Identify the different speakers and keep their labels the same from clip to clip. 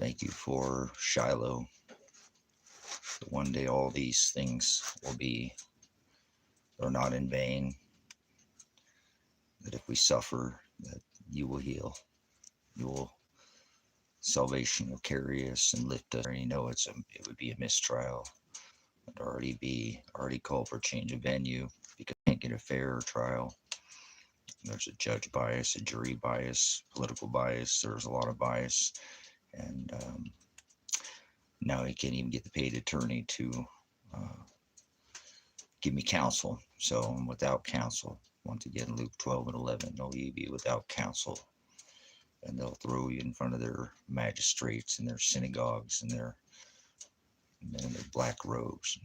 Speaker 1: Thank you for Shiloh. One day all these things will be, they're not in vain. That if we suffer, that you will heal. You will, salvation will carry us and lift us. You know, it would be a mistrial. It'd already called for change of venue because you can't get a fair trial. There's a judge bias, a jury bias, political bias. There's a lot of bias. And now he can't even get the paid attorney to give me counsel. So I'm without counsel. Once again, Luke 12:11, no, ye be without counsel. And they'll throw you in front of their magistrates and their synagogues and their men in their black robes.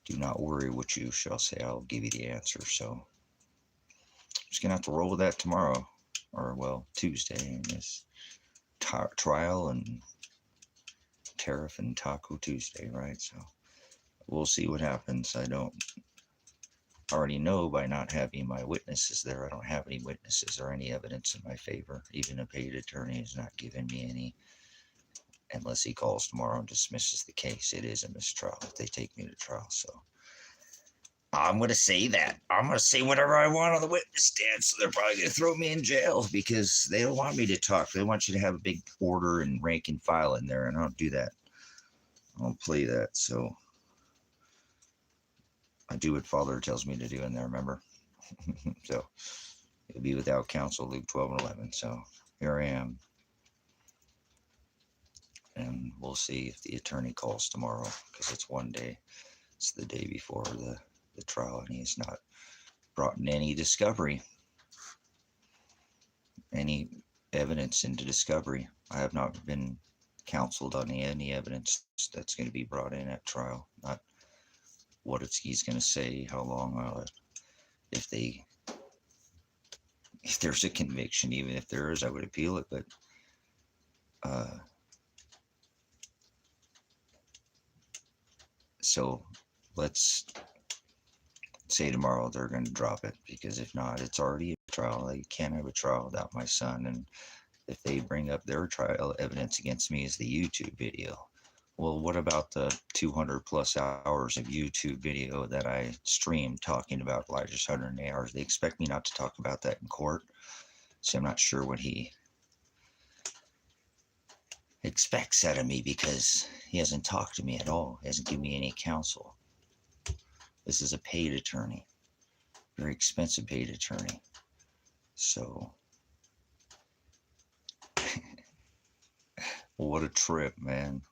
Speaker 1: Do not worry what you shall say. I'll give you the answer. So I'm just going to have to roll with that tomorrow. Or, well, Tuesday. In this trial and tariff and Taco Tuesday, right? So we'll see what happens. I already know by not having my witnesses there, I don't have any witnesses or any evidence in my favor. Even a paid attorney has not given me any, unless he calls tomorrow and dismisses the case. It is a mistrial if they take me to trial. So I'm going to say that. I'm going to say whatever I want on the witness stand, so they're probably going to throw me in jail because they don't want me to talk. They want you to have a big order and rank and file in there, and I don't do that. I don't play that, so I do what Father tells me to do in there, remember? So it'll be without counsel, Luke 12:11. So here I am. And we'll see if the attorney calls tomorrow, because it's one day. It's the day before the trial, and he's not brought in any discovery, any evidence into discovery. I have not been counseled on any evidence that's going to be brought in at trial. Not what he's going to say, how long if there's a conviction. Even if there is, I would appeal it, but so let's say tomorrow they're going to drop it, because if not, it's already a trial. They can't have a trial without my son. And if they bring up their trial evidence against me as the YouTube video, well, what about the 200 plus hours of YouTube video that I streamed talking about Elijah's 108 hours? They expect me not to talk about that in court. So I'm not sure what he expects out of me, because he hasn't talked to me at all. He hasn't given me any counsel. This is a paid attorney, very expensive paid attorney. So what a trip, man.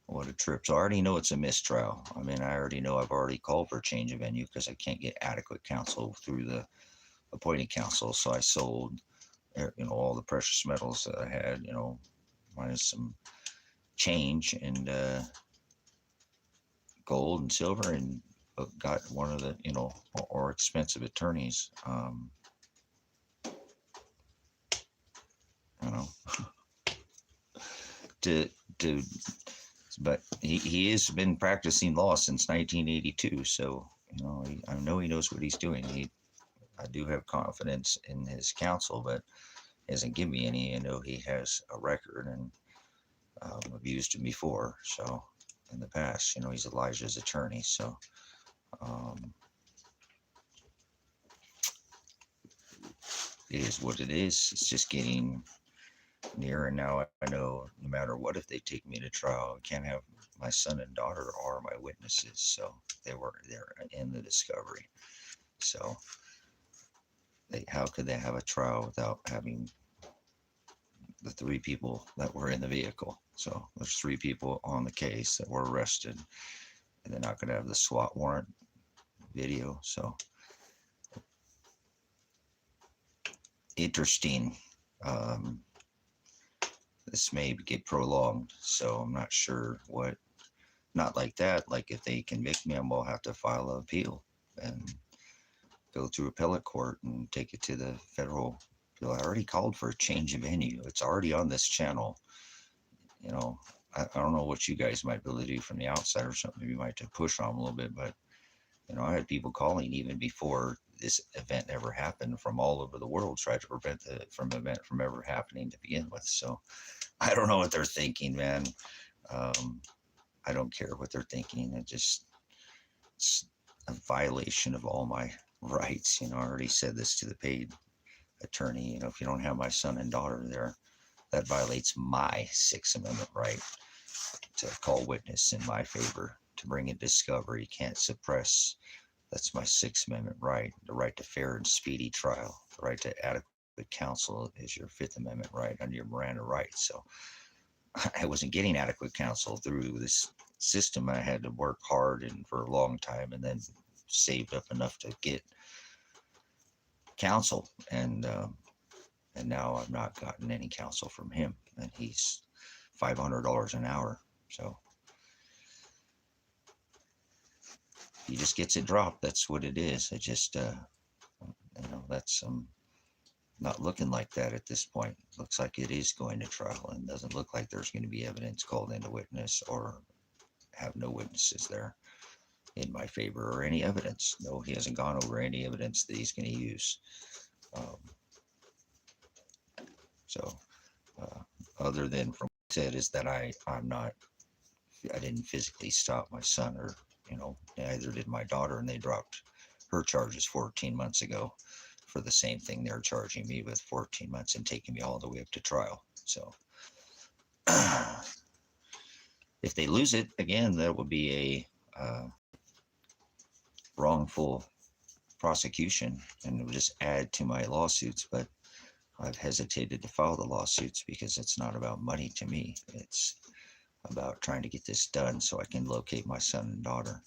Speaker 1: What a trip. So I already know it's a mistrial. I mean, I already know I've already called for a change of venue because I can't get adequate counsel through the appointed counsel. So I sold, all the precious metals that I had, minus some change and gold and silver, and got one of the, more expensive attorneys. But he has been practicing law since 1982, so I know he knows what he's doing. I do have confidence in his counsel, but he hasn't given me any. I know he has a record, and abused him before. So in the past, he's Elijah's attorney. So it is what it is. It's just getting near, and now I know no matter what, if they take me to trial, I can't have my son and daughter are my witnesses. So they're in the discovery. So how could they have a trial without having the 3 people that were in the vehicle? So there's 3 people on the case that were arrested, and they're not going to have the SWAT warrant video. So interesting. This may get prolonged, so I'm not sure what. Not like that. Like if they convict me, I'll have to file an appeal and go through appellate court and take it to the federal. I already called for a change of venue. It's already on this channel. I don't know what you guys might be able to do from the outside or something. You might have to push on them a little bit, but I had people calling even before this event ever happen from all over the world, tried to prevent the event from ever happening to begin with. So I don't know what they're thinking, man. I don't care what they're thinking. It's a violation of all my rights. I already said this to the paid attorney. If you don't have my son and daughter there, that violates my Sixth Amendment right to call witness in my favor, to bring in discovery. Can't suppress. That's my Sixth Amendment right. The right to fair and speedy trial. The right to adequate counsel is your Fifth Amendment right under your Miranda rights. So I wasn't getting adequate counsel through this system. I had to work hard and for a long time, and then saved up enough to get counsel. And now I've not gotten any counsel from him, and he's $500 an hour. So he just gets it dropped. That's what it is. I just, that's not looking like that at this point. Looks like it is going to trial, and doesn't look like there's going to be evidence called into witness, or have no witnesses there in my favor, or any evidence. No, he hasn't gone over any evidence that he's going to use. Other than from what he said is that I didn't physically stop my son, or neither did my daughter, and they dropped her charges 14 months ago for the same thing they're charging me with, 14 months, and taking me all the way up to trial. So if they lose it again, that will be a wrongful prosecution, and it will just add to my lawsuits. But I've hesitated to file the lawsuits because it's not about money to me. It's about trying to get this done so I can locate my son and daughter.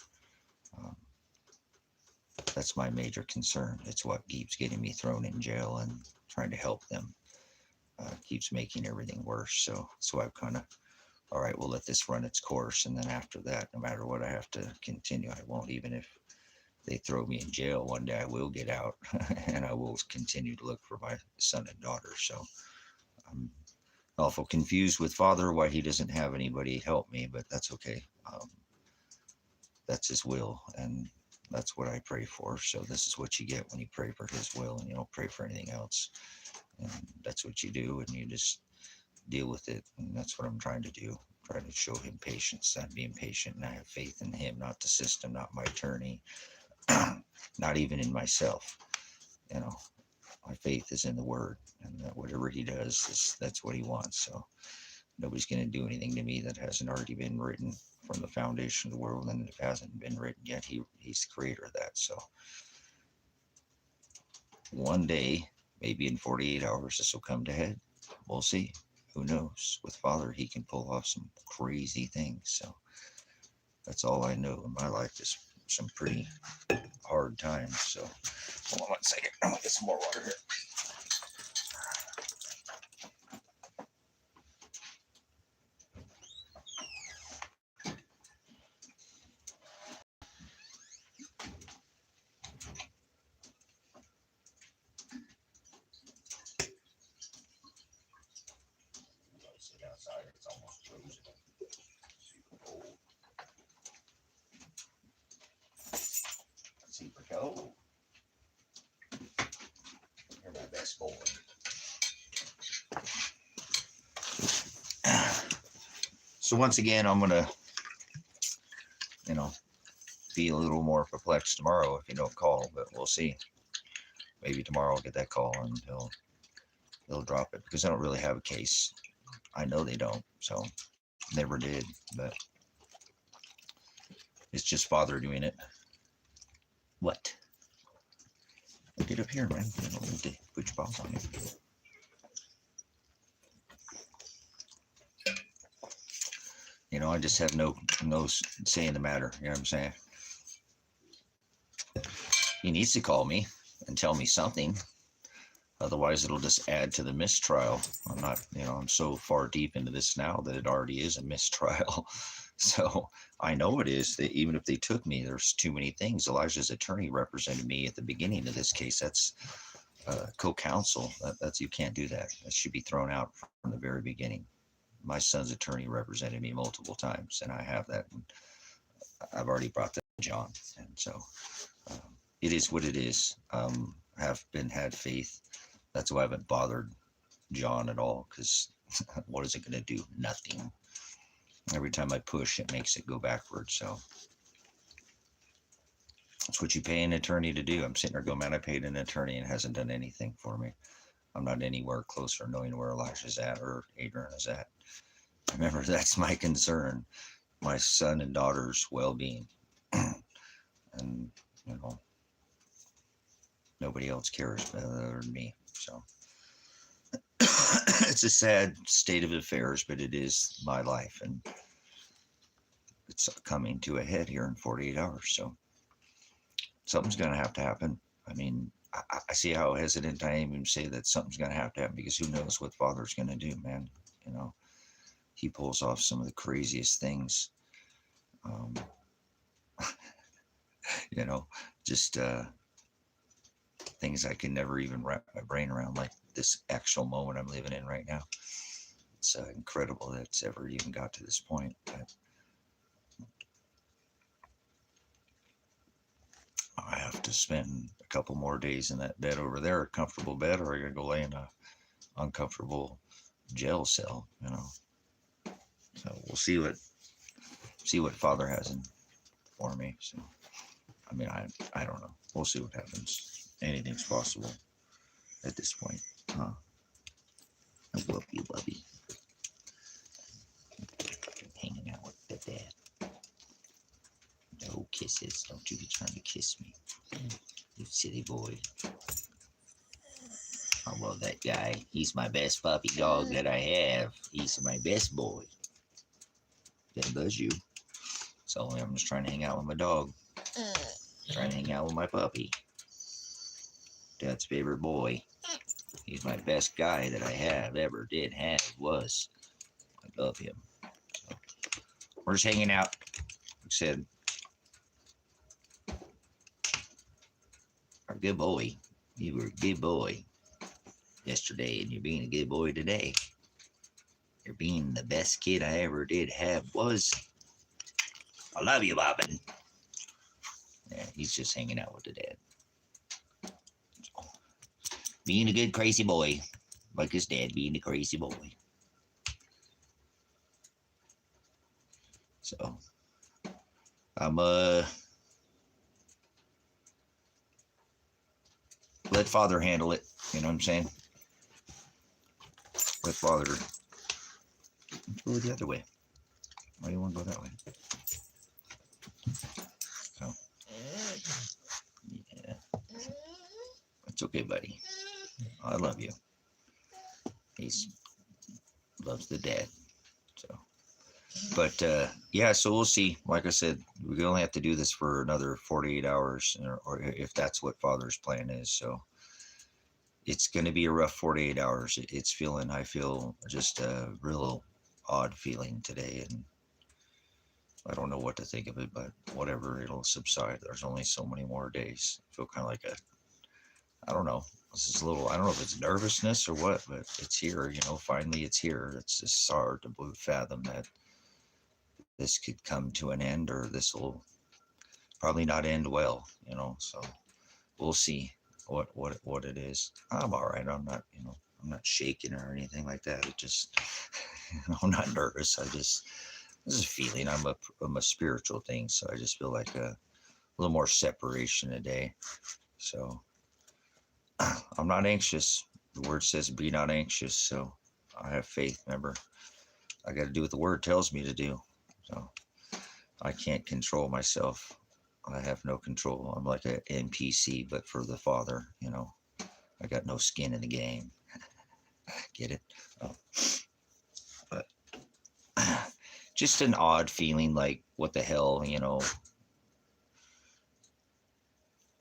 Speaker 1: That's my major concern. It's what keeps getting me thrown in jail, and trying to help them keeps making everything worse. So I've kind of, all right, we'll let this run its course, and then after that, no matter what, I have to continue. I won't. Even if they throw me in jail one day, I will get out and I will continue to look for my son and daughter. So I'm awful confused with Father why he doesn't have anybody help me, but that's okay. That's his will, and that's what I pray for. So this is what you get when you pray for his will, and you don't pray for anything else. And that's what you do, and you just deal with it. And that's what I'm trying to do. Try to show him patience. I'm being patient, and I have faith in him, not the system, not my attorney, not even in myself. My faith is in the word, and that whatever he does, that's what he wants. So nobody's going to do anything to me that hasn't already been written from the foundation of the world, and if it hasn't been written yet, he's the creator of that. So one day, maybe in 48 hours, this will come to head. We'll see. Who knows? With Father, he can pull off some crazy things. So that's all I know in my life is some pretty hard times. So hold on one second. I'm going to get some more water here. Outside, it's almost frozen. Super cold. Super cold. You're my best boy. So once again, I'm gonna, be a little more perplexed tomorrow if you don't call, but we'll see. Maybe tomorrow I'll get that call and they'll drop it, because I don't really have a case. I know they don't, so never did, but it's just Father doing it. What? Get up here, man. You don't need to put your paws on it. I just have no say in the matter. You know what I'm saying? He needs to call me and tell me something. Otherwise, it'll just add to the mistrial. I'm not, I'm so far deep into this now that it already is a mistrial. So I know it is. That even if they took me, there's too many things. Elijah's attorney represented me at the beginning of this case. That's co-counsel. That's you can't do that. That should be thrown out from the very beginning. My son's attorney represented me multiple times, and I have that. And I've already brought that to John, and so it is what it is. Had faith. That's why I haven't bothered John at all, because what is it going to do? Nothing. Every time I push, it makes it go backwards. So that's what you pay an attorney to do. I'm sitting there going, man, I paid an attorney and it hasn't done anything for me. I'm not anywhere closer to knowing where Elijah's at or Adrian is at. Remember, that's my concern. My son and daughter's well-being. And, you know, nobody else cares other than me. So it's a sad state of affairs, but it is my life, and it's coming to a head here in 48 hours. So something's going to have to happen. I mean, I see how hesitant I am to say that something's going to have to happen, because who knows what Father's going to do, man. You know, he pulls off some of the craziest things. You know, just things I can never even wrap my brain around, like this actual moment I'm living in right now. It's incredible that it's ever even got to this point. But I have to spend a couple more days in that bed over there, a comfortable bed, or I gotta go lay in a uncomfortable jail cell, you know. So we'll see what Father has in for me. So I mean, I don't know. We'll see what happens. Anything's possible at this point. Huh? I love you, Bubby. Hanging out with the dad. No kisses. Don't you be trying to kiss me. You silly boy. I love that guy. He's my best puppy dog that I have. He's my best boy. That loves you. So I'm just trying to hang out with my dog. Trying to hang out with my puppy. Dad's favorite boy. He's my best guy that I ever did have, was. I love him. So we're just hanging out. Like I said, a good boy. You were a good boy yesterday, and you're being a good boy today. You're being the best kid I ever did have, was. I love you, Bobbin. Yeah, he's just hanging out with the dad. So, being a good crazy boy, like his dad being a crazy boy. So I'm let Father handle it. You know what I'm saying? Let Father go the other way. Why do you want to go that way? So yeah, it's okay, buddy. I love you. He's loves the dad. So, but yeah, so we'll see. Like I said, we only have to do this for another 48 hours, or if that's what Father's plan is. So it's going to be a rough 48 hours. I feel just a real odd feeling today, and I don't know what to think of it, but whatever, it'll subside. There's only so many more days. I feel kind of like I don't know. This is a little, I don't know if it's nervousness or what, but it's here, you know, finally it's here. It's just hard to fathom that this could come to an end, or this will probably not end well, you know. So we'll see what it is. I'm all right. I'm not, you know, I'm not shaking or anything like that. It just, you know, I'm not nervous. This is a feeling. I'm a spiritual thing, so I just feel like a little more separation today. So I'm not anxious. The word says be not anxious. So I have faith. Remember, I got to do what the word tells me to do. So I can't control myself. I have no control. I'm like an NPC, but for the Father, you know, I got no skin in the game. Get it? Oh. But just an odd feeling, like, what the hell, you know,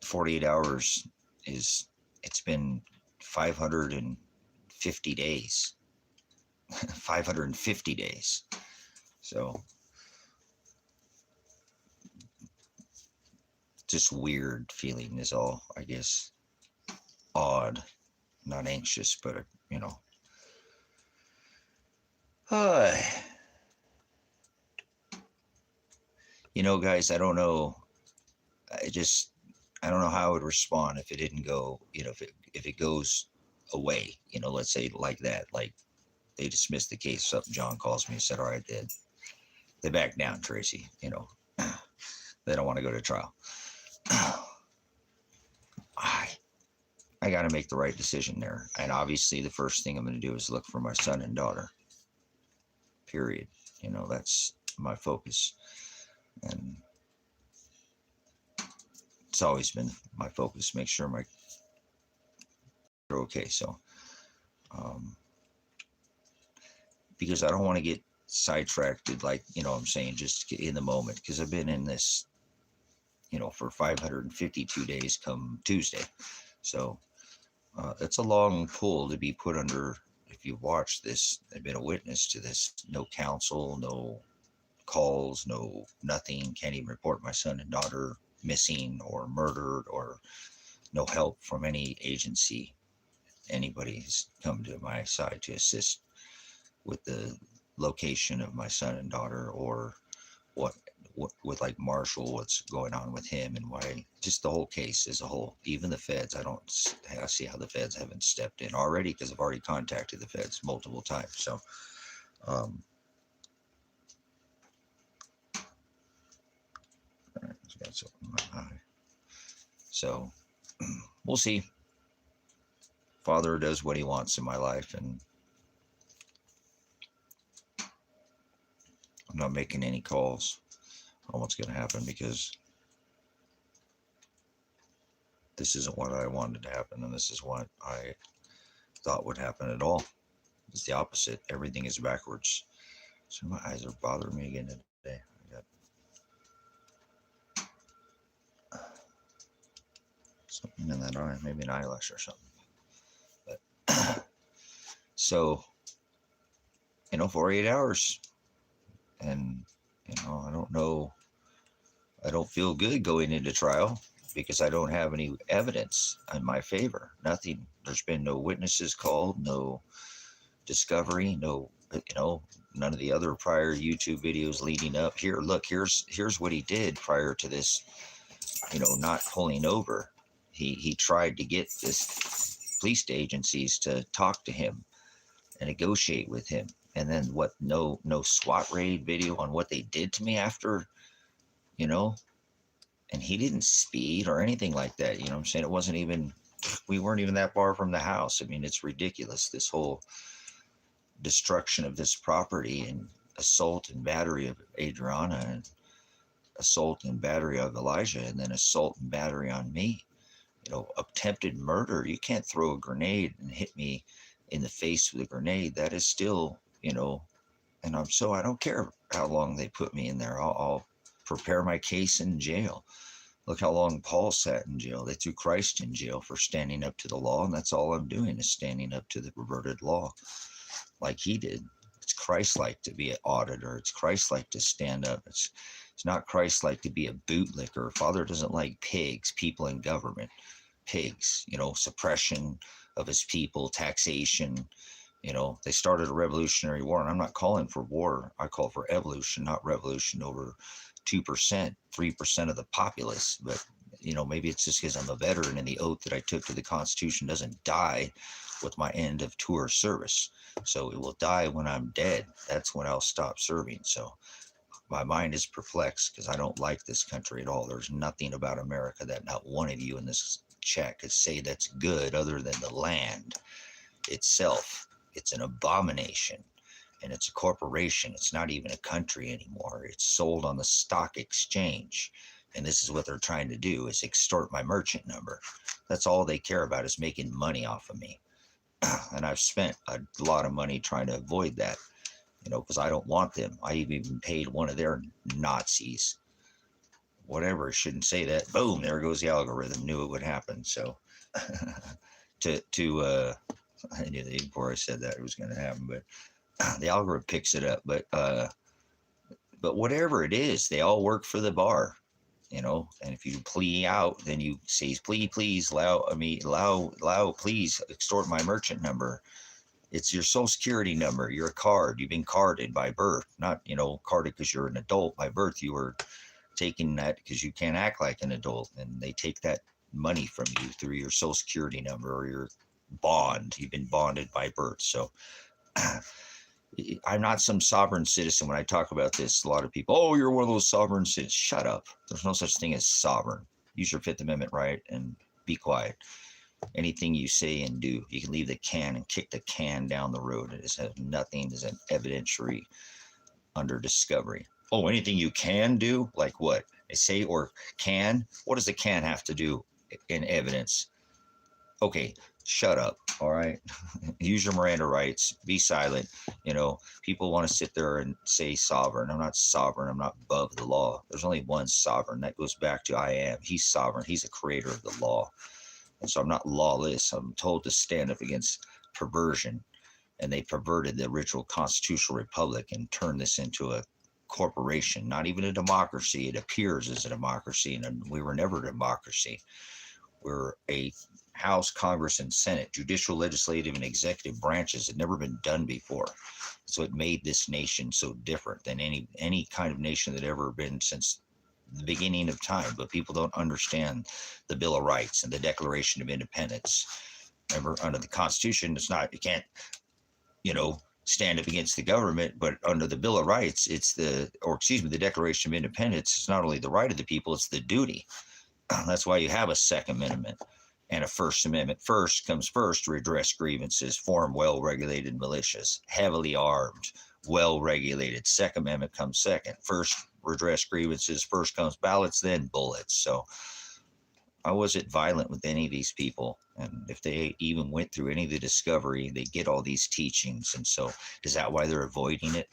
Speaker 1: 48 hours it's been 550 days. 550 days. So just weird feeling is all, I guess. Odd. Not anxious, but, you know. You know, guys, I don't know. I don't know how I would respond if it didn't go, if it goes away, let's say like that, like they dismissed the case. Something John calls me and said, all right, they back down, Tracy, they don't want to go to trial. I got to make the right decision there. And obviously the first thing I'm going to do is look for my son and daughter, period. That's my focus. And it's always been my focus, make sure they're okay. So, because I don't want to get sidetracked, like, I'm saying, just in the moment, because I've been in this, for 552 days come Tuesday. So it's a long pull to be put under. If you've watched this, I've been a witness to this. No counsel, no calls, no nothing. Can't even report my son and daughter missing or murdered, or no help from any agency. Anybody's come to my side to assist with the location of my son and daughter, or what with like Marshall, what's going on with him, and why, just the whole case as a whole. Even the feds, I see how the feds haven't stepped in already, because I've already contacted the feds multiple times. So got something in my eye. So we'll see. Father does what he wants in my life, and I'm not making any calls on what's going to happen, because this isn't what I wanted to happen, and this is what I thought would happen at all. It's the opposite. Everything is backwards. So my eyes are bothering me again today. I got something in that eye, maybe an eyelash or something. But so, 48 hours, and I don't know. I don't feel good going into trial, because I don't have any evidence in my favor. Nothing. There's been no witnesses called, no discovery, no, none of the other prior YouTube videos leading up. Here, look, here's what he did prior to this, not pulling over. He tried to get this police agencies to talk to him and negotiate with him. And then what, no SWAT raid video on what they did to me after, and he didn't speed or anything like that. You know what I'm saying? It wasn't even, we weren't even that far from the house. I mean, it's ridiculous, this whole destruction of this property, and assault and battery of Adriana, and assault and battery of Elijah, and then assault and battery on me. Attempted murder. You can't throw a grenade and hit me in the face with a grenade. That is still, and I don't care how long they put me in there. I'll prepare my case in jail. Look how long Paul sat in jail. They threw Christ in jail for standing up to the law, and that's all I'm doing, is standing up to the perverted law like he did. It's Christ-like to be an auditor. It's Christ-like to stand up. It's not Christ-like to be a bootlicker. Father doesn't like pigs, people in government. Pigs, suppression of his people, taxation. They started a revolutionary war, and I'm not calling for war. I call for evolution, not revolution over 2%, 3% of the populace. But, maybe it's just because I'm a veteran, and the oath that I took to the Constitution doesn't die with my end of tour service. So it will die when I'm dead. That's when I'll stop serving. So my mind is perplexed, because I don't like this country at all. There's nothing about America that not one of you in this chat could say that's good, other than the land itself. It's an abomination, and it's a corporation. It's not even a country anymore. It's sold on the stock exchange, and this is what they're trying to do, is extort my merchant number. That's all they care about, is making money off of me. And I've spent a lot of money trying to avoid that, because I don't want them. I even paid one of their Nazis, whatever, shouldn't say that. Boom, there goes the algorithm. Knew it would happen. So I knew that before I said that it was going to happen, but the algorithm picks it up. But whatever it is, they all work for the bar, and if you plea out, then you say, please allow, please extort my merchant number. It's your social security number. You're a card. You've been carded by birth, not, carded because you're an adult. By birth, you were taking that because you can't act like an adult, and they take that money from you through your social security number or your bond. You've been bonded by birth. So I'm not some sovereign citizen. When I talk about this, a lot of people, oh, you're one of those sovereign citizens. Shut up. There's no such thing as sovereign. Use your Fifth Amendment right and be quiet. Anything you say and do, you can leave the can and kick the can down the road. It has nothing as an evidentiary under discovery. Oh, anything you can do? Like what? They say or can? What does the can have to do in evidence? Okay, shut up, all right? Use your Miranda rights. Be silent. You know, people want to sit there and say sovereign. I'm not sovereign. I'm not above the law. There's only one sovereign. That goes back to I am. He's sovereign. He's a creator of the law. And so I'm not lawless. I'm told to stand up against perversion. And they perverted the original constitutional republic and turned this into a corporation, not even a democracy. It appears as a democracy, and we were never a democracy. We're a House, Congress, and Senate, judicial, legislative, and executive branches had never been done before. So it made this nation so different than any kind of nation that ever been since the beginning of time. But people don't understand the Bill of Rights and the Declaration of Independence. Remember, under the Constitution, it's not, you can't, stand up against the government, but under the Bill of Rights, the Declaration of Independence, it's not only the right of the people, it's the duty. That's why you have a Second Amendment and a First Amendment. First comes first, redress grievances, form well-regulated militias, heavily armed, well-regulated. Second Amendment comes second. First, redress grievances. First comes ballots, then bullets. So I wasn't violent with any of these people. And if they even went through any of the discovery, they get all these teachings. And so is that why they're avoiding it?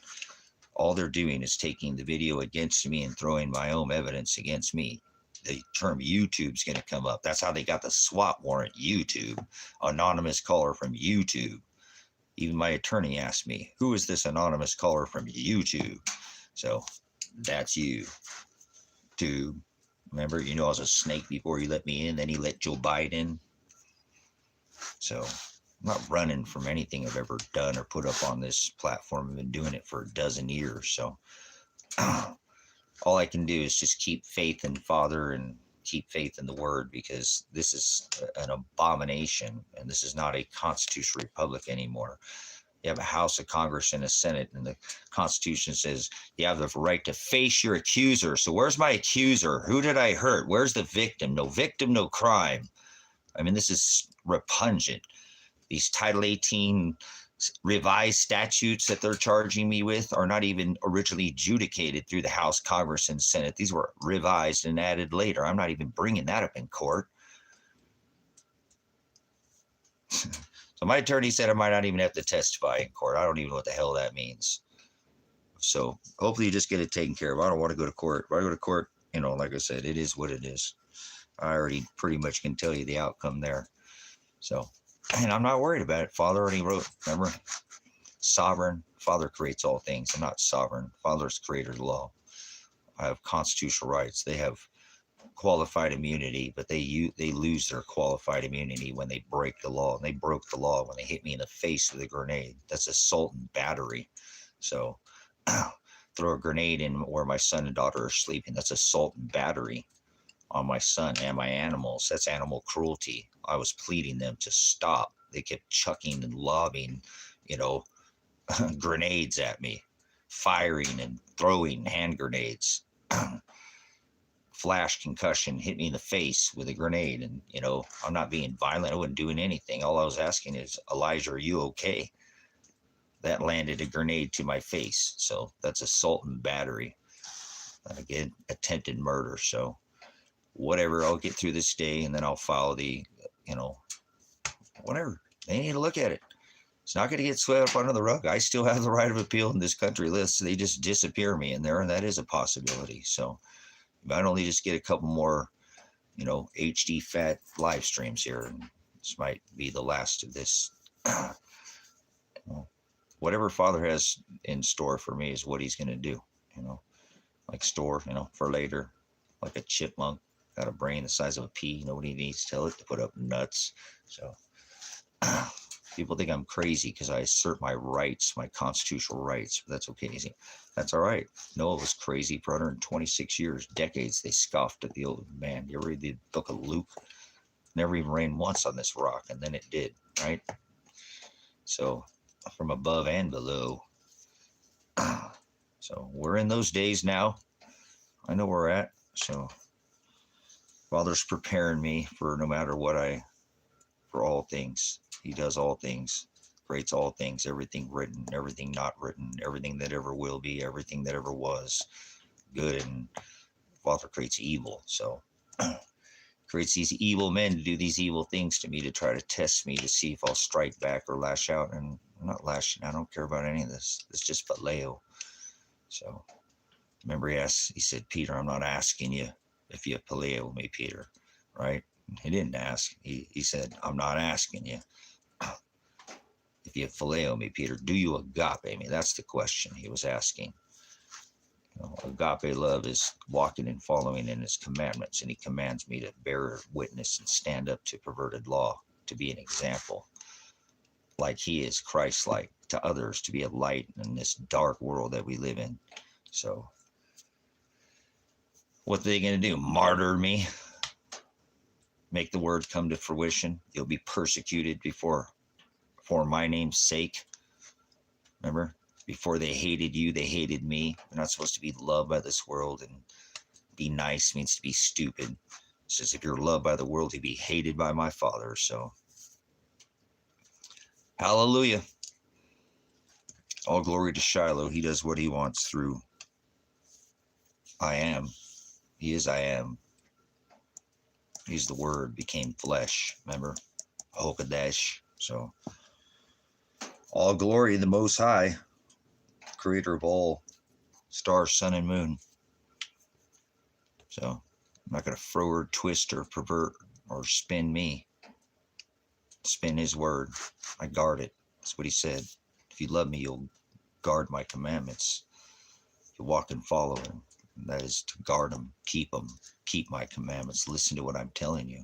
Speaker 1: All they're doing is taking the video against me and throwing my own evidence against me. The term YouTube's going to come up. That's how they got the SWAT warrant, YouTube. Anonymous caller from YouTube. Even my attorney asked me, who is this anonymous caller from YouTube? So that's you, tube. Remember, I was a snake before you let me in, then he let Joe Biden in. So I'm not running from anything I've ever done or put up on this platform. I've been doing it for a dozen years. So all I can do is just keep faith in Father and keep faith in the Word, because this is an abomination and this is not a constitutional republic anymore. You have a House, a Congress, and a Senate, and the Constitution says you have the right to face your accuser. So where's my accuser? Who did I hurt? Where's the victim? No victim, no crime. I mean, this is repugnant. These Title 18 revised statutes that they're charging me with are not even originally adjudicated through the House, Congress, and Senate. These were revised and added later. I'm not even bringing that up in court. So my attorney said I might not even have to testify in court. I don't even know what the hell that means. So hopefully you just get it taken care of. I don't want to go to court. If I go to court, like I said, it is what it is. I already pretty much can tell you the outcome there. So, and I'm not worried about it. Father already wrote, remember? Sovereign. Father creates all things. I'm not sovereign. Father's creator of the law. I have constitutional rights. They have qualified immunity, but they lose their qualified immunity when they break the law. And they broke the law when they hit me in the face with a grenade. That's assault and battery. So throw a grenade in where my son and daughter are sleeping. That's assault and battery on my son and my animals. That's animal cruelty. I was pleading them to stop. They kept chucking and lobbing, grenades at me, firing and throwing hand grenades. Flash concussion, hit me in the face with a grenade. And, I'm not being violent. I wasn't doing anything. All I was asking is, Elijah, are you okay? That landed a grenade to my face. So that's assault and battery. And again, attempted murder. So whatever, I'll get through this day and then I'll file the, whatever. They need to look at it. It's not going to get swept up under the rug. I still have the right of appeal in this country list. They just disappear me in there, and that is a possibility. So if I only just get a couple more, HD fat live streams here, and this might be the last of this. Whatever Father has in store for me is what he's going to do, like store, for later, like a chipmunk, got a brain the size of a pea. Nobody needs to tell it to put up nuts. So people think I'm crazy because I assert my rights, my constitutional rights, but that's okay. That's all right. Noah was crazy for 126 years, decades. They scoffed at the old man. You ever read the book of Luke? Never even rained once on this rock, and then it did, right? So from above and below. So we're in those days now. I know where we're at. So Father's preparing me for no matter what for all things. He does all things, creates all things, everything written, everything not written, everything that ever will be, everything that ever was, good, and Father creates evil. So creates these evil men to do these evil things to me, to try to test me, to see if I'll strike back or lash out. And I'm not lashing. I don't care about any of this. It's just phileo. So remember, he said, Peter, I'm not asking you if you phileo me, Peter, right? He didn't ask. He said, I'm not asking you if you phileo me, Peter. Do you agape me? That's the question he was asking. Agape love is walking and following in his commandments, and he commands me to bear witness and stand up to perverted law, to be an example, like he is Christ-like to others, to be a light in this dark world that we live in. So what are they going to do? Martyr me? Make the word come to fruition? You'll be persecuted for my name's sake. Remember? Before they hated you, they hated me. They're not supposed to be loved by this world, and be nice means to be stupid. It says if you're loved by the world, you'll be hated by my Father. So, hallelujah. All glory to Shiloh. He does what he wants through I am. He is I am. He's the Word became flesh. Remember? Hokadesh. So, all glory to the Most High, creator of all stars, sun, and moon. So I'm not going to throw or twist or pervert or spin me. Spin his word. I guard it. That's what he said. If you love me, you'll guard my commandments. You walk and follow him. And that is to guard them, keep my commandments. Listen to what I'm telling you.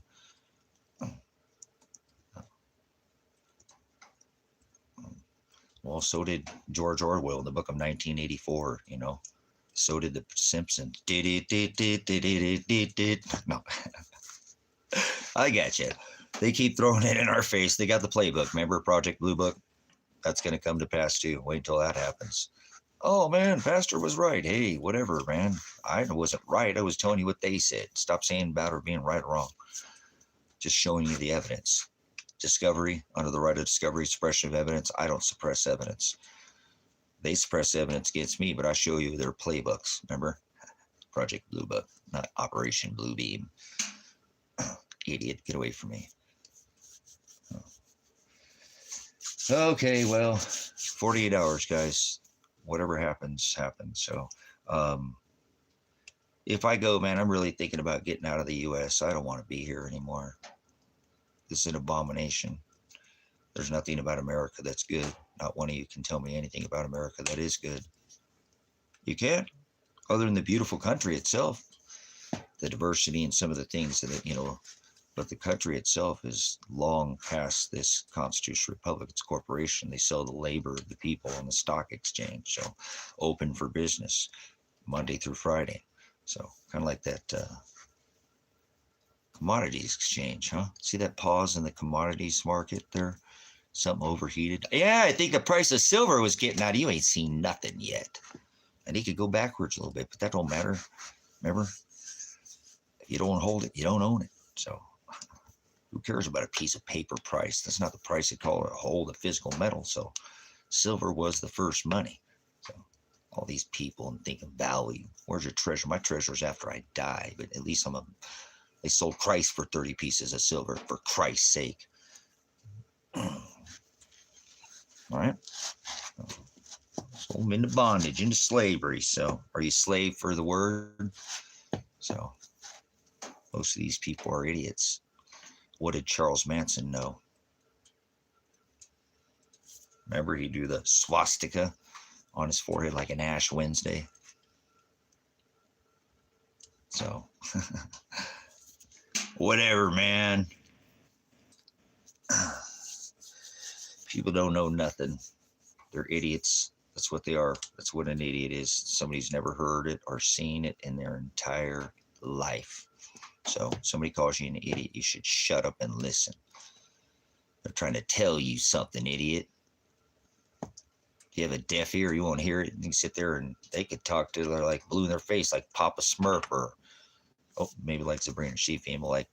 Speaker 1: Well, so did George Orwell in the book of 1984, So did the Simpsons. No. I got you. They keep throwing it in our face. They got the playbook. Remember Project Blue Book? That's going to come to pass too. Wait until that happens. Oh, man, Pastor was right. Hey, whatever, man. I wasn't right. I was telling you what they said. Stop saying about or being right or wrong. Just showing you the evidence. Discovery, under the right of discovery, suppression of evidence. I don't suppress evidence. They suppress evidence against me, but I show you their playbooks. Remember? Project Blue Book, not Operation Blue Beam. Idiot, get away from me. Okay, well, 48 hours, guys. Whatever happens, happens. So, if I go, man, I'm really thinking about getting out of the U.S. I don't want to be here anymore. This is an abomination. There's nothing about America that's good. Not one of you can tell me anything about America that is good. You can't, other than the beautiful country itself, the diversity and some of the things that, but the country itself is long past this constitutional republic. It's a corporation. They sell the labor of the people on the stock exchange. So open for business Monday through Friday. So kind of like that commodities exchange, huh? See that pause in the commodities market there? Something overheated. Yeah, I think the price of silver was getting out. You ain't seen nothing yet. And he could go backwards a little bit, but that don't matter. Remember? If you don't hold it, you don't own it. So who cares about a piece of paper price? That's not the price they call it, hold a physical metal. So silver was the first money. So all these people and think of value. Where's your treasure? My treasure's after I die, but at least they sold Christ for 30 pieces of silver, for Christ's sake. All right. Sold them into bondage, into slavery. So are you slave for the word? So most of these people are idiots. What did Charles Manson know? Remember, he drew the swastika on his forehead like an Ash Wednesday. So, whatever, man. People don't know nothing. They're idiots. That's what they are. That's what an idiot is. Somebody's never heard it or seen it in their entire life. So somebody calls you an idiot, you should shut up and listen. They're trying to tell you something, idiot. If you have a deaf ear, you won't hear it. You can sit there and they could talk to her like blue in their face, like Papa Smurf, or maybe like Sabrina, she female, like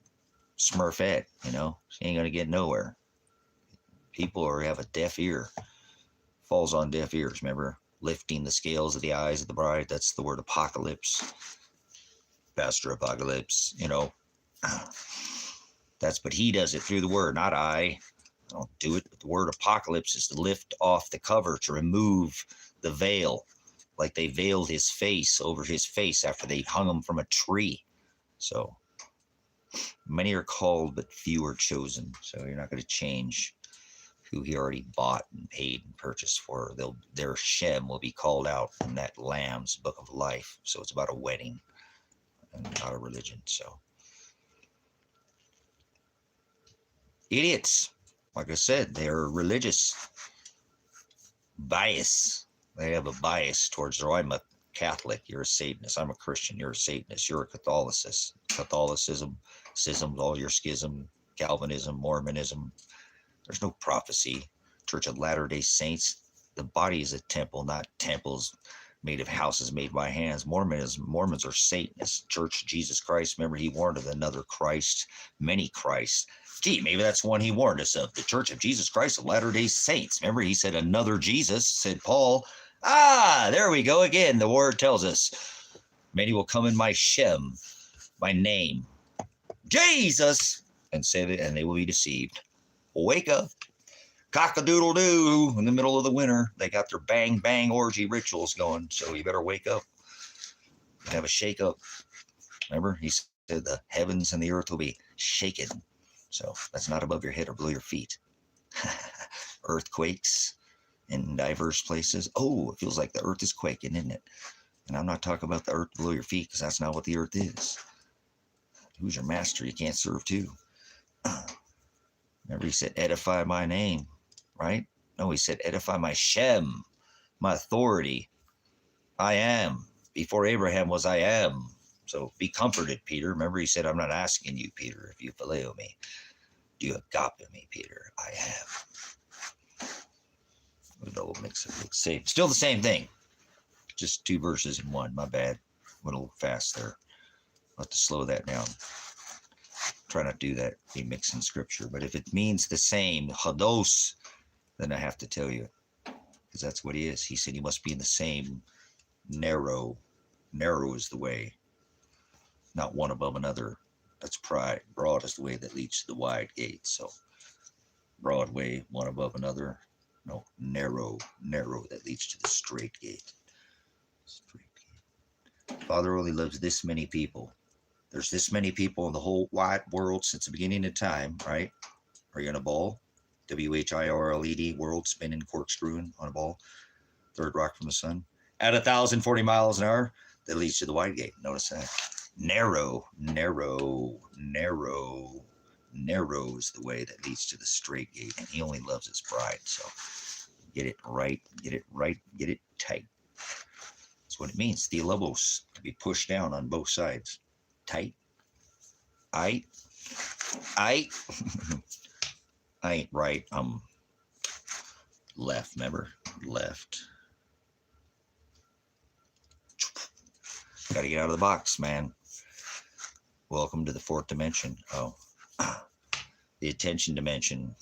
Speaker 1: Smurfette. You know, she ain't gonna get nowhere. People who have a deaf ear falls on deaf ears. Remember, lifting the scales of the eyes of the bride. That's the word apocalypse. Pastor Apocalypse. You know, but he does it through the word, not I. I don't do it, but the word apocalypse is to lift off the cover, to remove the veil, like they veiled his face over his face after they hung him from a tree. So many are called, but few are chosen. So you're not going to change who he already bought and paid and purchased for. Their Shem will be called out in that Lamb's book of life. So it's about a wedding and not a religion. So idiots. Like I said, they're religious bias. They have a bias towards, oh, I'm a Catholic, you're a Satanist. I'm a Christian, you're a Satanist. You're a Catholicist. Catholicism, schism, all your schism, Calvinism, Mormonism. There's no prophecy. Church of Latter-day Saints, the body is a temple, not temples made of houses made by hands. Mormons are Satanists. Church of Jesus Christ, remember he warned of another Christ, many Christs. Gee, maybe that's one he warned us of. The Church of Jesus Christ of Latter-day Saints. Remember, he said another Jesus, said Paul. Ah, there we go again. The word tells us, many will come in my Shem, my name, Jesus, and say it, and they will be deceived. Wake up. Cock-a-doodle-doo in the middle of the winter. They got their bang-bang orgy rituals going, so you better wake up and have a shake-up. Remember, he said the heavens and the earth will be shaken. So that's not above your head or below your feet. Earthquakes in diverse places. Oh, it feels like the earth is quaking, isn't it? And I'm not talking about the earth below your feet, because that's not what the earth is. Who's your master? You can't serve two. Remember, he said, edify my name, right? No, he said, edify my Shem, my authority. I am. Before Abraham was I am. So be comforted, Peter. Remember, he said, I'm not asking you, Peter, if you phileo me. Do you agape me, Peter? I am. It all makes it look same. Still the same thing. Just two verses in one. My bad. Went a little fast there. I'll have to slow that down. Try not to do that. Be mixing scripture. But if it means the same, hados, then I have to tell you. Because that's what he is. He said he must be in the same narrow. Narrow is the way. Not one above another. That's pride. Broad is the way that leads to the wide gate. So broad way, one above another. No, narrow that leads to the straight gate. Straight gate. Father only loves this many people. There's this many people in the whole wide world since the beginning of time, right? Are you on a ball? WHIRLED, world spinning, corkscrewing on a ball. Third rock from the sun. At 1,040 miles an hour, that leads to the wide gate. Notice that. Narrow is the way that leads to the straight gate, and he only loves his bride. So get it right, get it tight. That's what it means. Theolobos, to be pushed down on both sides. Tight. I ain't right. I'm left, remember? Left. Got to get out of the box, man. Welcome to the fourth dimension. Oh, the attention dimension,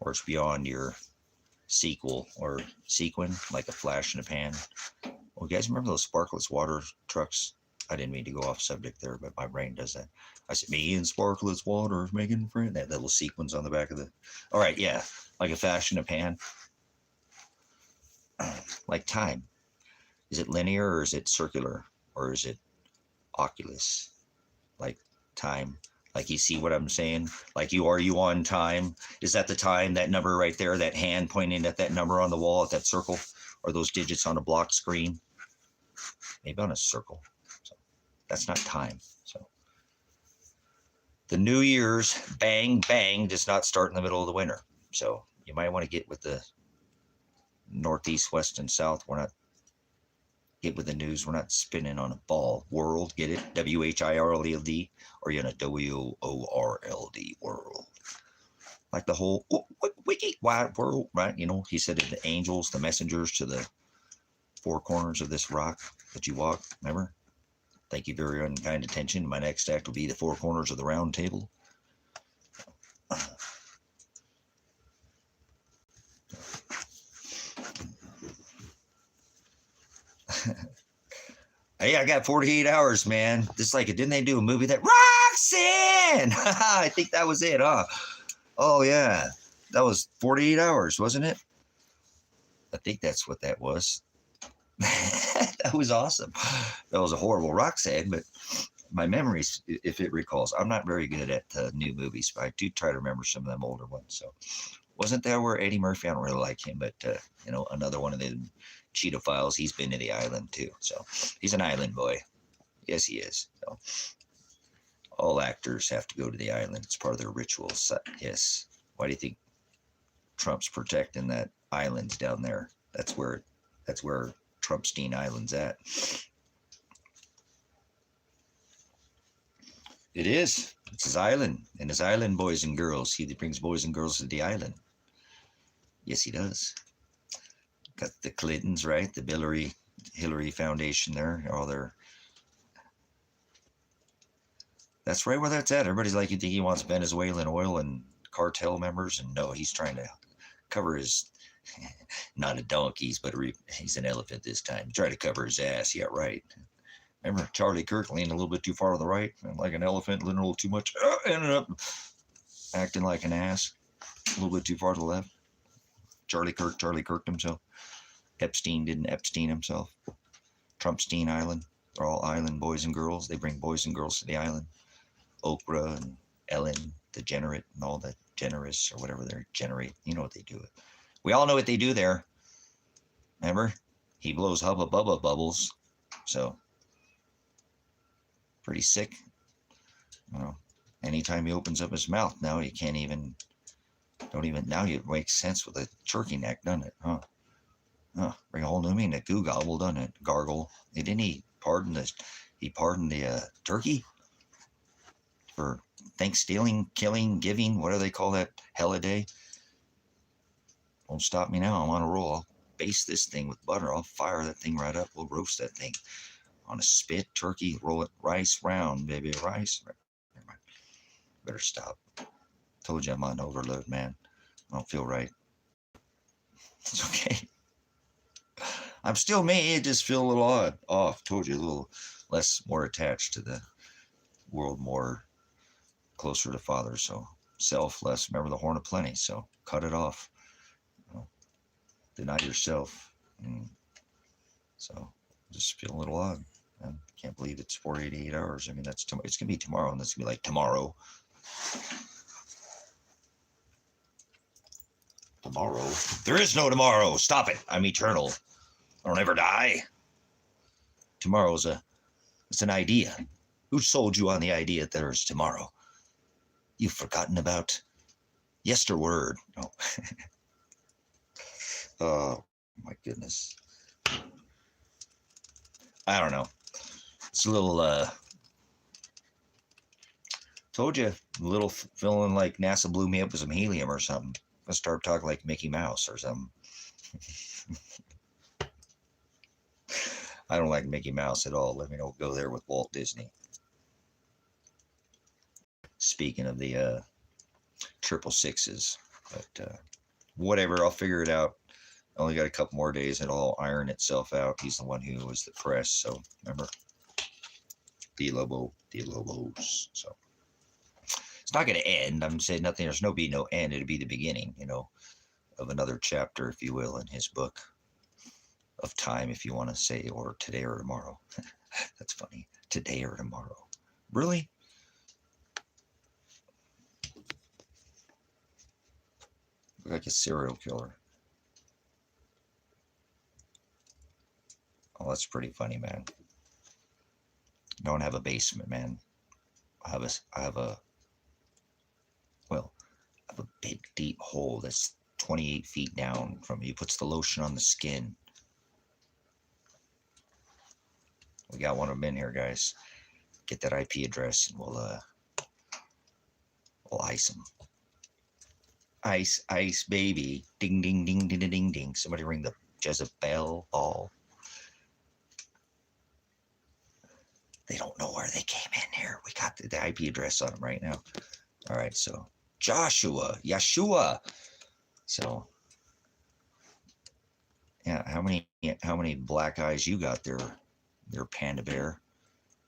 Speaker 1: or it's beyond your sequel or sequin, like a flash in a pan. Well, you guys remember those sparkless water trucks? I didn't mean to go off subject there, but my brain does that. I said, me and sparkless water making friends. That little sequins on the back of the. All right, yeah, like a flash in a pan. Like time. Is it linear or is it circular or is it oculus? Like time. Like, you see what I'm saying? Like, you on time? Is that the time, that number right there, that hand pointing at that number on the wall, at that circle, or those digits on a block screen? Maybe on a circle. So that's not time. So the New Year's bang bang does not start in the middle of the winter. So you might want to get with the northeast, west, and south. We're not Get with the news. We're not spinning on a ball. World, get it? WHIRLD, or you're in a WORLD world. Like the whole wiki wide world, right? You know, he said the angels, the messengers to the four corners of this rock that you walk. Remember? Thank you very unkind attention. My next act will be the four corners of the round table. Hey, I got 48 hours, man. Just like it. Didn't they do a movie that Roxanne? I think that was it, huh? Oh, yeah. That was 48 hours, wasn't it? I think that's what that was. That was awesome. That was a horrible Roxanne, but my memories, if it recalls, I'm not very good at new movies, but I do try to remember some of them older ones. So, wasn't that where Eddie Murphy? I don't really like him, but you know, another one of the Cheetophiles. He's been to the island too, so he's an island boy. Yes, he is. So, all actors have to go to the island. It's part of their rituals. So, yes. Why do you think Trump's protecting that islands down there? That's where Trumpstein Island's at. It is. It's his island, and his island boys and girls. He brings boys and girls to the island. Yes, he does. Got the Clintons, right? The Hillary Foundation there. All their. That's right where that's at. Everybody's like, you think he wants Venezuelan oil and cartel members? And no, he's trying to cover his, not a donkey's, but he's an elephant this time. Try to cover his ass. Yeah, right. Remember, Charlie Kirk leaned a little bit too far to the right, and like an elephant, leaned a little too much, ended up acting like an ass, a little bit too far to the left. Charlie Kirked himself. Epstein didn't Epstein himself. Trumpstein Island. They're all island boys and girls. They bring boys and girls to the island. Oprah and Ellen DeGenerate and all that generous or whatever they're generate. You know what they do. We all know what they do there. Remember? He blows Hubba Bubba bubbles. So, pretty sick. You know, anytime he opens up his mouth now, you can't even, now it makes sense with a turkey neck, doesn't it? Huh? Bring a whole new meaning to goo gobble, doesn't it? Gargle. Didn't he pardon the turkey for Thanksgiving, killing, giving, what do they call that holiday? Don't stop me now. I'm on a roll. I'll baste this thing with butter. I'll fire that thing right up. We'll roast that thing on a spit, turkey, roll it, rice round, baby, rice. Never mind. Better stop. Told you I'm on overload, man. I don't feel right. It's okay. I'm still me. I just feel a little off. Told you, a little more attached to the world, more closer to Father. So self less. Remember the horn of plenty. So cut it off. You know, deny yourself. So just feel a little odd. I can't believe it's 488 hours. I mean, it's gonna be tomorrow, and that's gonna be like tomorrow. Tomorrow? There is no tomorrow. Stop it. I'm eternal. I don't ever die. Tomorrow's it's an idea. Who sold you on the idea that there's tomorrow? You've forgotten about yesterword. No. Oh, my goodness. I don't know. It's a little, told you, a little feeling like NASA blew me up with some helium or something. I start talking like Mickey Mouse or something. I don't like Mickey Mouse at all. Let me know. Go there with Walt Disney. Speaking of the 666s, but whatever, I'll figure it out. I only got a couple more days. It'll all iron itself out. He's the one who was the press. So remember, the Lobos. So it's not going to end. I'm saying nothing. There's no end. It'll be the beginning, of another chapter, if you will, in his book of time, if you want to say, or today or tomorrow. That's funny. Today or tomorrow. Really? Look like a serial killer. Oh, that's pretty funny, man. I don't have a basement, man. I have a big, deep hole that's 28 feet down from me. He puts the lotion on the skin. We got one of them in here, guys. Get that IP address and we'll ice them. Ice, ice, baby. Ding, ding, ding, ding, ding, ding, ding. Somebody ring the Jezebel ball. They don't know where they came in here. We got the IP address on them right now. All right, so Yeshua. So, yeah, how many black eyes you got there, panda bear?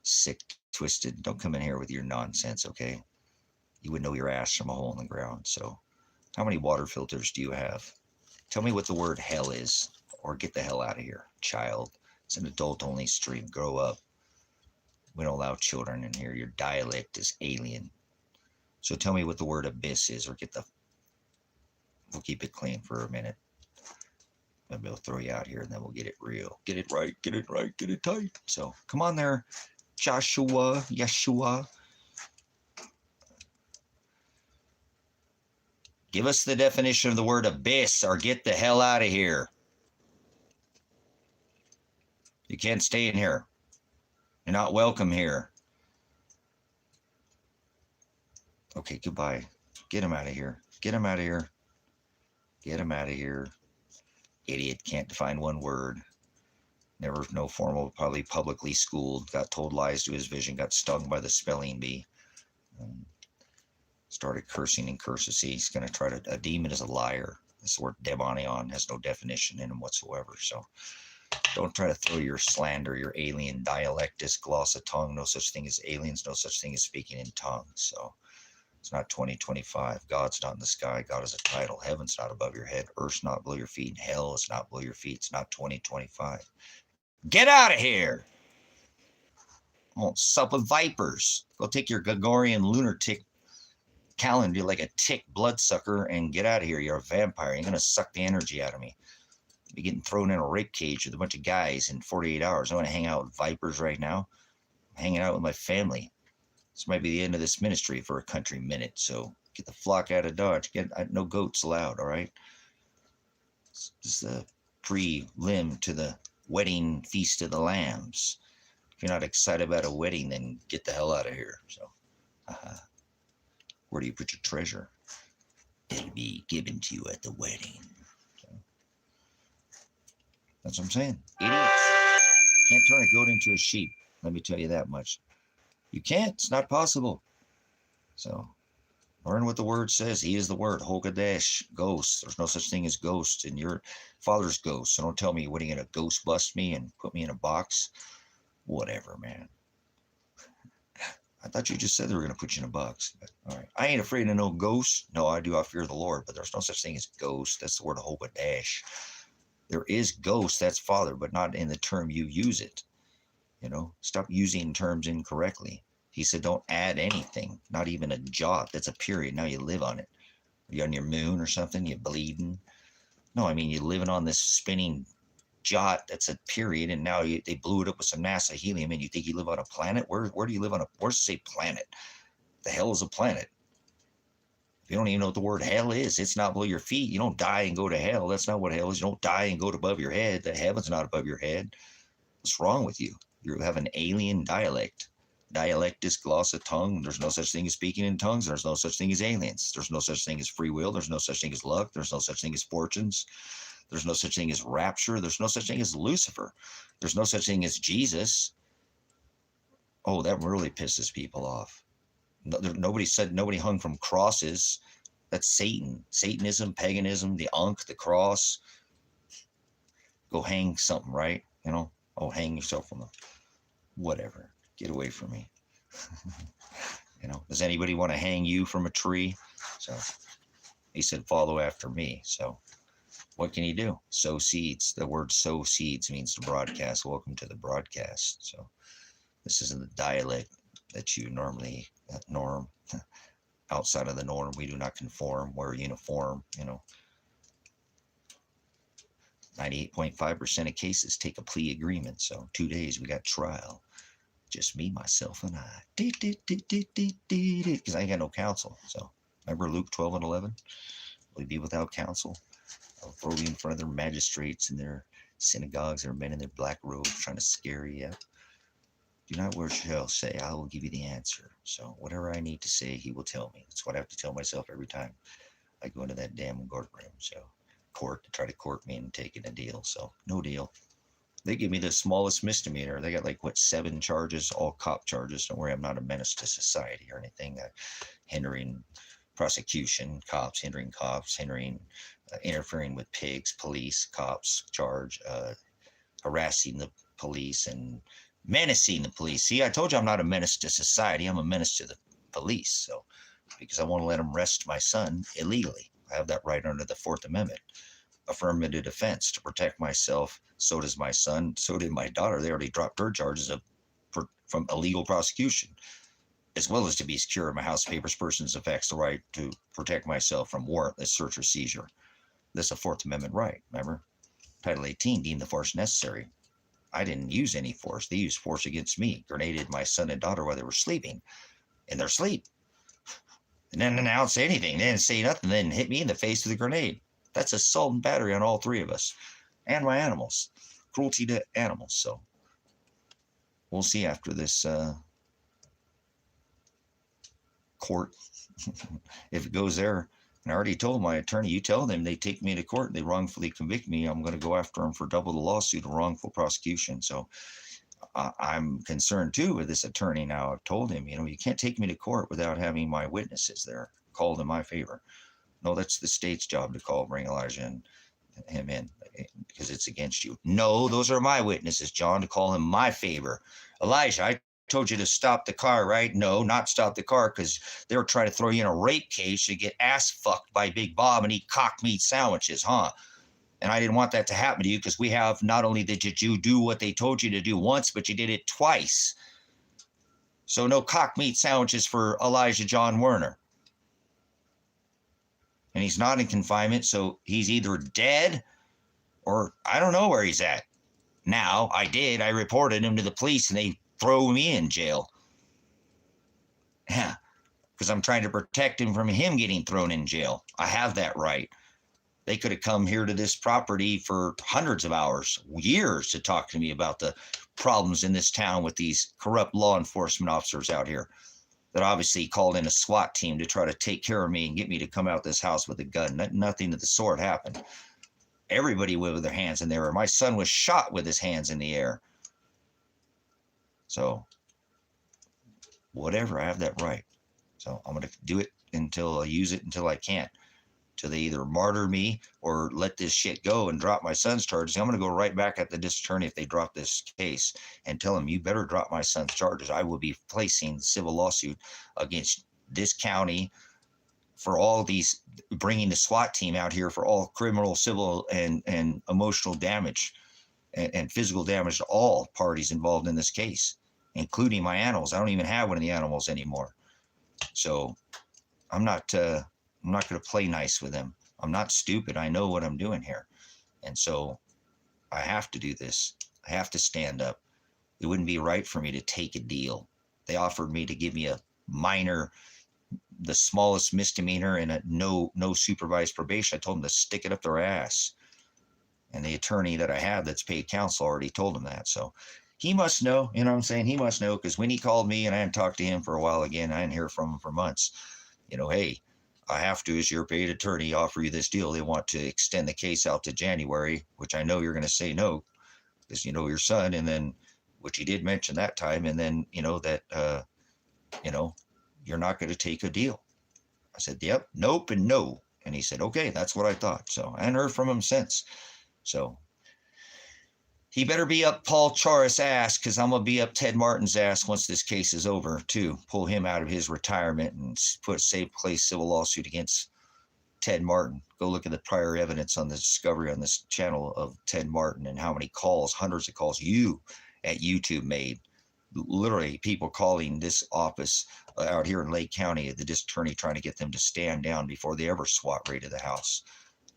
Speaker 1: Sick, twisted. Don't come in here with your nonsense, okay? You would know your ass from a hole in the ground. So, how many water filters do you have? Tell me what the word hell is, or get the hell out of here, child. It's an adult-only stream. Grow up. We don't allow children in here. Your dialect is alien. So tell me what the word abyss is, or get the... We'll keep it clean for a minute. Maybe we'll throw you out here, and then we'll get it real. Get it right, get it right, get it tight. So come on there, Joshua, Yeshua. Give us the definition of the word abyss, or get the hell out of here. You can't stay in here. You're not welcome here. Okay, goodbye. Get him out of here. Get him out of here. Get him out of here. Idiot, can't define one word. Never, no formal, probably publicly schooled. Got told lies to his vision. Got stung by the spelling bee. Started cursing and curses. He's going to try to... A demon is a liar. This word demonion has no definition in him whatsoever. So don't try to throw your slander, your alien dialectus, gloss of tongue. No such thing as aliens. No such thing as speaking in tongues. So it's not 2025. God's not in the sky. God is a title. Heaven's not above your head. Earth's not below your feet. Hell is not below your feet. It's not 2025. Get out of here. I won't sup with vipers. Go take your Gregorian lunar tick calendar like a tick bloodsucker and get out of here. You're a vampire. You're going to suck the energy out of me. Be getting thrown in a rape cage with a bunch of guys in 48 hours. I want to hang out with vipers right now. I'm hanging out with my family. This might be the end of this ministry for a country minute, so get the flock out of Dodge. No goats allowed, all right? This is the prelim to the wedding feast of the lambs. If you're not excited about a wedding, then get the hell out of here. So, where do you put your treasure? It'll be given to you at the wedding. So, that's what I'm saying. Idiots. Can't turn a goat into a sheep. Let me tell you that much. You can't. It's not possible. So, learn what the word says. He is the word. Hogadesh. Ghost. There's no such thing as ghost. And your father's ghost. So don't tell me, what are you going to ghost bust me and put me in a box? Whatever, man. I thought you just said they were going to put you in a box. But, all right. I ain't afraid of no ghosts. No, I do. I fear the Lord. But there's no such thing as ghost. That's the word Hogadesh. There is ghost. That's father, but not in the term you use it. You know, stop using terms incorrectly. He said, don't add anything, not even a jot. That's a period. Now you live on it. Are you on your moon or something? You bleeding? No, I mean, you're living on this spinning jot. That's a period. And now they blew it up with some NASA helium. And you think you live on a planet? Where do you live on where does it say planet? The hell is a planet? If you don't even know what the word hell is, it's not below your feet. You don't die and go to hell. That's not what hell is. You don't die and go above your head. The heaven's not above your head. What's wrong with you? You have an alien dialect. Dialectus, gloss of tongue. There's no such thing as speaking in tongues. There's no such thing as aliens. There's no such thing as free will. There's no such thing as luck. There's no such thing as fortunes. There's no such thing as rapture. There's no such thing as Lucifer. There's no such thing as Jesus. Oh, that really pisses people off. Nobody hung from crosses. That's Satan. Satanism, paganism, the Ankh, the cross. Go hang something, right? You know? Oh, hang yourself from them. Whatever. Get away from me. You know, does anybody want to hang you from a tree? So he said, follow after me. So what can you do? Sow seeds. The word sow seeds means to broadcast. Welcome to the broadcast. So this isn't the dialect that you normally norm. Outside of the norm, we do not conform. We're uniform, you know. 98.5% of cases take a plea agreement. So 2 days we got trial. Just me, myself, and I. Because I ain't got no counsel. So remember Luke 12 and 11? Will you be without counsel? I'll throw you in front of their magistrates and their synagogues, their men in their black robes trying to scare you. Do not worry, shall say, I will give you the answer. So whatever I need to say, he will tell me. That's what I have to tell myself every time I go into that damn courtroom. So court to try to court me and taking a deal. So no deal. They give me the smallest misdemeanor. They got like, what, 7 charges, all cop charges. Don't worry, I'm not a menace to society or anything. Hindering prosecution, cops, hindering, interfering with pigs, police, cops, charge, harassing the police and menacing the police. See, I told you I'm not a menace to society. I'm a menace to the police. So, because I want to let them arrest my son illegally. I have that right under the 4th Amendment. Affirmative defense to protect myself. So does my son. So did my daughter. They already dropped her charges from illegal prosecution, as well as to be secure in my house, papers, persons, effects, the right to protect myself from warrantless search or seizure. That's a 4th Amendment right, remember? Title 18, deemed the force necessary. I didn't use any force. They used force against me, grenaded my son and daughter while they were sleeping in their sleep. And then I didn't say anything. They didn't say nothing. Then hit me in the face with a grenade. That's assault and battery on all 3 of us and my animals. Cruelty to animals. So we'll see after this court if it goes there. And I already told my attorney, you tell them they take me to court, they wrongfully convict me, I'm going to go after them for double the lawsuit of wrongful prosecution. So I'm concerned too with this attorney now. I've told him, you can't take me to court without having my witnesses there called in my favor. No, that's the state's job to bring Elijah and him in because it's against you. No, those are my witnesses, John, to call him my favor. Elijah, I told you to stop the car, right? No, not stop the car, because they were trying to throw you in a rape cage to get ass fucked by Big Bob and eat cock meat sandwiches, huh? And I didn't want that to happen to you, because we have, not only did you do what they told you to do once, but you did it twice. So no cock meat sandwiches for Elijah John Werner. And he's not in confinement, so he's either dead or I don't know where he's at. Now, I reported him to the police and they throw me in jail. Yeah, because I'm trying to protect him from him getting thrown in jail. I have that right. They could have come here to this property for hundreds of hours, years, to talk to me about the problems in this town with these corrupt law enforcement officers out here that obviously called in a SWAT team to try to take care of me and get me to come out this house with a gun. Nothing of the sort happened. Everybody went with their hands in the air. My son was shot with his hands in the air. So, whatever, I have that right. So, I'm going to do it until I use it until I can't. Till they either martyr me or let this shit go and drop my son's charges. I'm going to go right back at the district attorney if they drop this case and tell him, you better drop my son's charges. I will be placing the civil lawsuit against this county for all these, bringing the SWAT team out here for all criminal, civil, and emotional damage and physical damage to all parties involved in this case, including my animals. I don't even have one of the animals anymore. So I'm not going to play nice with them. I'm not stupid. I know what I'm doing here. And so I have to do this. I have to stand up. It wouldn't be right for me to take a deal. They offered me to give me a minor, the smallest misdemeanor and a no supervised probation. I told them to stick it up their ass. And the attorney that I have that's paid counsel already told him that. So he must know, you know what I'm saying? He must know, because when he called me and I hadn't talked to him for a while again, I didn't hear from him for months. Hey, I have to, as your paid attorney, offer you this deal. They want to extend the case out to January, which I know you're going to say no, because you know your son, and then, which he did mention that time, and then, that, you're not going to take a deal. I said, yep, nope, and no. And he said, okay, that's what I thought. So I hadn't heard from him since. So he better be up Paul Charis' ass, because I'm going to be up Ted Martin's ass once this case is over, too. Pull him out of his retirement and put a safe place civil lawsuit against Ted Martin. Go look at the prior evidence on the discovery on this channel of Ted Martin and how many calls, hundreds of calls you at YouTube made. Literally people calling this office out here in Lake County, the district attorney, trying to get them to stand down before they ever SWAT raided the house,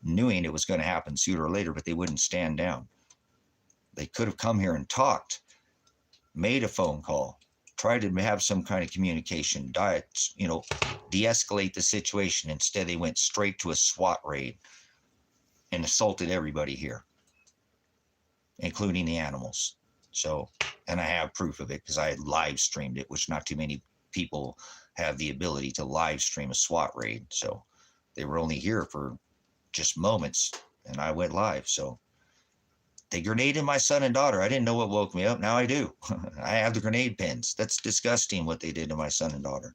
Speaker 1: knowing it was going to happen sooner or later, but they wouldn't stand down. They could have come here and talked, made a phone call, tried to have some kind of communication, de-escalate the situation. Instead, they went straight to a SWAT raid and assaulted everybody here, including the animals. So And I have proof of it because I live streamed it, which not too many people have the ability to live stream a SWAT raid. So they were only here for just moments, and I went live. So they grenaded my son and daughter. I didn't know what woke me up. Now I do. I have the grenade pins. That's disgusting what they did to my son and daughter.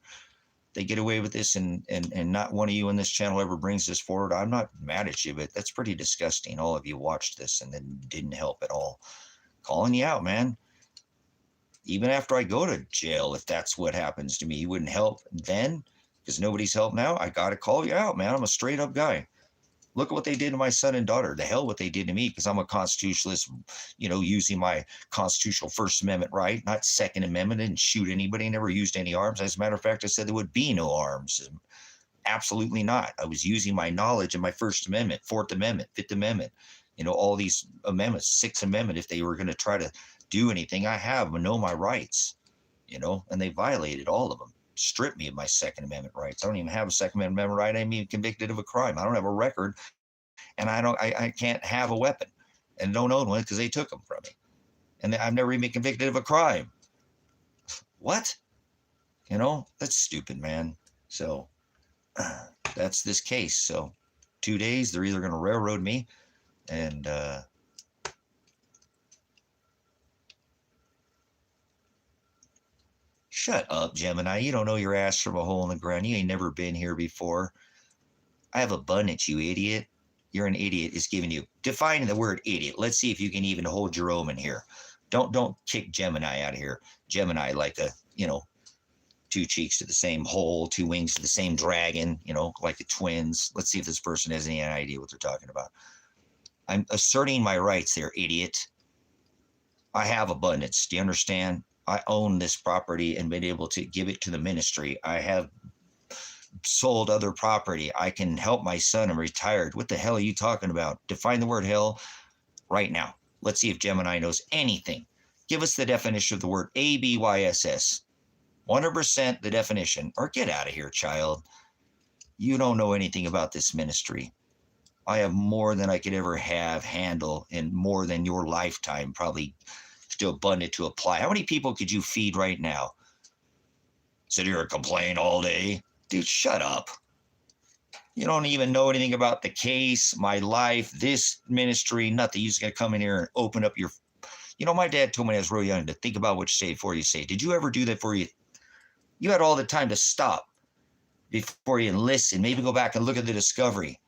Speaker 1: They get away with this, and not one of you on this channel ever brings this forward. I'm not mad at you, but that's pretty disgusting. All of you watched this and then didn't help at all. Calling you out, man. Even after I go to jail, if that's what happens to me, you wouldn't help then because nobody's helped now. I got to call you out, man. I'm a straight up guy. Look at what they did to my son and daughter. The hell what they did to me, because I'm a constitutionalist, using my constitutional First Amendment right, not Second Amendment. I didn't shoot anybody, never used any arms. As a matter of fact, I said there would be no arms. Absolutely not. I was using my knowledge in my First Amendment, Fourth Amendment, Fifth Amendment, all these amendments, Sixth Amendment. If they were going to try to do anything, I know my rights, and they violated all of them. Stripped me of my Second Amendment rights. I don't even have a Second Amendment right. I'm even convicted of a crime. I don't have a record, and I can't have a weapon, and don't own one because they took them from me. And I've never even been convicted of a crime. What? That's stupid, man. So that's this case. So 2 days, they're either going to railroad me, and shut up, Gemini. You don't know your ass from a hole in the ground. You ain't never been here before. I have abundance, you idiot. You're an idiot. It's giving you. Define the word idiot. Let's see if you can even hold your own in here. Don't kick Gemini out of here. Gemini, like a, two cheeks to the same hole, two wings to the same dragon, like the twins. Let's see if this person has any idea what they're talking about. I'm asserting my rights there, idiot. I have abundance. Do you understand? I own this property and been able to give it to the ministry. I have sold other property. I can help my son. I'm retired. What the hell are you talking about? Define the word hell right now. Let's see if Gemini knows anything. Give us the definition of the word ABYSS. 100% the definition, or get out of here, child. You don't know anything about this ministry. I have more than I could ever handle, and more than your lifetime, probably still abundant to apply. How many people could you feed right now? Sit here and complain all day? Dude, shut up. You don't even know anything about the case, my life, this ministry, nothing. You're just going to come in here and open up your... my dad told me when I was real young to think about what you say before you say. Did you ever do that before you... You had all the time to stop before you listen. Maybe go back and look at the discovery.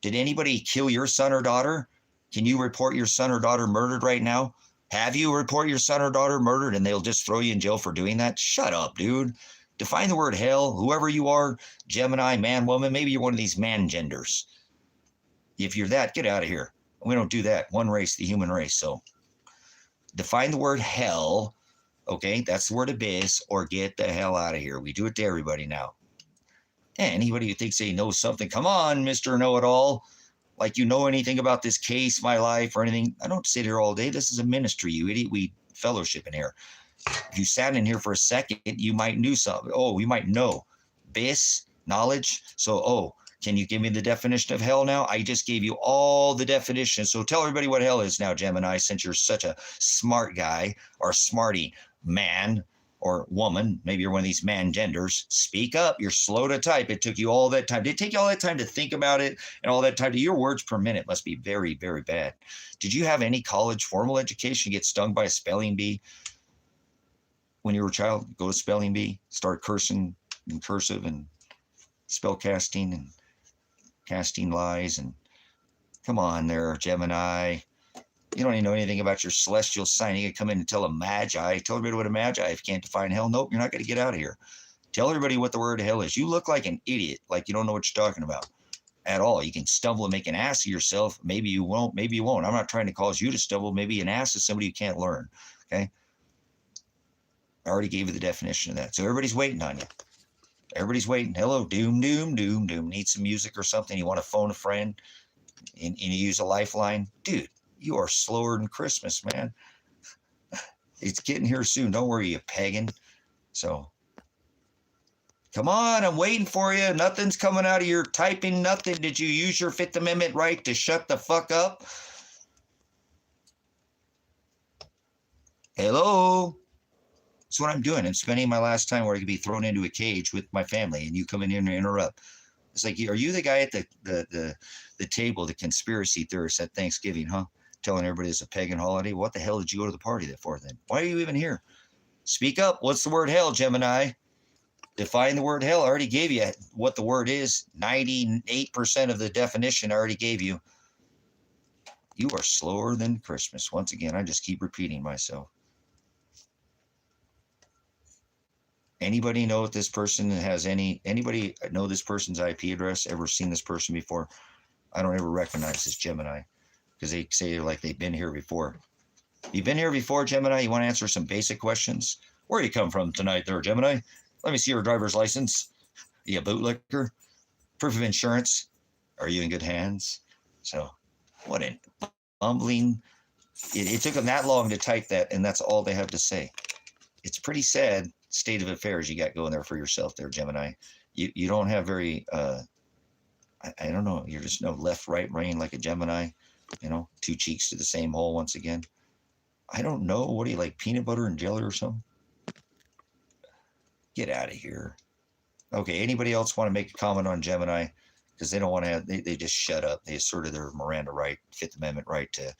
Speaker 1: Did anybody kill your son or daughter? Can you report your son or daughter murdered right now? Have you report your son or daughter murdered and they'll just throw you in jail for doing that? Shut up, dude. Define the word hell. Whoever you are, Gemini, man, woman, maybe you're one of these man genders. If you're that, get out of here. We don't do that. One race, the human race. So define the word hell. Okay, that's the word abyss, or get the hell out of here. We do it to everybody now. Anybody who thinks they know something, come on, Mr. Know-It-All. Like you know anything about this case, my life, or anything. I don't sit here all day. This is a ministry, you idiot. We fellowship in here. If you sat in here for a second, you might know something. Oh, you might know. Abyss, knowledge. So, can you give me the definition of hell now? I just gave you all the definitions. So tell everybody what hell is now, Gemini, since you're such a smart guy or smarty man or woman. Maybe you're one of these man genders. Speak up. You're slow to type. It took you all that time. Did it take you all that time to think about it and all that time? Your words per minute must be very, very bad. Did you have any college formal education? Get stung by a spelling bee when you were a child? Go to spelling bee, start cursing in cursive and spell casting and casting lies. And come on there, Gemini. You don't even know anything about your celestial sign. You can come in and tell a magi. Tell everybody what a magi. If you can't define hell, nope, you're not going to get out of here. Tell everybody what the word hell is. You look like an idiot, like you don't know what you're talking about at all. You can stumble and make an ass of yourself. Maybe you won't. Maybe you won't. I'm not trying to cause you to stumble. Maybe an ass is somebody who can't learn. Okay? I already gave you the definition of that. So everybody's waiting on you. Everybody's waiting. Hello, doom, doom, doom, doom. Need some music or something? You want to phone a friend and you use a lifeline? Dude, you are slower than Christmas, man. It's getting here soon. Don't worry, you pagan. So, come on, I'm waiting for you. Nothing's coming out of your typing. Nothing. Did you use your Fifth Amendment right to shut the fuck up? Hello? That's what I'm doing. I'm spending my last time where I could be thrown into a cage with my family, and you come in here and interrupt. It's like, are you the guy at the table, the conspiracy theorist at Thanksgiving, huh? Telling everybody it's a pagan holiday? What the hell did you go to the party for then? Why are you even here? Speak up. What's the word hell, Gemini? Define the word hell. I already gave you what the word is. 98% of the definition I already gave you. You are slower than Christmas. Once again, I just keep repeating myself. Anybody know if this person has anybody know this person's IP address? Ever seen this person before? I don't ever recognize this Gemini because they say like they've been here before. You've been here before, Gemini? You want to answer some basic questions? Where you come from tonight there, Gemini? Let me see your driver's license. Are you a bootlicker? Proof of insurance? Are you in good hands? So, what a bumbling. It took them that long to type that, and that's all they have to say. It's pretty sad state of affairs you got going there for yourself there, Gemini. You don't have very, I don't know, you're just no left, right brain like a Gemini, you know, two cheeks to the same hole once again. I don't know. What do you like, peanut butter and jelly or something? Get out of here. Okay, anybody else want to make a comment on Gemini? Because they don't want to have, they just shut up. They asserted their Miranda right, Fifth Amendment right to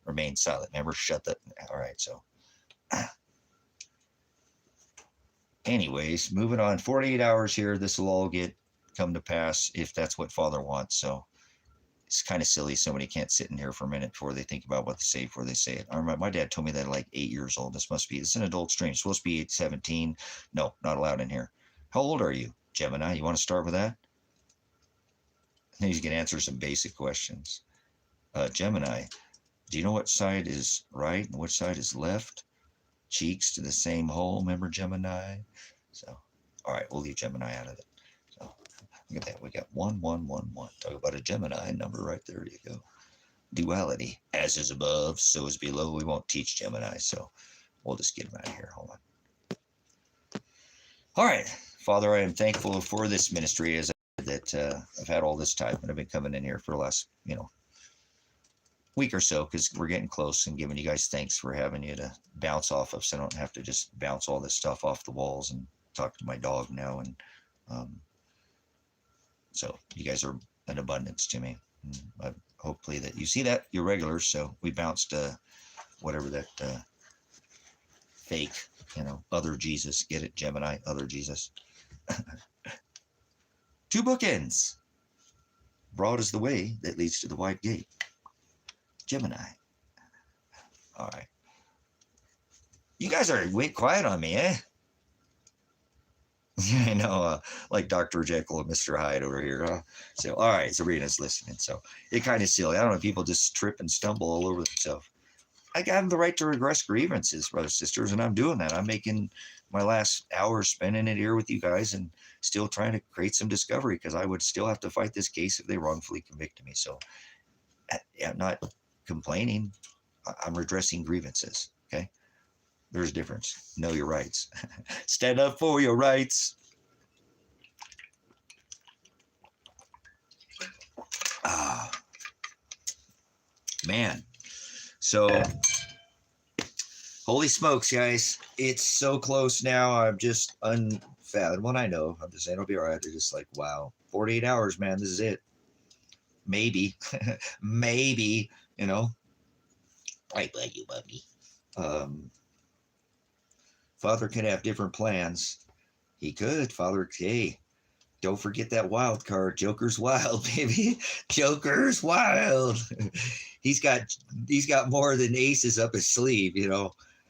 Speaker 1: remain silent. Never shut that. All right, so. Anyways, moving on. 48 hours here. This will all come to pass if that's what Father wants. So it's kind of silly somebody can't sit in here for a minute before they think about what to say before they say it. I remember my dad told me that at like 8 years old. It's an adult stream. It's supposed to be 17. No, not allowed in here. How old are you, Gemini? You want to start with that? And he's going to answer some basic questions. Gemini, do you know what side is right and which side is left? Cheeks to the same hole, remember Gemini? So, all right, we'll leave Gemini out of it. So, look at that. We got 1111. Talk about a Gemini number right there. You go. Duality. As is above, so is below. We won't teach Gemini, so we'll just get him out of here. Hold on. All right. Father, I am thankful for this ministry as that I've had all this time, and I've been coming in here for the last, week or so because we're getting close and giving you guys thanks for having you to bounce off of so I don't have to just bounce all this stuff off the walls and talk to my dog now. And so you guys are an abundance to me. And hopefully that you see that you're regulars. So we bounced whatever that fake, other Jesus. Get it, Gemini, other Jesus. 2 bookends. Broad is the way that leads to the wide gate. Gemini. All right. You guys are way quiet on me, eh? I know, like Dr. Jekyll and Mr. Hyde over here, huh? So, all right, Serena's listening. So, it's kind of silly. I don't know, people just trip and stumble all over themselves. I have the right to regress grievances, brothers and sisters, and I'm doing that. I'm making my last hour spending it here with you guys and still trying to create some discovery because I would still have to fight this case if they wrongfully convicted me. So, I'm not complaining. I'm redressing grievances. Okay. There's a difference. Know your rights. Stand up for your rights. Man. So, holy smokes, guys. It's so close now. I'm just unfathomable. I know. I'm just saying it'll be all right. They're just like, wow, 48 hours, man. This is it. Maybe. Maybe. I love you, Bubby. Father could have different plans. He could, Father. Hey, don't forget that wild card. Joker's wild, baby. Joker's wild. He's got more than aces up his sleeve.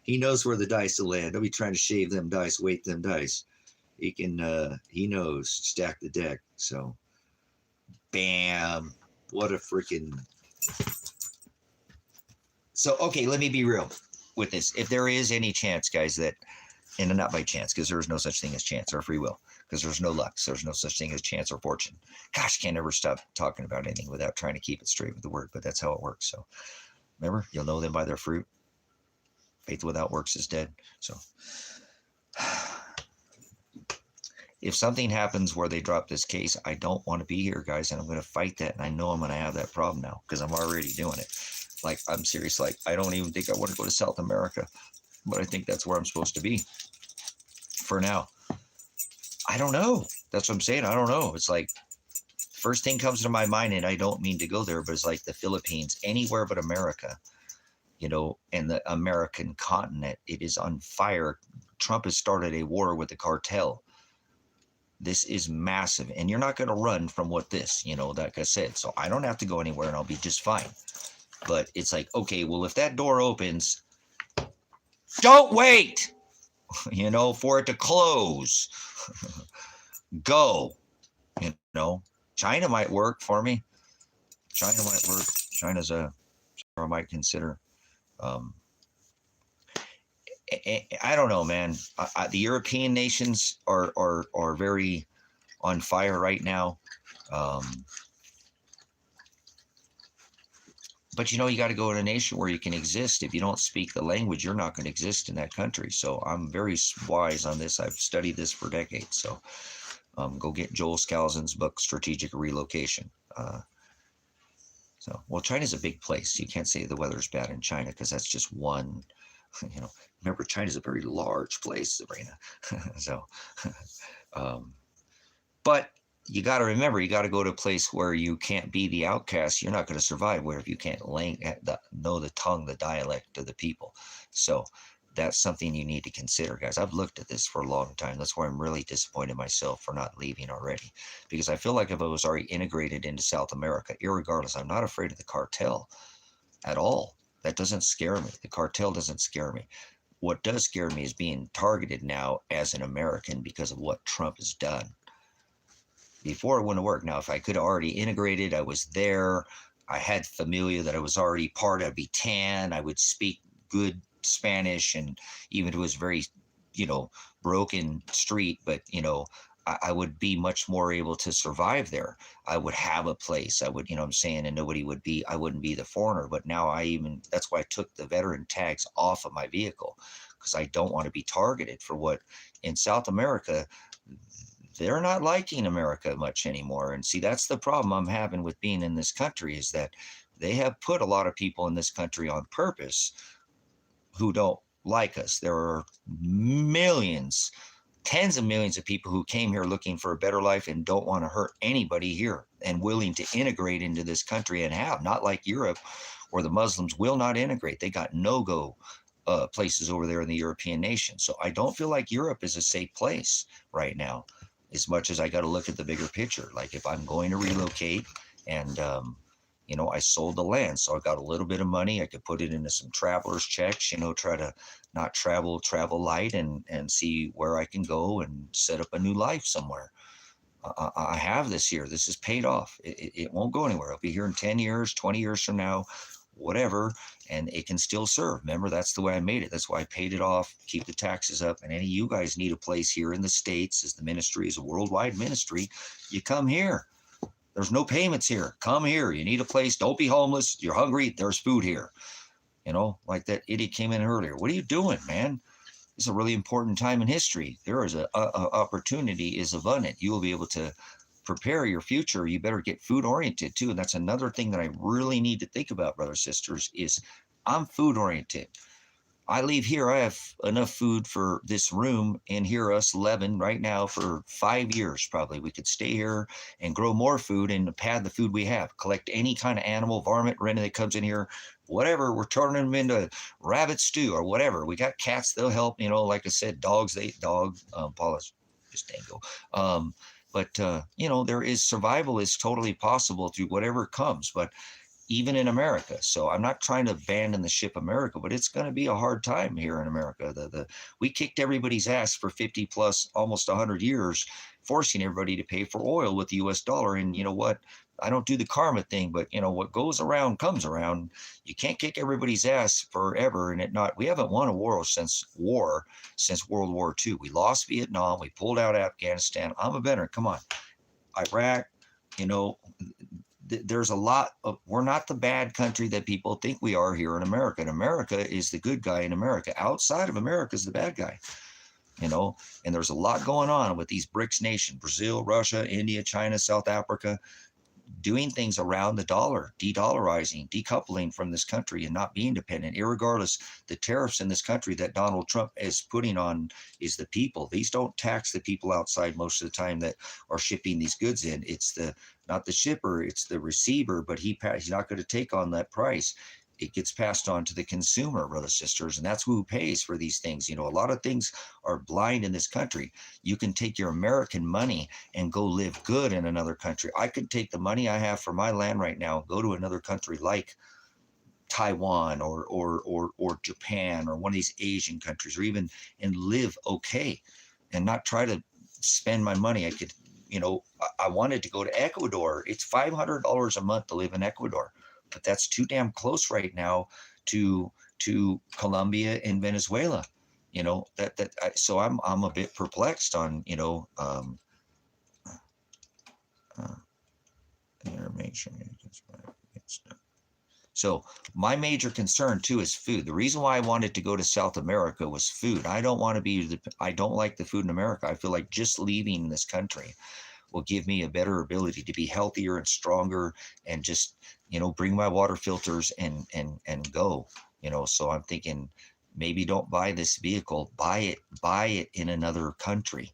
Speaker 1: He knows where the dice will land. Don't be trying to shave them dice, weight them dice. He can. He knows. Stack the deck. So, bam. What a freaking. So, okay, let me be real with this. If there is any chance, guys, that, and not by chance, because there's no such thing as chance or free will, because there's no luck. So there's no such thing as chance or fortune. Gosh, can't ever stop talking about anything without trying to keep it straight with the word, but that's how it works. So remember, you'll know them by their fruit. Faith without works is dead. So if something happens where they drop this case, I don't want to be here, guys, and I'm going to fight that. And I know I'm going to have that problem now because I'm already doing it. Like, I'm serious. Like, I don't even think I want to go to South America. but I think that's where I'm supposed to be for now. I don't know. That's what I'm saying. I don't know. It's like first thing comes to my mind, and I don't mean to go there, but it's like the Philippines, anywhere but America, and the American continent. It is on fire. Trump has started a war with the cartel. This is massive, and you're not going to run from what this, like I said. So I don't have to go anywhere, and I'll be just fine. But it's like, okay, well, if that door opens, don't wait, for it to close. Go, China might work for me. China might work. China's I might consider. I don't know, man. The European nations are very on fire right now. But you got to go in a nation where you can exist. If you don't speak the language, you're not going to exist in that country. So I'm very wise on this. I've studied this for decades. So go get Joel Scalzon's book, Strategic Relocation. Well, China's a big place. You can't say the weather's bad in China because that's just one. Remember, China's a very large place, Sabrina. But you got to remember, you got to go to a place where you can't be the outcast. You're not going to survive where if you can't know the tongue, the dialect of the people. So that's something you need to consider, guys. I've looked at this for a long time. That's why I'm really disappointed myself for not leaving already, because I feel like if I was already integrated into South America, irregardless, I'm not afraid of the cartel at all. That doesn't scare me. The cartel doesn't scare me. What does scare me is being targeted now as an American because of what Trump has done. Before it wouldn't work. Now, if I could have already integrated, I was there. I had familia that I was already part of. I'd be tan. I would speak good Spanish, and even if it was very, broken street, but I would be much more able to survive there. I would have a place. I would, what I'm saying, and I wouldn't be the foreigner. But now that's why I took the veteran tags off of my vehicle, because I don't want to be targeted for what in South America. They're not liking America much anymore. And see, that's the problem I'm having with being in this country, is that they have put a lot of people in this country on purpose who don't like us. There are millions, tens of millions of people who came here looking for a better life and don't want to hurt anybody here and willing to integrate into this country, and have, not like Europe, where the Muslims will not integrate. They got no-go places over there in the European nations. So I don't feel like Europe is a safe place right now, as much as I got to look at the bigger picture. Like if I'm going to relocate and, I sold the land, so I got a little bit of money. I could put it into some traveler's checks, try to not travel light, and see where I can go and set up a new life somewhere. I have this here. This is paid off. It won't go anywhere. I'll be here in 10 years, 20 years from now, whatever, and it can still serve. Remember, that's the way I made it. That's why I paid it off, keep the taxes up. And any of you guys need a place here in the States, as the ministry is a worldwide ministry, you come here. There's no payments here. Come here. You need a place. Don't be homeless. You're hungry. There's food here. Like that idiot came in earlier. What are you doing, man? It's a really important time in history. There is a opportunity is abundant. You will be able to prepare your future. You better get food oriented too. And that's another thing that I really need to think about, brothers, sisters, is I'm food oriented. I leave here, I have enough food for this room and here, us 11 right now, for 5 years probably. We could stay here and grow more food and pad the food we have. Collect any kind of animal, varmint, or anything that comes in here, whatever. We're turning them into rabbit stew or whatever. We got cats, they'll help. Like I said, dogs, they eat dog. Paula's just dango. But there is survival is totally possible through whatever comes. But even in America. So I'm not trying to abandon the ship America, but it's going to be a hard time here in America. We kicked everybody's ass for 50 plus, almost 100 years, forcing everybody to pay for oil with the US dollar. And you know what? I don't do the karma thing, but what goes around comes around. You can't kick everybody's ass forever. And we haven't won a war since World War II. We lost Vietnam. We pulled out Afghanistan. I'm a veteran. Come on. Iraq, there's a lot of, we're not the bad country that people think we are here in America. And America is the good guy in America. Outside of America is the bad guy, and there's a lot going on with these BRICS nations, Brazil, Russia, India, China, South Africa. doing things around the dollar, de-dollarizing, decoupling from this country and not being dependent, irregardless. The tariffs in this country that Donald Trump is putting on is the people. These don't tax the people outside most of the time that are shipping these goods in. It's the not the shipper, it's the receiver, but he's not going to take on that price. It gets passed on to the consumer, brothers, sisters, and that's who pays for these things. A lot of things are blind in this country. You can take your American money and go live good in another country. I could take the money I have for my land right now, go to another country like Taiwan or Japan or one of these Asian countries, or even and live okay and not try to spend my money. I could, I wanted to go to Ecuador. It's $500 a month to live in Ecuador, but that's too damn close right now to Colombia and Venezuela. So I'm a bit perplexed on, make sure it's done. So my major concern too is food. The reason why I wanted to go to South America was food. I don't like the food in America. I feel like just leaving this country will give me a better ability to be healthier and stronger and just, bring my water filters and go, so I'm thinking maybe don't buy this vehicle, buy it in another country,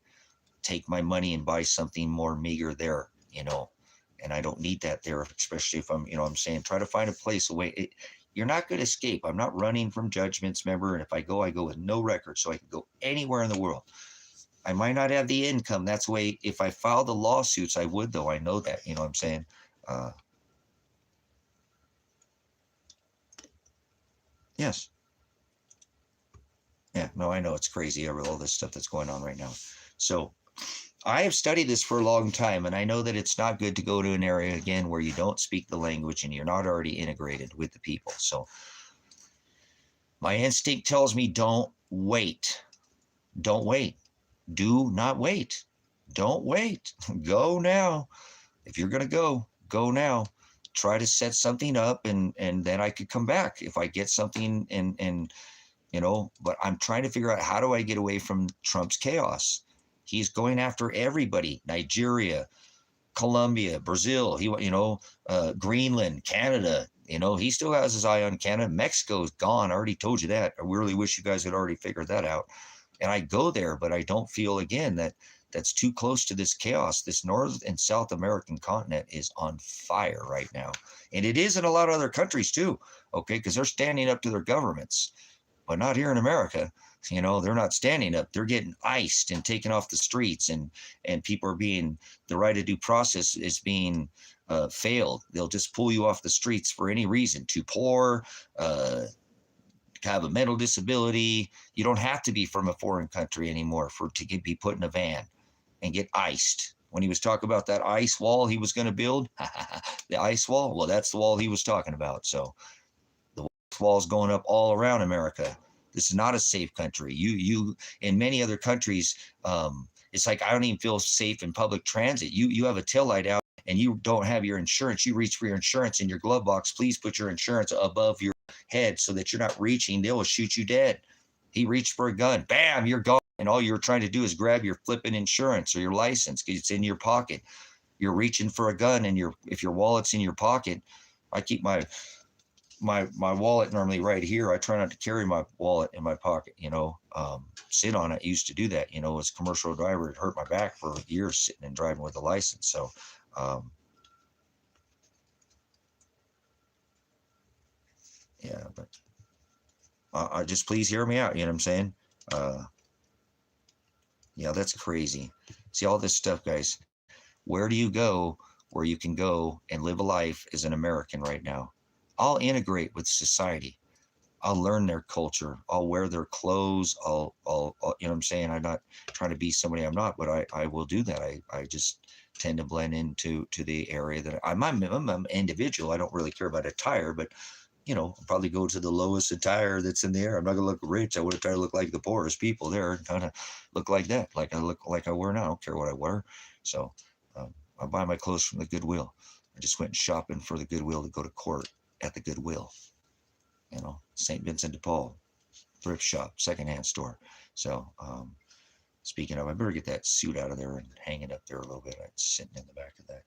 Speaker 1: take my money and buy something more meager there, and I don't need that there, especially if I'm saying, try to find a place away. You're not going to escape. I'm not running from judgments, remember? And if I go with no record, so I can go anywhere in the world. I might not have the income. That's the way, if I filed the lawsuits, I would, though. I know that, what I'm saying? Yes. Yeah, no, I know it's crazy with all this stuff that's going on right now. So I have studied this for a long time, and I know that it's not good to go to an area, again, where you don't speak the language and you're not already integrated with the people. So my instinct tells me don't wait. Don't wait. Do not wait. Don't wait. Go now. If you're going to go now. Try to set something up, and then I could come back if I get something, and but I'm trying to figure out, how do I get away from Trump's chaos? He's going after everybody. Nigeria, Colombia, Brazil, Greenland, Canada. He still has his eye on Canada. Mexico's gone. I already told you that. I really wish you guys had already figured that out. And I go there, but I don't feel, again, that's too close to this chaos. This North and South American continent is on fire right now. And it is in a lot of other countries too, okay, because they're standing up to their governments, but not here in America. They're not standing up. They're getting iced and taken off the streets, and people are being, the right of due process is being failed. They'll just pull you off the streets for any reason. Too poor, have a mental disability. You don't have to be from a foreign country anymore to be put in a van and get iced. When he was talking about that ice wall he was going to build, the ice wall, well, that's the wall he was talking about. So the wall is going up all around America. This is not a safe country. You in many other countries, it's like, I don't even feel safe in public transit. You have a taillight out and you don't have your insurance. You reach for your insurance in your glove box. Please put your insurance above your head so that you're not reaching. They will shoot you dead. He reached for a gun. Bam, you're gone. And all you're trying to do is grab your flipping insurance or your license because it's in your pocket. You're reaching for a gun, and if your wallet's in your pocket, I keep my wallet normally right here. I try not to carry my wallet in my pocket, sit on it. I used to do that, as a commercial driver. It hurt my back for years sitting and driving with a license. So, yeah, but just please hear me out. You know what I'm saying? Yeah, that's crazy. See all this stuff, guys. Where do you go where you can go and live a life as an American right now? I'll integrate with society. I'll learn their culture. I'll wear their clothes. I'll you know what I'm saying? I'm not trying to be somebody I'm not, but I will do that. I just tend to blend into the area that I'm an individual. I don't really care about attire, but I'll probably go to the lowest attire that's in there. I'm not gonna look rich. I would try to look like the poorest people there and kind of look like that, like I look like I wear now. I don't care what I wear. So I buy my clothes from the Goodwill. I just went shopping for the Goodwill to go to court at the Goodwill. St. Vincent de Paul, thrift shop, secondhand store. So speaking of, I better get that suit out of there and hang it up there a little bit. It's sitting in the back of that.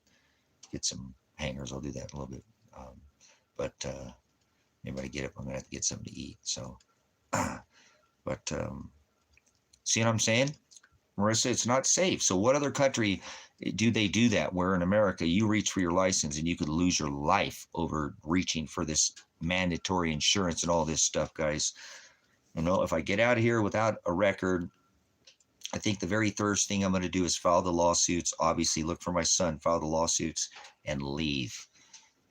Speaker 1: hangers. I'll do that in a little bit. But anybody get up, I'm going to have to get something to eat. So, but see what I'm saying? Marissa, it's not safe. So what other country do they do that? Where in America you reach for your license and you could lose your life over reaching for this mandatory insurance and all this stuff, guys. You know, if I get out of here without a record, I think the very first thing I'm going to do is file the lawsuits. Obviously, look for my son, file the lawsuits, and leave.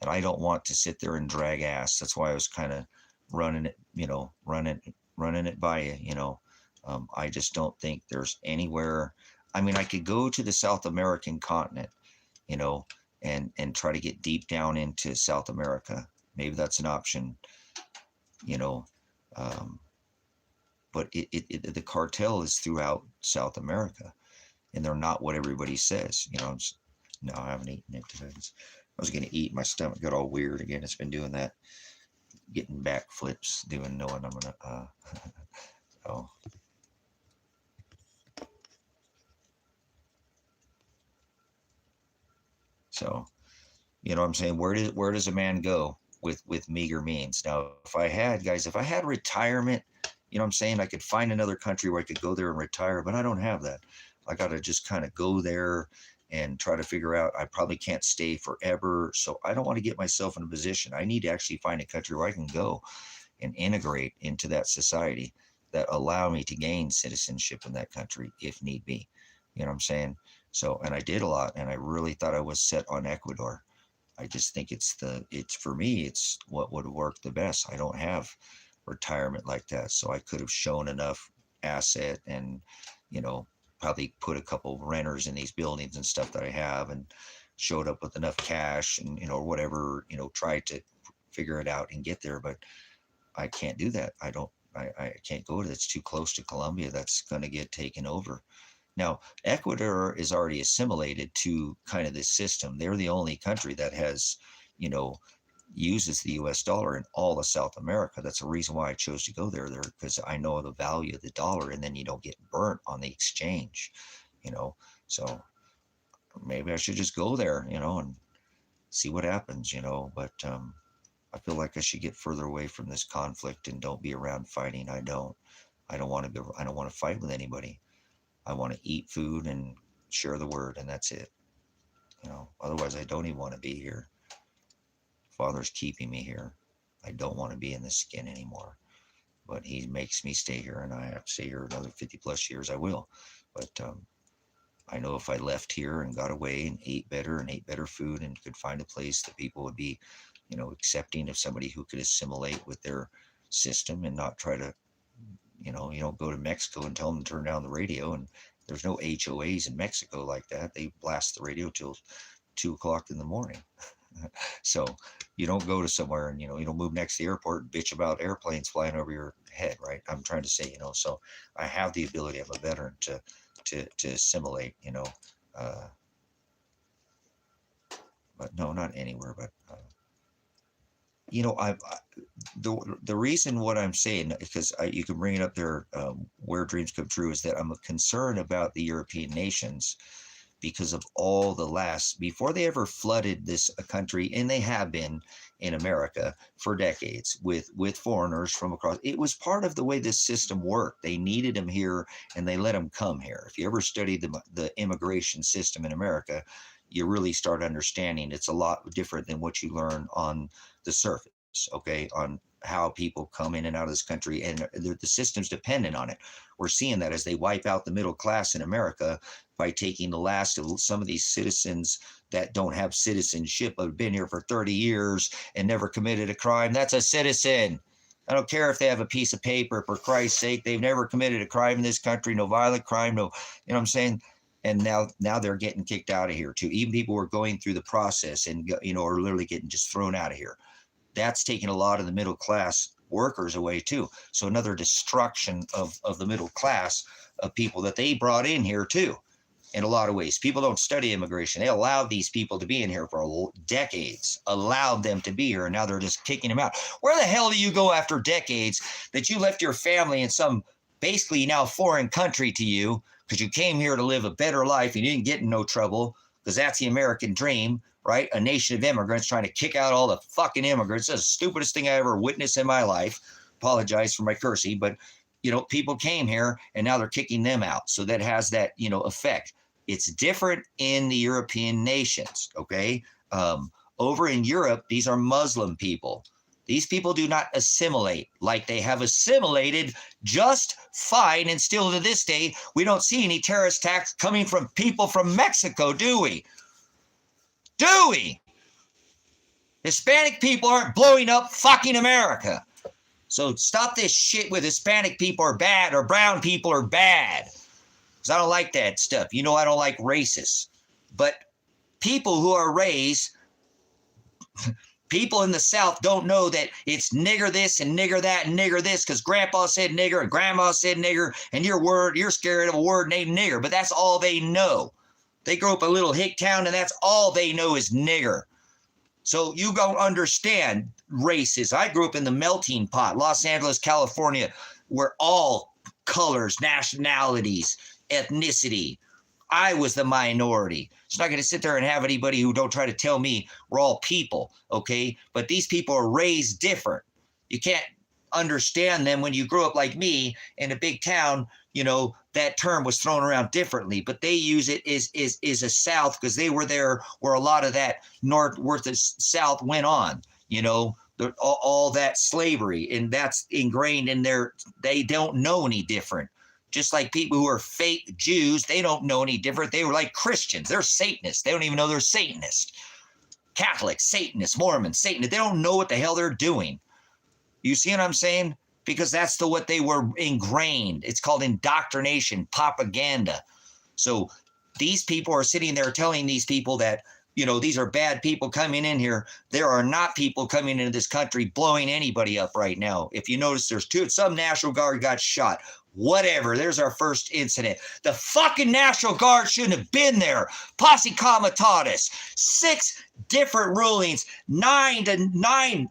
Speaker 1: And I don't want to sit there and drag ass. That's why I was kind of running it, running it by you, I just don't think there's anywhere. I mean, I could go to the South American continent, and try to get deep down into South America. Maybe that's an option, but the cartel is throughout South America, and they're not what everybody says. No, I haven't eaten it today. I was going to eat. My stomach got all weird again. It's been doing that, getting backflips, knowing I'm going to, oh. So, what I'm saying? Where does a man go with meager means? Now, if I had retirement, what I'm saying? I could find another country where I could go there and retire, but I don't have that. I got to just kind of go there and try to figure out. I probably can't stay forever, so I don't want to get myself in a position. I need to actually find a country where I can go and integrate into that society that allow me to gain citizenship in that country if need be. You know what I'm saying? So, and I did a lot, and I really thought I was set on Ecuador. I just think it's for me, it's what would work the best. I don't have retirement like that, so I could have shown enough asset and, probably put a couple of renters in these buildings and stuff that I have, and showed up with enough cash and, or whatever, tried to figure it out and get there. But I can't do that. I can't go to, it's too close to Colombia. That's going to get taken over. Now, Ecuador is already assimilated to kind of this system. They're the only country that has, uses the US dollar in all of South America. That's the reason why I chose to go there, because I know the value of the dollar, and then you don't get burnt on the exchange, So maybe I should just go there, and see what happens, But I feel like I should get further away from this conflict and don't be around fighting. I don't want to fight with anybody. I want to eat food and share the word, and that's it. Otherwise I don't even want to be here. Father's keeping me here. I don't want to be in this skin anymore, but he makes me stay here, and I have to stay here another 50 plus years. I will. But I know if I left here and got away and ate better food and could find a place that people would be, accepting of somebody who could assimilate with their system and not try to, you don't go to Mexico and tell them to turn down the radio, and there's no HOAs in Mexico like that. They blast the radio till 2:00 in the morning. So you don't go to somewhere and, you don't move next to the airport and bitch about airplanes flying over your head, right? I'm trying to say, so I have the ability, I'm a veteran to assimilate, but no, not anywhere, but, the reason what I'm saying, because you can bring it up there, where dreams come true, is that I'm concerned about the European nations because of all before they ever flooded this country, and they have been in America for decades with foreigners from across. It was part of the way this system worked. They needed them here, and they let them come here. If you ever study the immigration system in America, you really start understanding it's a lot different than what you learn on the surface, okay, on how people come in and out of this country, and the system's dependent on it. We're seeing that as they wipe out the middle class in America by taking the last of some of these citizens that don't have citizenship, but have been here for 30 years and never committed a crime. That's a citizen. I don't care if they have a piece of paper, for Christ's sake. They've never committed a crime in this country, no violent crime, no, what I'm saying? And now they're getting kicked out of here too. Even people who are going through the process and, are literally getting just thrown out of here. That's taking a lot of the middle class workers away too. So another destruction of the middle class of people that they brought in here too. In a lot of ways, people don't study immigration. They allowed these people to be in here for decades, allowed them to be here, and now they're just kicking them out. Where the hell do you go after decades that you left your family in some basically now foreign country to you because you came here to live a better life and you didn't get in no trouble, because that's the American dream, right? A nation of immigrants trying to kick out all the fucking immigrants. That's the stupidest thing I ever witnessed in my life. Apologize for my cursing, but people came here and now they're kicking them out. So that has that, effect. It's different in the European nations, okay? Over in Europe, these are Muslim people. These people do not assimilate like they have assimilated just fine. And still to this day, we don't see any terrorist attacks coming from people from Mexico, do we? Do we? Hispanic people aren't blowing up fucking America. So stop this shit with Hispanic people are bad or brown people are bad. Because I don't like that stuff. I don't like racists. But people who are raised, people in the South don't know that it's nigger this and nigger that and nigger this because grandpa said nigger and grandma said nigger and you're scared of a word named nigger. But that's all they know. They grew up in a little hick town and that's all they know is nigger. So you don't understand races. I grew up in the melting pot, Los Angeles, California, where all colors, nationalities, ethnicity. I was the minority. It's not going to sit there and have anybody who don't try to tell me we're all people, okay? But these people are raised different. You can't understand them when you grew up like me in a big town. That term was thrown around differently, but they use it is a South because they were there where a lot of that North South went on, all that slavery, and that's ingrained in they don't know any different. Just like people who are fake Jews, they don't know any different. They were like Christians. They're Satanists. They don't even know they're Satanists. Catholics, Satanists, Mormons, Satanists. They don't know what the hell they're doing. You see what I'm saying? Because that's what they were ingrained. It's called indoctrination, propaganda. So these people are sitting there telling these people that, these are bad people coming in here. There are not people coming into this country blowing anybody up right now. If you notice, some National Guard got shot. Whatever. There's our first incident. The fucking National Guard shouldn't have been there. Posse comitatus. 6 different rulings. 9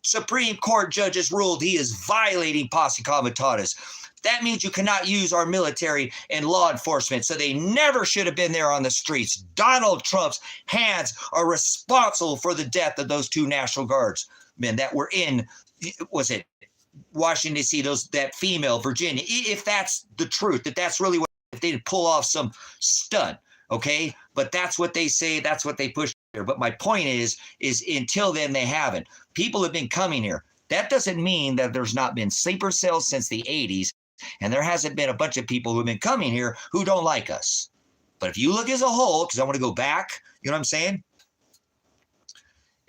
Speaker 1: Supreme Court judges ruled he is violating posse comitatus. That means you cannot use our military and law enforcement. So they never should have been there on the streets. Donald Trump's hands are responsible for the death of those 2 National Guards men that were in, was it Washington, D.C., that female, Virginia, if that's the truth, that's really what, if they pull off some stunt, okay? But that's what they say, that's what they push here. But my point is until then, they haven't. People have been coming here. That doesn't mean that there's not been sleeper cells since the 80s, and there hasn't been a bunch of people who have been coming here who don't like us. But if you look as a whole, because I want to go back, you know what I'm saying?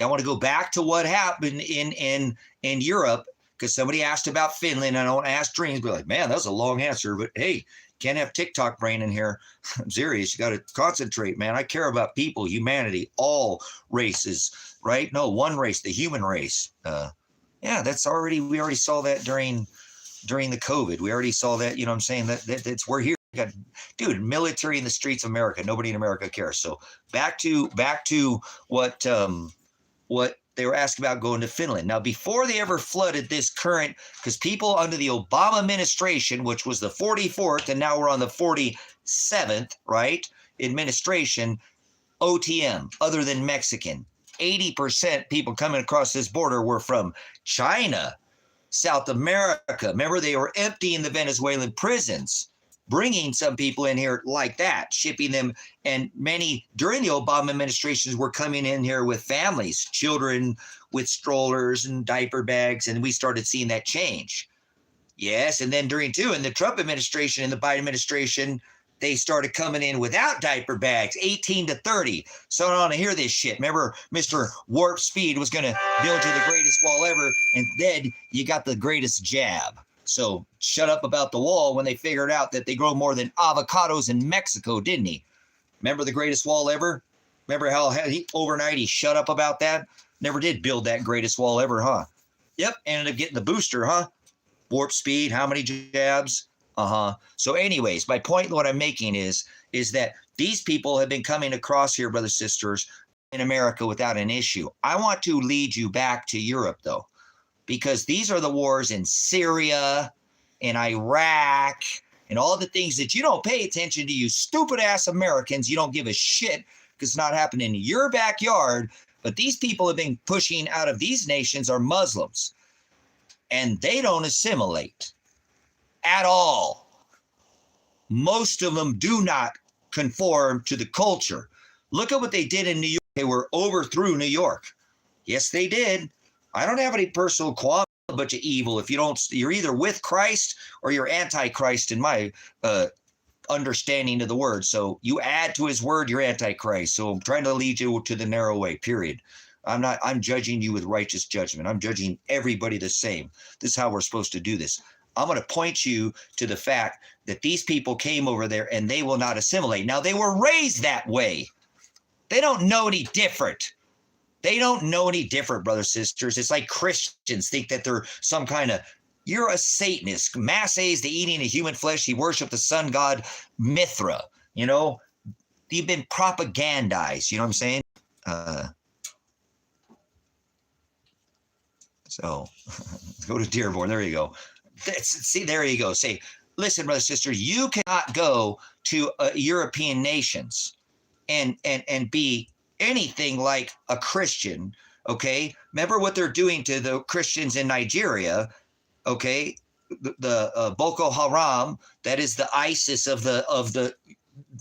Speaker 1: I want to go back to what happened in Europe, because somebody asked about Finland. I don't ask dreams, be like, man, that's a long answer. But hey, can't have TikTok brain in here. I'm serious. You got to concentrate, man. I care about people, humanity, all races, right? No, one race, the human race. Yeah, we already saw that during the COVID. We already saw that, you know what I'm saying? That's we're here. We got, dude, military in the streets of America. Nobody in America cares. So back to what they were asked about going to Finland. Now, before they ever flooded this current, because people under the Obama administration, which was the 44th, and now we're on the 47th, right, administration, OTM, other than Mexican, 80% people coming across this border were from China, South America. Remember, they were emptying the Venezuelan prisons, bringing some people in here like that, shipping them. And many during the Obama administrations were coming in here with families, children with strollers and diaper bags. And we started seeing that change. Yes. And then in the Trump administration and the Biden administration, they started coming in without diaper bags, 18 to 30. So I don't want to hear this shit. Remember, Mr. Warp Speed was going to build you the greatest wall ever. And then you got the greatest jab. So shut up about the wall when they figured out that they grow more than avocados in Mexico, didn't he? Remember the greatest wall ever? Remember how overnight he shut up about that? Never did build that greatest wall ever, huh? Yep, ended up getting the booster, huh? Warp Speed, how many jabs? So anyways, my point, what I'm making is that these people have been coming across here, brothers, sisters, in America without an issue. I want to lead you back to Europe, though, because these are the wars in Syria, in Iraq, and all the things that you don't pay attention to, you stupid ass Americans. You don't give a shit because it's not happening in your backyard. But these people have been pushing out of these nations are Muslims, and they don't assimilate at all. Most of them do not conform to the culture. Look at what they did in New York. They were overthrew New York. Yes, they did. I don't have any personal qualms, a bunch of evil. If you don't, you're either with Christ or you're anti-Christ in my understanding of the word. So you add to his word, you're anti-Christ. So I'm trying to lead you to the narrow way, period. I'm judging you with righteous judgment. I'm judging everybody the same. This is how we're supposed to do this. I'm going to point you to the fact that these people came over there and they will not assimilate. Now, they were raised that way. They don't know any different. They don't know any different, brothers, sisters. It's like Christians think that they're some kind of, you're a Satanist. Masse is the eating of human flesh. He worshiped the sun god Mithra. You know, you've been propagandized. You know what I'm saying? So go to Dearborn. There you go. See, there you go. Say, listen, brother, sister, you cannot go to European nations and be anything like a Christian. Okay, remember what they're doing to the Christians in Nigeria. Okay, the Boko Haram, that is the ISIS of the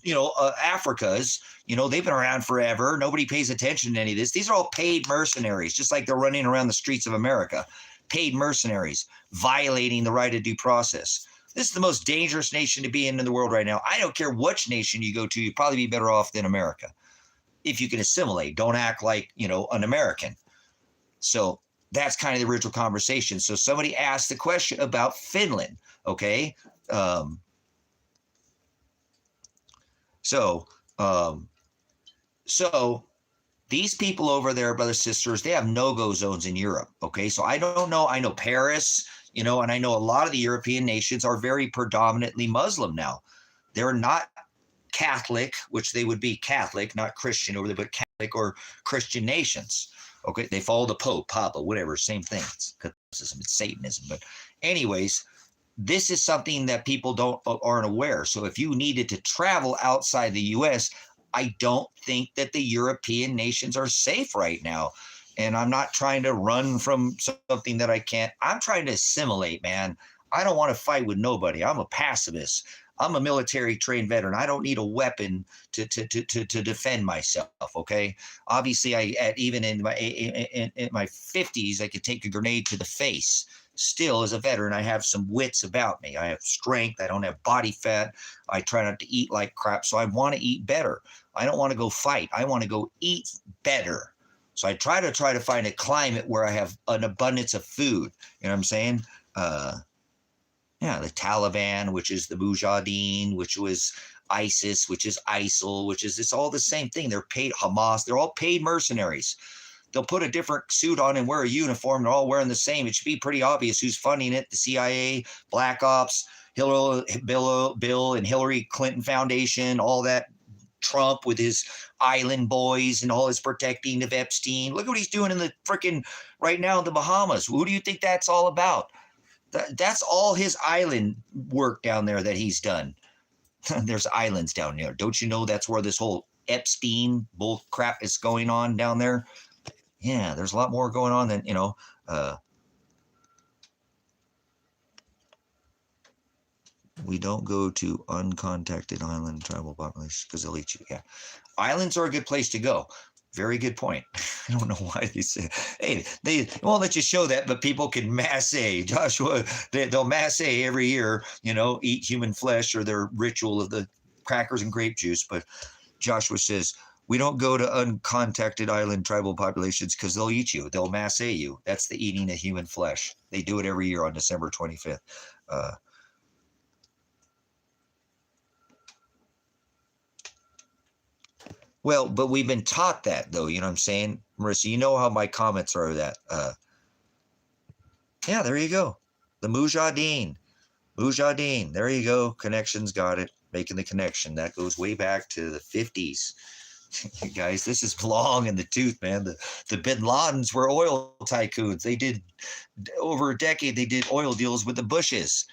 Speaker 1: Africas. You know, they've been around forever. Nobody pays attention to any of this. These are all paid mercenaries, just like they're running around the streets of America. Paid mercenaries violating the right of due process. This is the most dangerous nation to be in the world right now. I don't care which nation you go to, you'd probably be better off than America if you can assimilate. Don't act like, an American. So that's kind of the original conversation. So somebody asked the question about Finland. Okay. So these people over there, brothers, sisters, they have no-go zones in Europe. Okay. So I don't know. I know Paris, and I know a lot of the European nations are very predominantly Muslim now. They're not Catholic, which they would be Catholic, not Christian over there, but Catholic or Christian nations. Okay. They follow the Pope, Papa, whatever, same thing. It's Catholicism, it's Satanism. But anyways, this is something that people aren't aware. So if you needed to travel outside the U.S., I don't think that the European nations are safe right now. And I'm not trying to run from something that I can't. I'm trying to assimilate, man. I don't want to fight with nobody. I'm a pacifist. I'm a military trained veteran. I don't need a weapon to defend myself. Okay. Obviously, even in my 50s, I could take a grenade to the face. Still, as a veteran, I have some wits about me. I have strength. I don't have body fat. I try not to eat like crap. So I want to eat better. I don't want to go fight. I want to go eat better. So I try to find a climate where I have an abundance of food. You know what I'm saying? The Taliban, which is the Mujahideen, which was ISIS, which is ISIL, it's all the same thing. They're paid, Hamas. They're all paid mercenaries. They'll put a different suit on and wear a uniform. They're all wearing the same. It should be pretty obvious who's funding it. The CIA, Black Ops, Bill and Hillary Clinton Foundation, all that. Trump with his island boys and all his protecting of Epstein. Look what he's doing in the freaking right now in the Bahamas. Who do you think that's all about? That's all his island work down there that he's done. There's islands down there. Don't you know that's where this whole Epstein bull crap is going on down there? Yeah, there's a lot more going on than, we don't go to uncontacted island tribal populations because they'll eat you. Yeah. Islands are a good place to go. Very good point. I don't know why they say, hey, they won't let you show that, but people can masse. Joshua, they'll masse every year, eat human flesh or their ritual of the crackers and grape juice. But Joshua says, we don't go to uncontacted island tribal populations because they'll eat you. They'll masse you. That's the eating of human flesh. They do it every year on December 25th. Well, but we've been taught that, though. You know what I'm saying, Marissa? You know how my comments are that. Yeah, there you go. The Mujahideen. There you go. Connections, got it. Making the connection. That goes way back to the 50s. Guys, this is long in the tooth, man. The Bin Ladens were oil tycoons. They did, over a decade, they did oil deals with the Bushes.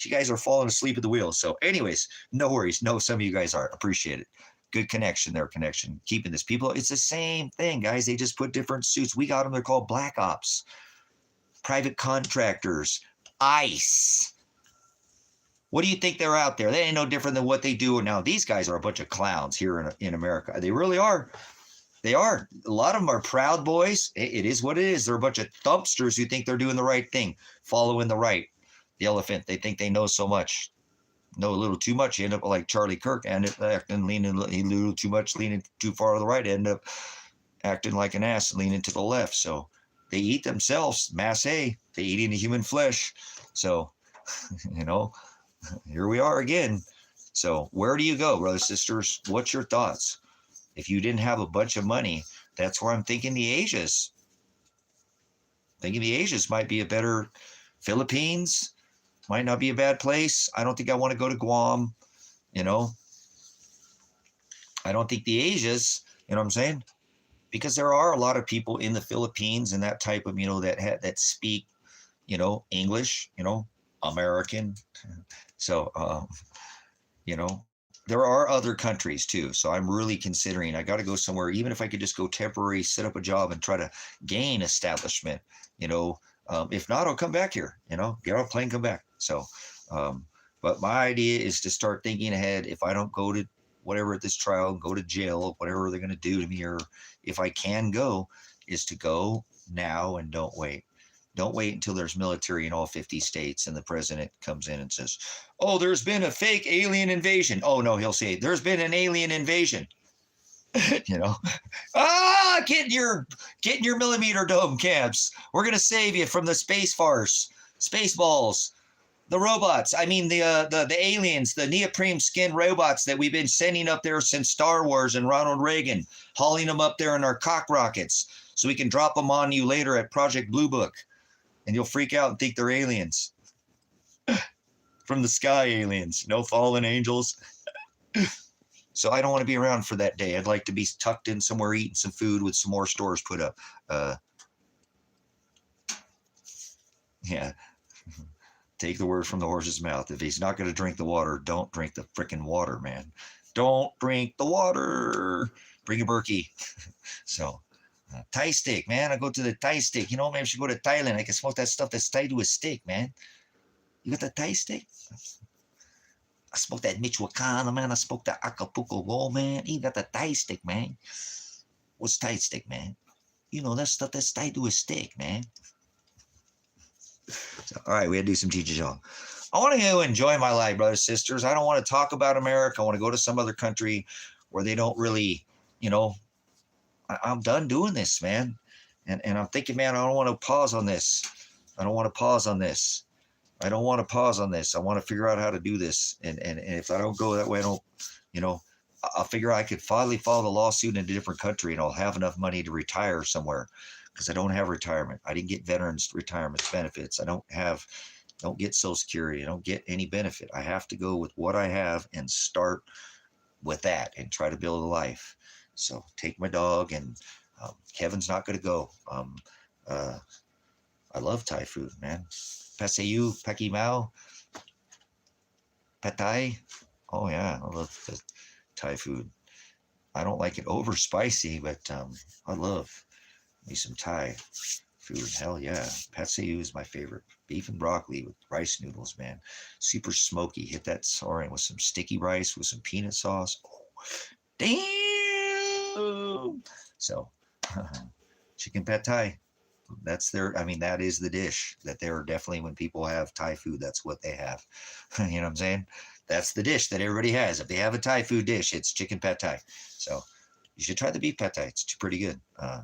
Speaker 1: You guys are falling asleep at the wheel. So anyways, no worries. No, some of you guys are. Appreciate it. Good connection there, connection. Keeping this. People, it's the same thing, guys. They just put different suits. We got them. They're called black ops, private contractors, ICE. What do you think they're out there? They ain't no different than what they do now. These guys are a bunch of clowns here in America. They really are. They are. A lot of them are proud boys. It is what it is. They're a bunch of thumpsters who think they're doing the right thing, following the right. The elephant, they think they know so much. Know a little too much. You end up like Charlie Kirk, and acting, leaning a little too much, leaning too far to the right, end up acting like an ass, leaning to the left. So they eat themselves. Mass A, they eating the human flesh. So, you know, here we are again. So where do you go, brothers, sisters? What's your thoughts? If you didn't have a bunch of money, that's where I'm thinking the Asias. Thinking the Asias might be a better. Philippines might not be a bad place. I don't think I want to go to Guam. You know, I don't think the Asias, you know what I'm saying? Because there are a lot of people in the Philippines and that type of, you know, that speak, you know, English, you know, American. So, you know, there are other countries too. So I'm really considering, I got to go somewhere, even if I could just go temporary, set up a job and try to gain establishment, you know. If not, I'll come back here, you know, get on a plane, come back. So, but my idea is to start thinking ahead. If I don't go to whatever at this trial, go to jail, whatever they're going to do to me, or if I can go, is to go now and don't wait. Don't wait until there's military in all 50 states and the president comes in and says, oh, there's been a fake alien invasion. Oh, no, he'll say, there's been an alien invasion. You know, get in your millimeter dome camps. We're going to save you from the space farce, space balls, the robots. I mean, the aliens, the neoprene skin robots that we've been sending up there since Star Wars and Ronald Reagan, hauling them up there in our cock rockets so we can drop them on you later at Project Blue Book. And you'll freak out and think they're aliens. From the sky aliens, no fallen angels. So I don't want to be around for that day. I'd like to be tucked in somewhere eating some food with some more stores put up. Yeah. Take the word from the horse's mouth. If he's not going to drink the water, don't drink the frickin' water, man. Don't drink the water. Bring a Berkey. So, Thai steak, man. I go to the Thai steak. You know, maybe I should go to Thailand. I can smoke that stuff that's tied to a steak, man. You got the Thai steak? I smoked that Michoacana, man. I smoked that Acapulco Gold, man. You got the Thai steak, man. What's Thai steak, man? You know, that stuff that's tied to a steak, man. So, all right, we had to do some teaching, y'all. I want to go enjoy my life, brothers, sisters. I don't want to talk about America. I want to go to some other country where they don't really, you know, I'm done doing this, man. And I'm thinking, man, I don't want to pause on this. I don't want to pause on this. I don't want to pause on this. I want to figure out how to do this. And if I don't go that way, I don't, you know, I'll figure I could finally file the lawsuit in a different country and I'll have enough money to retire somewhere because I don't have retirement. I didn't get veterans retirement benefits. I don't get Social Security. I don't get any benefit. I have to go with what I have and start with that and try to build a life. So take my dog and Kevin's not going to go. I love Thai food, man. Pasayu, Paki Mao, Pad Thai. Oh yeah, I love the Thai food. I don't like it over spicy, but I love me some Thai food. Hell yeah. Pasayu is my favorite. Beef and broccoli with rice noodles, man. Super smoky. Hit that soaring with some sticky rice with some peanut sauce. Oh, damn. So, chicken Pad Thai. That's that is the dish that they're definitely, when people have Thai food, that's what they have. You know what I'm saying? That's the dish that everybody has. If they have a Thai food dish, it's chicken Pad Thai. So you should try the beef Pad Thai. It's pretty good. I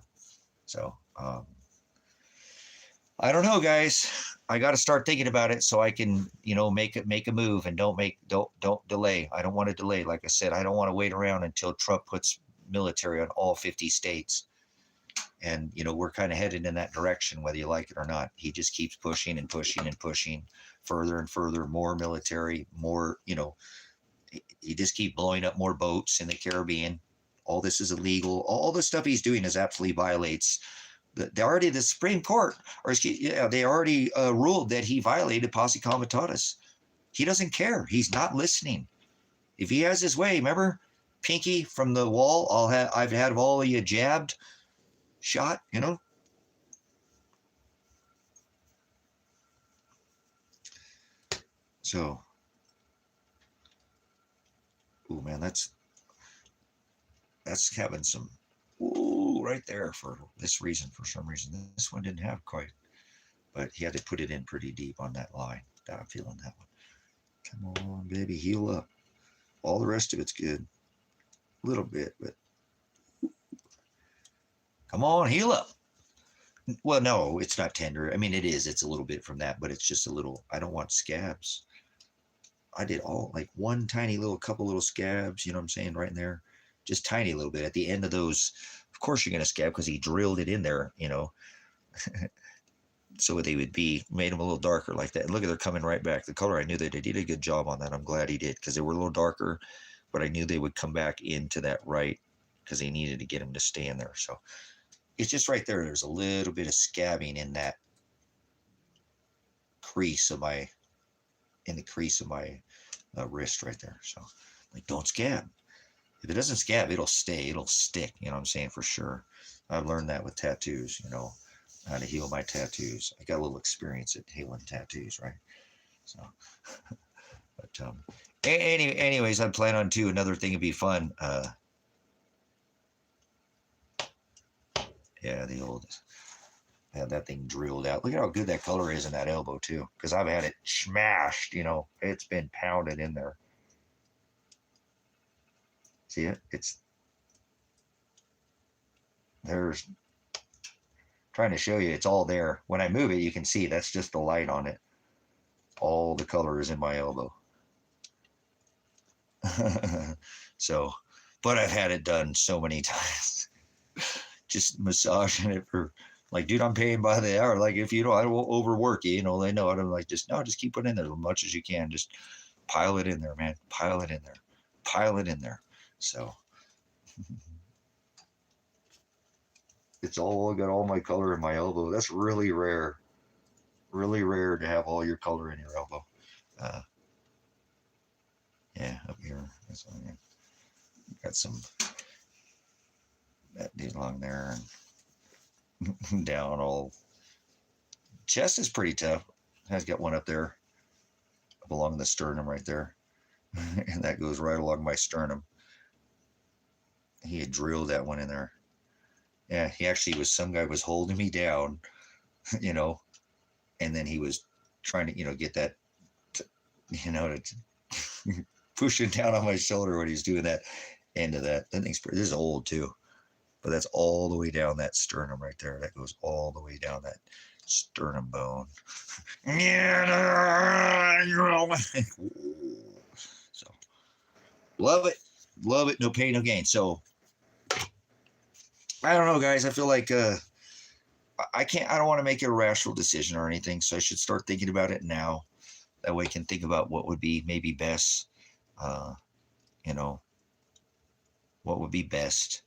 Speaker 1: don't know, guys. I got to start thinking about it so I can, you know, make a move and don't delay. I don't want to delay. Like I said, I don't want to wait around until Trump puts military on all 50 states. And, you know, we're kind of headed in that direction, whether you like it or not. He just keeps pushing and pushing and pushing further and further, more military, more, you know, he just keeps blowing up more boats in the Caribbean. All this is illegal. All the stuff he's doing is absolutely violates. The Supreme Court, they already ruled that he violated posse comitatus. He doesn't care. He's not listening. If he has his way, remember, pinky from the wall. I've had all of you jabbed, shot, you know. So, oh man, that's having some, ooh, right there for this reason. For some reason, this one didn't have quite, but he had to put it in pretty deep on that line. I'm feeling that one. Come on, baby, heal up. All the rest of it's good. A little bit, but come on, heal up. Well, no, it's not tender. I mean, it is. It's a little bit from that, but it's just a little. I don't want scabs. I did all like one tiny little couple little scabs, you know what I'm saying, right in there. Just tiny little bit. At the end of those, of course you're going to scab because he drilled it in there, you know. So they would be, made them a little darker like that. And look at, they're coming right back. The color, I knew that they did a good job on that. I'm glad he did because they were a little darker, but I knew they would come back into that right because they needed to get them to stay in there. So it's just right there. There's a little bit of scabbing in that crease of my, wrist right there. So like, don't scab. If it doesn't scab, it'll stay, it'll stick, you know what I'm saying, for sure. I've learned that with tattoos, you know, how to heal my tattoos. I got a little experience at healing tattoos, right? So, but anyways, I plan on too. Another thing would be fun. Yeah, the old, had that thing drilled out. Look at how good that color is in that elbow too, because I've had it smashed. You know, it's been pounded in there. See it? There's, trying to show you, it's all there. When I move it, you can see that's just the light on it. All the color is in my elbow. So, but I've had it done so many times. Just massaging it for, like, dude, I'm paying by the hour. Like, if you know, I won't overwork you, you know, they know it. I'm like, just, no, just keep it in there as much as you can. Just pile it in there, man. Pile it in there. Pile it in there. So, it's all, got all my color in my elbow. That's really rare. Really rare to have all your color in your elbow. Yeah, up here. That's all, yeah. Got some, that dude along there and down all. Chest is pretty tough. Has got one up there, up along the sternum right there. And that goes right along my sternum. He had drilled that one in there. Yeah, he actually was, some guy was holding me down, you know, and then he was trying to, you know, get that, you know, to push it down on my shoulder when he's doing that end of that. That thing's pretty, this is old too, but that's all the way down that sternum right there. That goes all the way down that sternum bone. So love it, no pain, no gain. So I don't know, guys. I feel like I don't want to make a rational decision or anything, so I should start thinking about it now. That way I can think about what would be maybe best, you know, what would be best,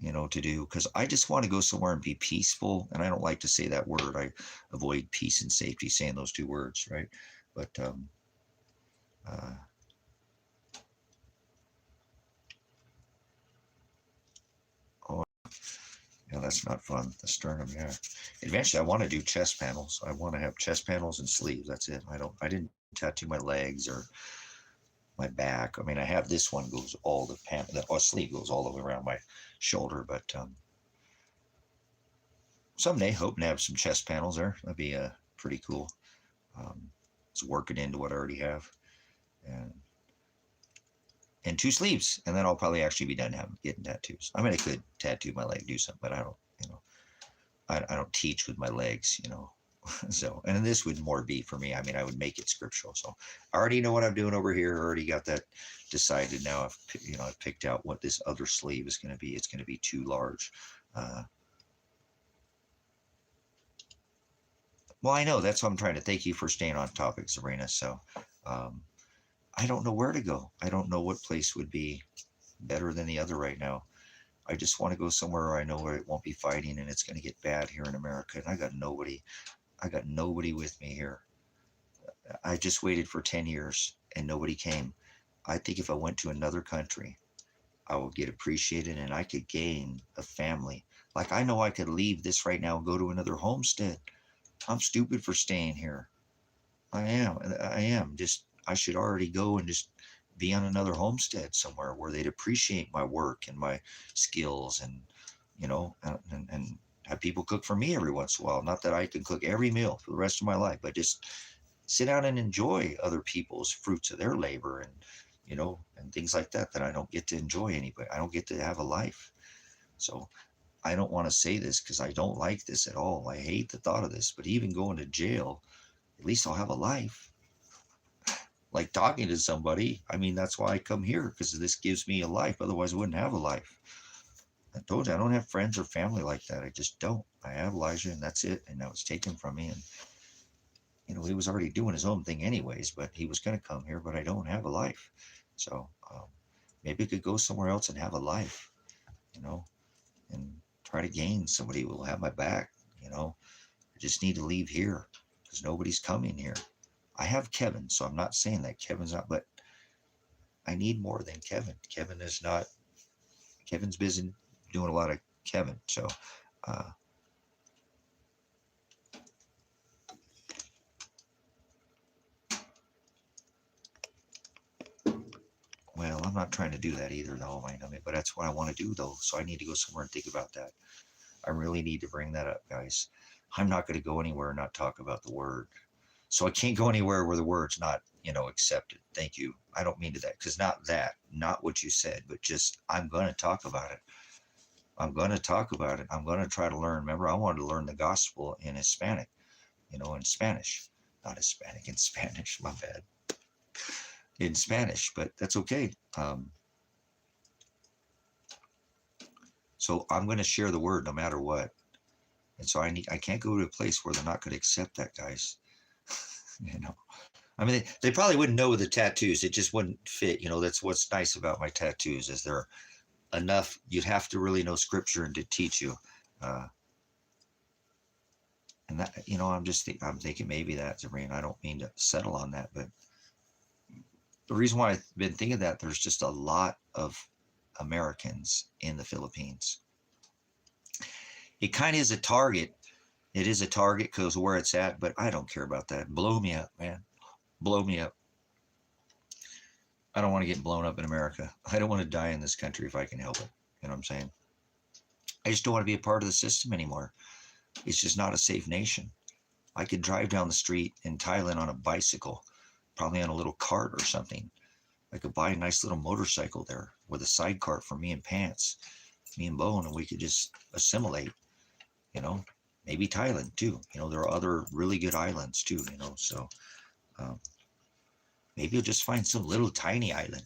Speaker 1: you know, to do, because I just want to go somewhere and be peaceful. And I don't like to say that word. I avoid peace and safety, saying those two words, right? But oh, yeah, that's not fun. The sternum, yeah. Eventually, I want to do chest panels. I want to have chest panels and sleeves. That's it. I didn't tattoo my legs or my back. I mean, I have this one goes all the sleeve goes all the way around my shoulder, but someday hoping to have some chest panels there. That'd be pretty cool. It's working into what I already have, and 2 sleeves, and then I'll probably actually be done getting tattoos. I mean, I could tattoo my leg, do something, but I don't, you know, I don't teach with my legs, you know. So, and this would more be for me. I mean, I would make it scriptural. So I already know what I'm doing over here. I already got that decided. Now I've picked out what this other sleeve is going to be. It's going to be too large. Well, I know, that's what I'm trying to, thank you for staying on topic, Sabrina. So I don't know where to go. I don't know what place would be better than the other right now. I just want to go somewhere where I know where it won't be fighting and it's going to get bad here in America. And I got nobody with me here. I just waited for 10 years and nobody came. I think if I went to another country I will get appreciated, and I could gain a family. Like, I know I could leave this right now and go to another homestead. I'm stupid for staying here. I am. Just, I should already go and just be on another homestead somewhere where they'd appreciate my work and my skills, and, and have people cook for me every once in a while. Not that I can cook every meal for the rest of my life, but just sit down and enjoy other people's fruits of their labor, and things like that I don't get to enjoy anybody. I don't get to have a life. So I don't want to say this because I don't like this at all. I hate the thought of this, but even going to jail, at least I'll have a life. Like talking to somebody. I mean, that's why I come here, because this gives me a life. Otherwise, I wouldn't have a life. I told you, I don't have friends or family like that. I just don't. I have Elijah, and that's it. And now it's taken from me. And, he was already doing his own thing anyways, but he was going to come here, but I don't have a life. So maybe I could go somewhere else and have a life, and try to gain somebody who will have my back. I just need to leave here because nobody's coming here. I have Kevin, so I'm not saying that Kevin's not, but I need more than Kevin. Kevin's busy doing a lot of Kevin. So, well, I'm not trying to do that either, though, but that's what I want to do, though. So I need to go somewhere and think about that. I really need to bring that up, guys. I'm not going to go anywhere and not talk about the word. So I can't go anywhere where the word's not, accepted. Thank you. I don't mean to that, because not what you said, but just, I'm going to talk about it. I'm going to talk about it. I'm going to try to learn. Remember, I wanted to learn the gospel in Hispanic, in Spanish, not Hispanic, in Spanish, my bad, in Spanish, but that's okay. So I'm going to share the word no matter what. And so I can't go to a place where they're not going to accept that, guys. I mean, they probably wouldn't know with the tattoos. It just wouldn't fit. That's what's nice about my tattoos, is they're enough. You'd have to really know scripture and to teach you. And that, I'm thinking maybe that's, I don't mean to settle on that, but the reason why I've been thinking that, there's just a lot of Americans in the Philippines. It kind of is a target. It is a target because of where it's at, but I don't care about that. Blow me up, man. Blow me up. I don't want to get blown up in America. I don't want to die in this country if I can help it. You know what I'm saying? I just don't want to be a part of the system anymore. It's just not a safe nation. I could drive down the street in Thailand on a bicycle, probably on a little cart or something. I could buy a nice little motorcycle there with a sidecar for me and Pants, me and Bone, and we could just assimilate, maybe Thailand too. There are other really good islands too, so maybe you'll just find some little tiny island.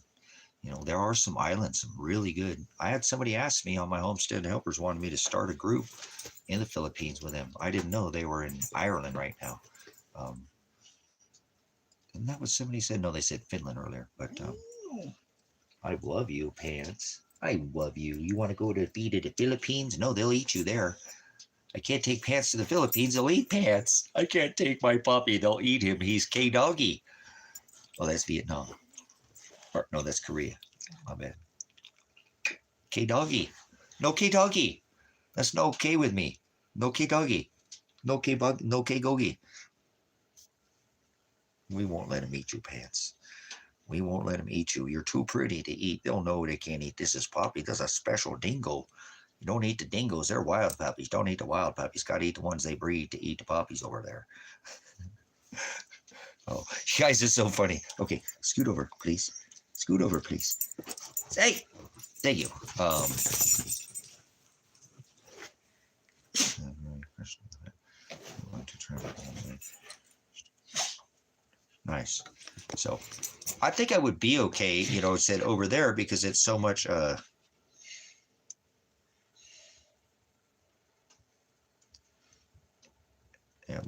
Speaker 1: There are some islands, some really good. I had somebody ask me on my Homestead Helpers, wanted me to start a group in the Philippines with them. I didn't know they were in Ireland right now. And that was somebody said, no, they said Finland earlier, but I love you, Pants. I love you. You want to go to be to the Philippines? No, they'll eat you there. I can't take Pants to the Philippines. They'll eat Pants. I can't take my puppy. They'll eat him. He's K-Doggy. Oh, that's Vietnam. Or, no, that's Korea. My bad. K-Doggy. No K-Doggy. That's no K with me. No K-Doggy. No K-Gogi. We won't let him eat you, Pants. We won't let them eat you. You're too pretty to eat. They'll know they can't eat. This is Poppy. This is a special dingo. You don't eat the dingoes. They're wild puppies. Don't eat the wild puppies. Got to eat the ones they breed to eat the puppies over there. Oh, you guys are so funny. Okay, scoot over, please. Scoot over, please. Hey, thank you. Nice. So I think I would be okay, said over there, because it's so much yeah,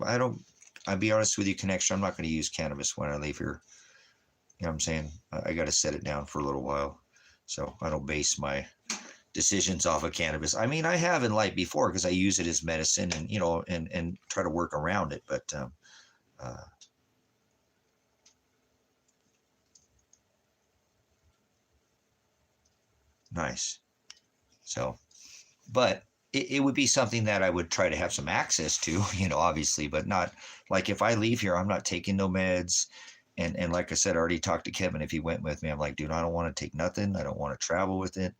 Speaker 1: I'll be honest with you, Connection, I'm not going to use cannabis when I leave here. You know what I'm saying? I got to set it down for a little while, so I don't base my decisions off of cannabis. I mean, I have in life before, because I use it as medicine, and and try to work around it, but Nice. So, but it would be something that I would try to have some access to, obviously, but not like if I leave here, I'm not taking no meds. And like I said, I already talked to Kevin. If he went with me, I'm like, dude, I don't want to take nothing. I don't want to travel with it.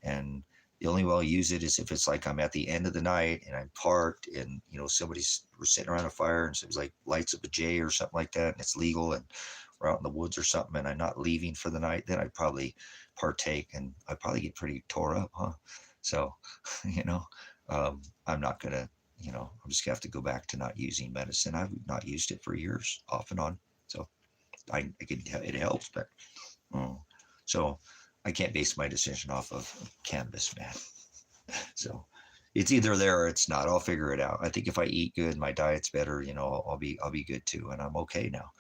Speaker 1: And the only way I'll use it is if it's like I'm at the end of the night and I'm parked and, we're sitting around a fire and somebody's like lights up a J or something like that. And it's legal and we're out in the woods or something and I'm not leaving for the night, then I'd probably partake and I'd probably get pretty tore up, huh? So, I'm not going to, I'm just going to have to go back to not using medicine. I've not used it for years off and on. So it helps, but so I can't base my decision off of cannabis, man. So it's either there or it's not. I'll figure it out. I think if I eat good, my diet's better, I'll be good too. And I'm okay now,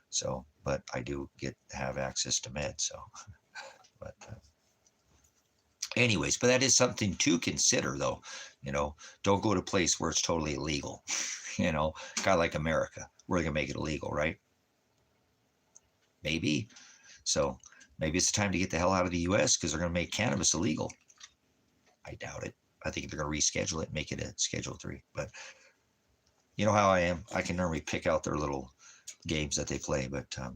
Speaker 1: so, but I do have access to meds. So, but anyways, but that is something to consider though, don't go to a place where it's totally illegal, kind of like America. We're going to make it illegal, right? Maybe. So maybe it's time to get the hell out of the U.S. because they're going to make cannabis illegal. I doubt it. I think they're going to reschedule it and make it a Schedule 3. But you know how I am. I can normally pick out their little games that they play. But I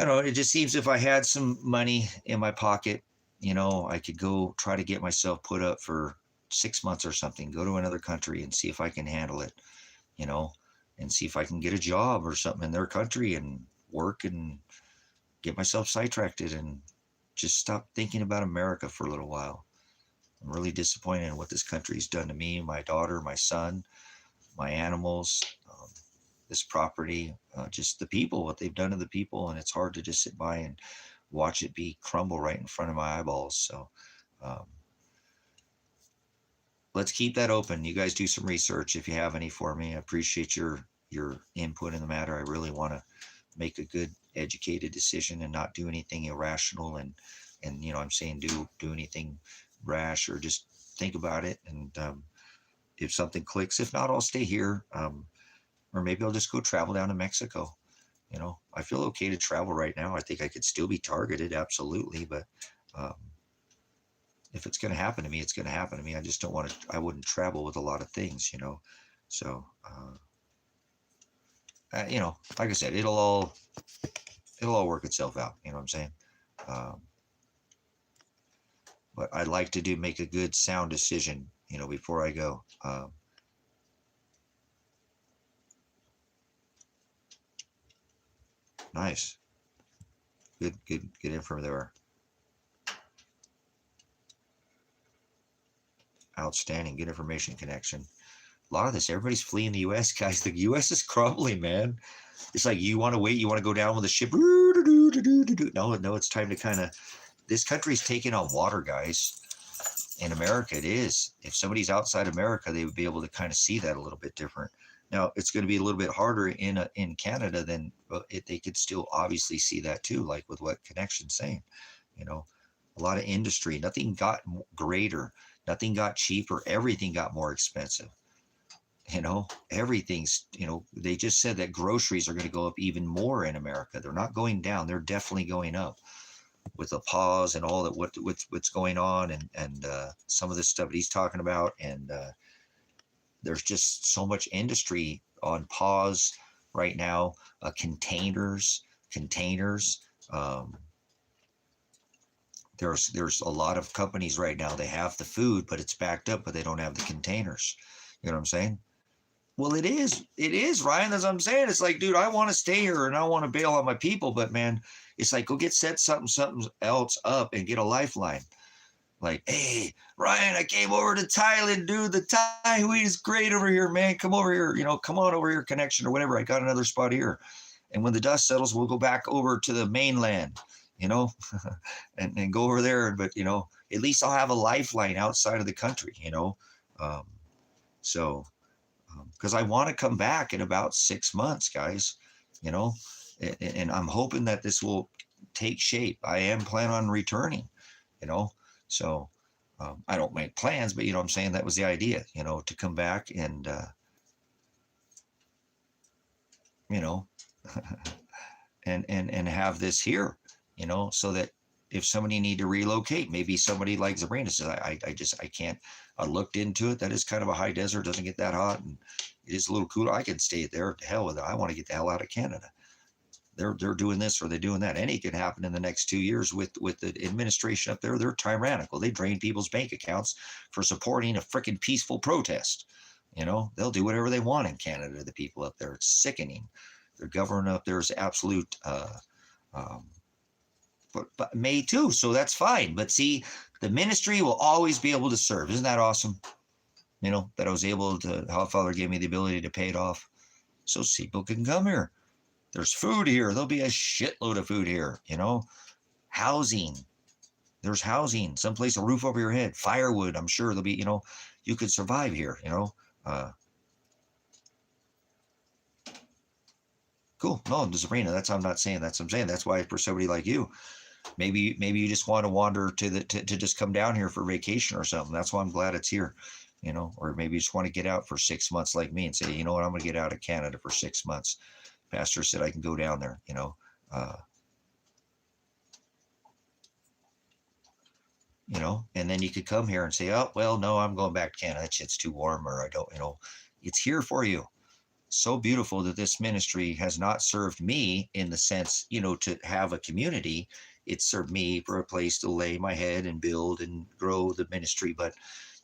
Speaker 1: don't know. It just seems if I had some money in my pocket, I could go try to get myself put up for 6 months or something, go to another country and see if I can handle it, and see if I can get a job or something in their country and work and get myself sidetracked and just stop thinking about America for a little while. I'm really disappointed in what this country's done to me, my daughter, my son, my animals, this property, just the people, what they've done to the people. And it's hard to just sit by and watch it be crumble right in front of my eyeballs. So let's keep that open. You guys do some research if you have any for me. I appreciate your input in the matter. I really want to make a good educated decision and not do anything irrational and I'm saying do anything rash or just think about it. And if something clicks, if not, I'll stay here. Or maybe I'll just go travel down to Mexico. I feel okay to travel right now. I think I could still be targeted. Absolutely. But if it's going to happen to me, it's going to happen to me. I just don't want to, I wouldn't travel with a lot of things, so, like I said, it'll all work itself out. You know what I'm saying? But I'd like to make a good sound decision, before I go. Nice. Good info there. Outstanding. Good information connection. A lot of this, everybody's fleeing the U.S., guys. The U.S. is crumbling, man. It's like you want to wait, you want to go down with the ship. No, it's time to kind of, this country's taking on water, guys. In America, it is. If somebody's outside America, they would be able to kind of see that a little bit different. Now, it's going to be a little bit harder in Canada than they could still obviously see that too, like with what Connection's saying. A lot of industry, nothing got greater, nothing got cheaper, everything got more expensive. Everything's, they just said that groceries are going to go up even more in America. They're not going down. They're definitely going up with a pause and all that, what's going on and some of the stuff that he's talking about. And there's just so much industry on pause right now. Containers. There's a lot of companies right now. They have the food, but it's backed up, but they don't have the containers. You know what I'm saying? Well, it is, Ryan. That's what I'm saying. It's like, dude, I want to stay here and I want to bail on my people, but man, it's like, go set something else up and get a lifeline. Like, hey, Ryan, I came over to Thailand, dude. The Thai weed is great over here, man. Come over here, come on over here, Connection or whatever. I got another spot here. And when the dust settles, we'll go back over to the mainland, and go over there. But, at least I'll have a lifeline outside of the country, so, because I want to come back in about 6 months, guys, and I'm hoping that this will take shape. I am planning on returning, so I don't make plans, but I'm saying that was the idea, to come back and, and have this here, so that if somebody need to relocate, maybe somebody like Sabrina says, I can't. I looked into it. That is kind of a high desert. Doesn't get that hot, and it is a little cooler. I can stay there. To hell with it. I want to get the hell out of Canada. They're doing this or they're doing that. Any can happen in the next 2 years with the administration up there. They're tyrannical. They drain people's bank accounts for supporting a freaking peaceful protest. You know, they'll do whatever they want in Canada. The people up there, it's sickening. Their government up there is absolute. But May too, so that's fine. But see, the ministry will always be able to serve. Isn't that awesome? You know, that I was able to, how Father gave me the ability to pay it off. So people can come here. There's food here. There'll be a shitload of food here, you know. Housing. There's housing. Someplace, a roof over your head. Firewood. I'm sure there'll be, you know, you could survive here, you know. Cool. No, Sabrina, that's, I'm not saying that's, I'm saying that's why for somebody like you, maybe you just want to wander to just come down here for vacation or something. That's why I'm glad it's here, you know, or maybe you just want to get out for 6 months like me and say, you know what, I'm going to get out of Canada for 6 months. Pastor said I can go down there, you know. You know, and then you could come here and say, oh, well, no, I'm going back to Canada. That shit's too warm, or I don't, you know, it's here for you. So beautiful that this ministry has not served me in the sense, you know, to have a community. It served me for a place to lay my head and build and grow the ministry. But,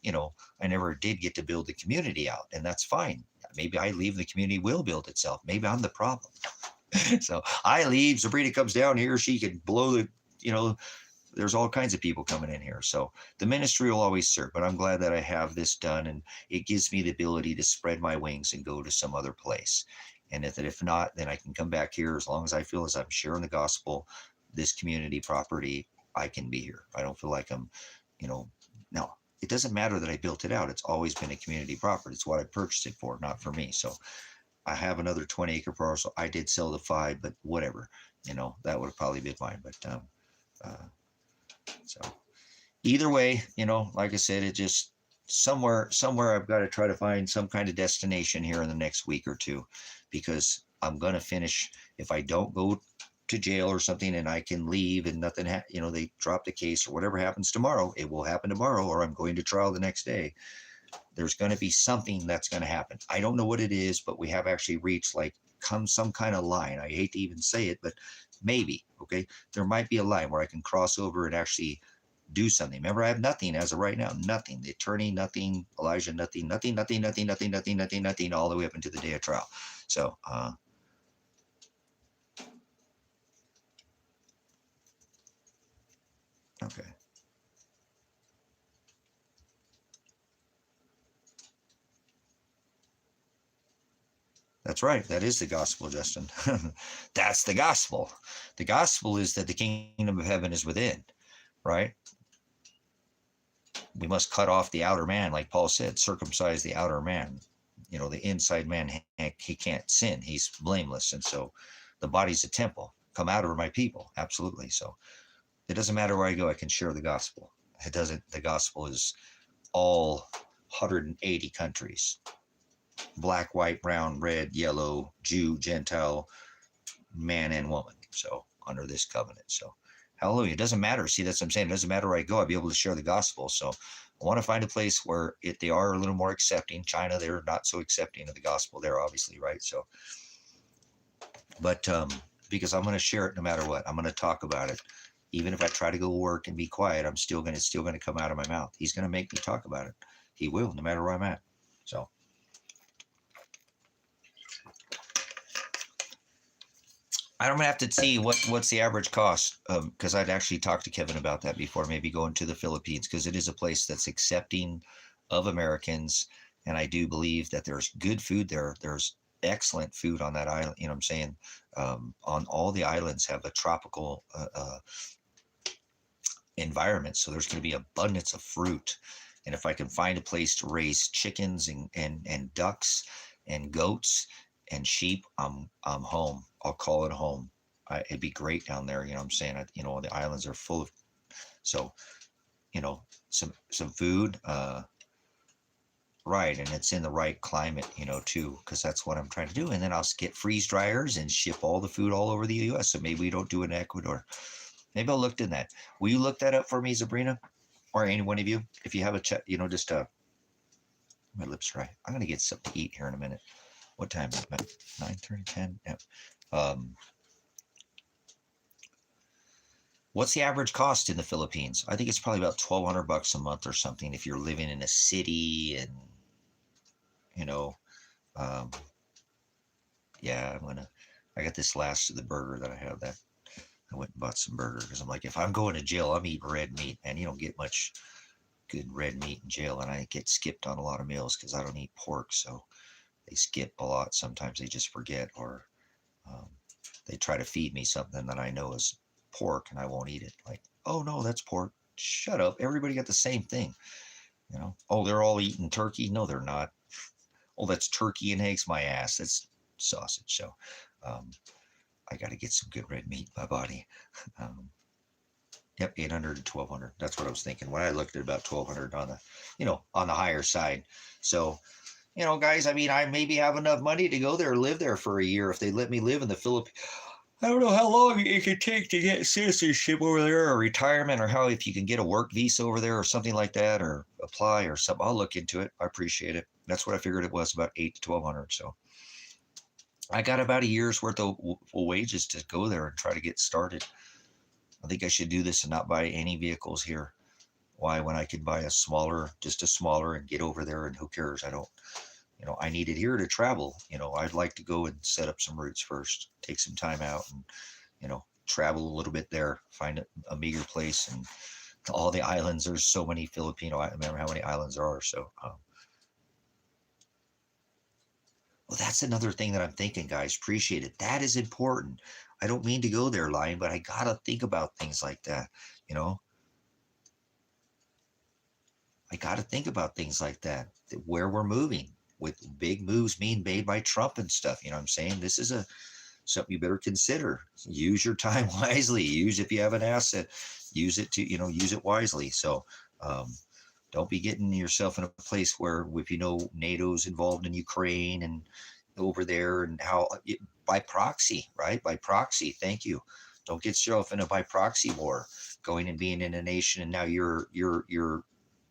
Speaker 1: you know, I never did get to build the community out, and that's fine. Maybe I leave, the community will build itself. Maybe I'm the problem. So I leave, Sabrina comes down here, she can blow the, you know, there's all kinds of people coming in here. So the ministry will always serve, but I'm glad that I have this done, and it gives me the ability to spread my wings and go to some other place. And if not, then I can come back here as long as I feel as I'm sharing the gospel, this community property, I can be here. I don't feel like I'm, you know, no, it doesn't matter that I built it out. It's always been a community property. It's what I purchased it for, not for me. So I have another 20-acre parcel. I did sell the 5, but whatever, you know, that would have probably been mine. But so either way, you know, like I said, it just somewhere I've got to try to find some kind of destination here in the next week or two, because I'm going to finish. If I don't go to jail or something and I can leave and nothing, you know, they drop the case or whatever happens tomorrow, it will happen tomorrow, or I'm going to trial the next day. There's going to be something that's going to happen. I don't know what it is, but we have actually reached like some kind of line. I hate to even say it, but maybe, okay, there might be a line where I can cross over and actually do something. Remember, I have nothing as of right now, nothing. The attorney, nothing. Elijah, nothing, nothing, all the way up into the day of trial. So, okay. That's right. That is the gospel, Justin. That's the gospel. The gospel is that the kingdom of heaven is within, right? We must cut off the outer man, like Paul said, circumcise the outer man. You know, the inside man, he can't sin. He's blameless. And so the body's a temple. Come out of my people. Absolutely. So it doesn't matter where I go, I can share the gospel. It doesn't, the gospel is all 180 countries. Black, white, brown, red, yellow, Jew, Gentile, man and woman. So under this covenant. So hallelujah. It doesn't matter. See, that's what I'm saying. It doesn't matter where I go. I'll be able to share the gospel. So I want to find a place where they are a little more accepting. China, they're not so accepting of the gospel there, obviously, right? So, but because I'm going to share it no matter what. I'm going to talk about it. Even if I try to go work and be quiet, I'm still going to come out of my mouth. He's going to make me talk about it. He will, no matter where I'm at. So. I'm gonna have to see what's the average cost, because I'd actually talked to Kevin about that before, maybe going to the Philippines, because it is a place that's accepting of Americans, and I do believe that there's good food there. There's excellent food on that island. You know what I'm saying? On all the islands have a tropical environment, so there's going to be abundance of fruit. And if I can find a place to raise chickens and ducks and goats and sheep, I'm home. I'll call it home. It'd be great down there. You know what I'm saying? You know, the islands are full of, so, you know, some food, right. And it's in the right climate, you know, too, because that's what I'm trying to do. And then I'll get freeze dryers and ship all the food all over the US. So maybe we don't do it in Ecuador. Maybe I'll look in that. Will you look that up for me, Sabrina? Or any one of you? If you have a chat, just my lips dry. I'm going to get something to eat here in a minute. What time is it? 9:30, 10? Yeah. What's the average cost in the Philippines? I think it's probably about $1,200 a month or something if you're living in a city and, um, yeah, I got this last of the burger that I have that I went and bought some burger because I'm like, if I'm going to jail, I'm eating red meat, and you don't get much good red meat in jail, and I get skipped on a lot of meals because I don't eat pork, so they skip a lot. Sometimes they just forget, or um, they try to feed me something that I know is pork and I won't eat it. Like, oh no, that's pork. Shut up. Everybody got the same thing. Oh, they're all eating turkey. No, they're not. Oh, that's turkey and eggs. My ass. That's sausage. So I got to get some good red meat in my body. Yep, 800 to 1,200. That's what I was thinking when I looked at about 1,200 on the higher side. So, guys, I mean, I maybe have enough money to go there or live there for a year if they let me live in the Philippines. I don't know how long it could take to get citizenship over there, or retirement, or how if you can get a work visa over there or something like that, or apply or something. I'll look into it. I appreciate it. That's what I figured it was, about 8 to 1,200. So I got about a year's worth of wages to go there and try to get started. I think I should do this and not buy any vehicles here. Why, when I could buy just a smaller, and get over there, and who cares? I need it here to travel. I'd like to go and set up some roots first, take some time out and, travel a little bit there, find a meager place, and all the islands. There's so many Filipino, I remember how many islands there are. So, well, that's another thing that I'm thinking, guys. Appreciate it. That is important. I don't mean to go there, Lion, but I got to think about things like that. I got to think about things like that, where we're moving, with big moves being made by Trump and stuff. You know what I'm saying? This is something you better consider. Use your time wisely. If you have an asset, use it use it wisely. So don't be getting yourself in a place where, if NATO's involved in Ukraine and over there, and how by proxy, right? By proxy. Thank you. Don't get yourself in a by proxy war, going and being in a nation, and now you're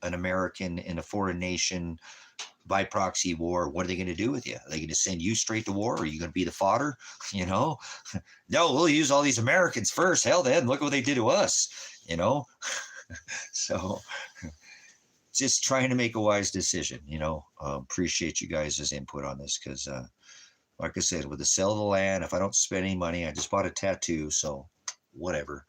Speaker 1: an American in a foreign nation by proxy war. What are they going to do with you? Are they going to send you straight to war? Are you going to be the fodder? No, we'll use all these Americans first. Hell, then look what they did to us. So just trying to make a wise decision. Appreciate you guys' input on this, because like I said, with the sale of the land, if I don't spend any money, I just bought a tattoo, so whatever.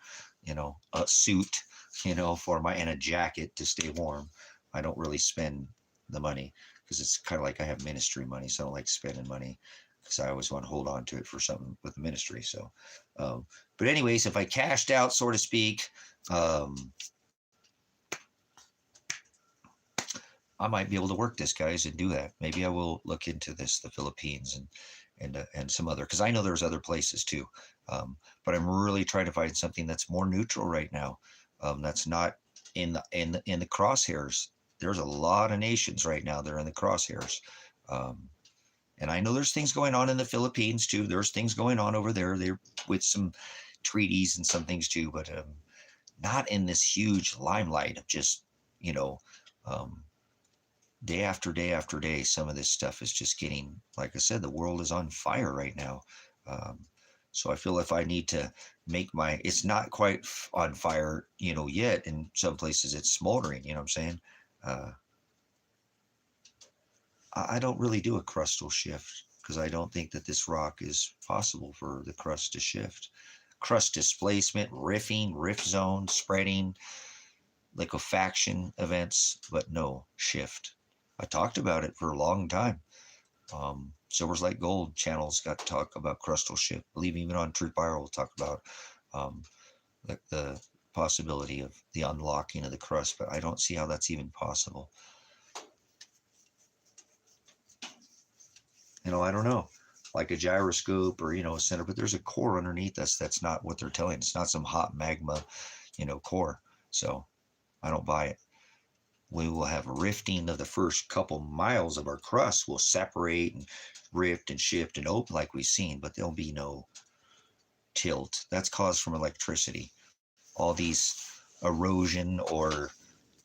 Speaker 1: A suit, and a jacket to stay warm. I don't really spend the money, because it's kind of like I have ministry money, so I don't like spending money, because I always want to hold on to it for something with the ministry. So, but anyways, if I cashed out, so to speak, I might be able to work this, guys, and do that. Maybe I will look into this, the Philippines, and some other, because I know there's other places too. But I'm really trying to find something that's more neutral right now. That's not in the crosshairs. There's a lot of nations right now that are in the crosshairs. And I know there's things going on in the Philippines too. There's things going on over there. They're with some treaties and some things too, but not in this huge limelight of just, day after day after day. Some of this stuff is just getting, like I said, the world is on fire right now. So I feel if I need to make it's not quite on fire, yet. In some places it's smoldering, you know what I'm saying? I don't really do a crustal shift, because I don't think that this rock is possible for the crust to shift. Crust displacement, rift zone, spreading, liquefaction events, but no shift. I talked about it for a long time. Silver's Like Gold channels got to talk about crustal shift. I believe even on Truth Buyer we'll talk about the possibility of the unlocking of the crust, but I don't see how that's even possible. I don't know, like a gyroscope or, a center, but there's a core underneath us. That's not what they're telling. It's not some hot magma, core. So I don't buy it. We will have rifting of the first couple miles of our crust. Will separate and rift and shift and open like we've seen, but there'll be no tilt. That's caused from electricity. all these erosion or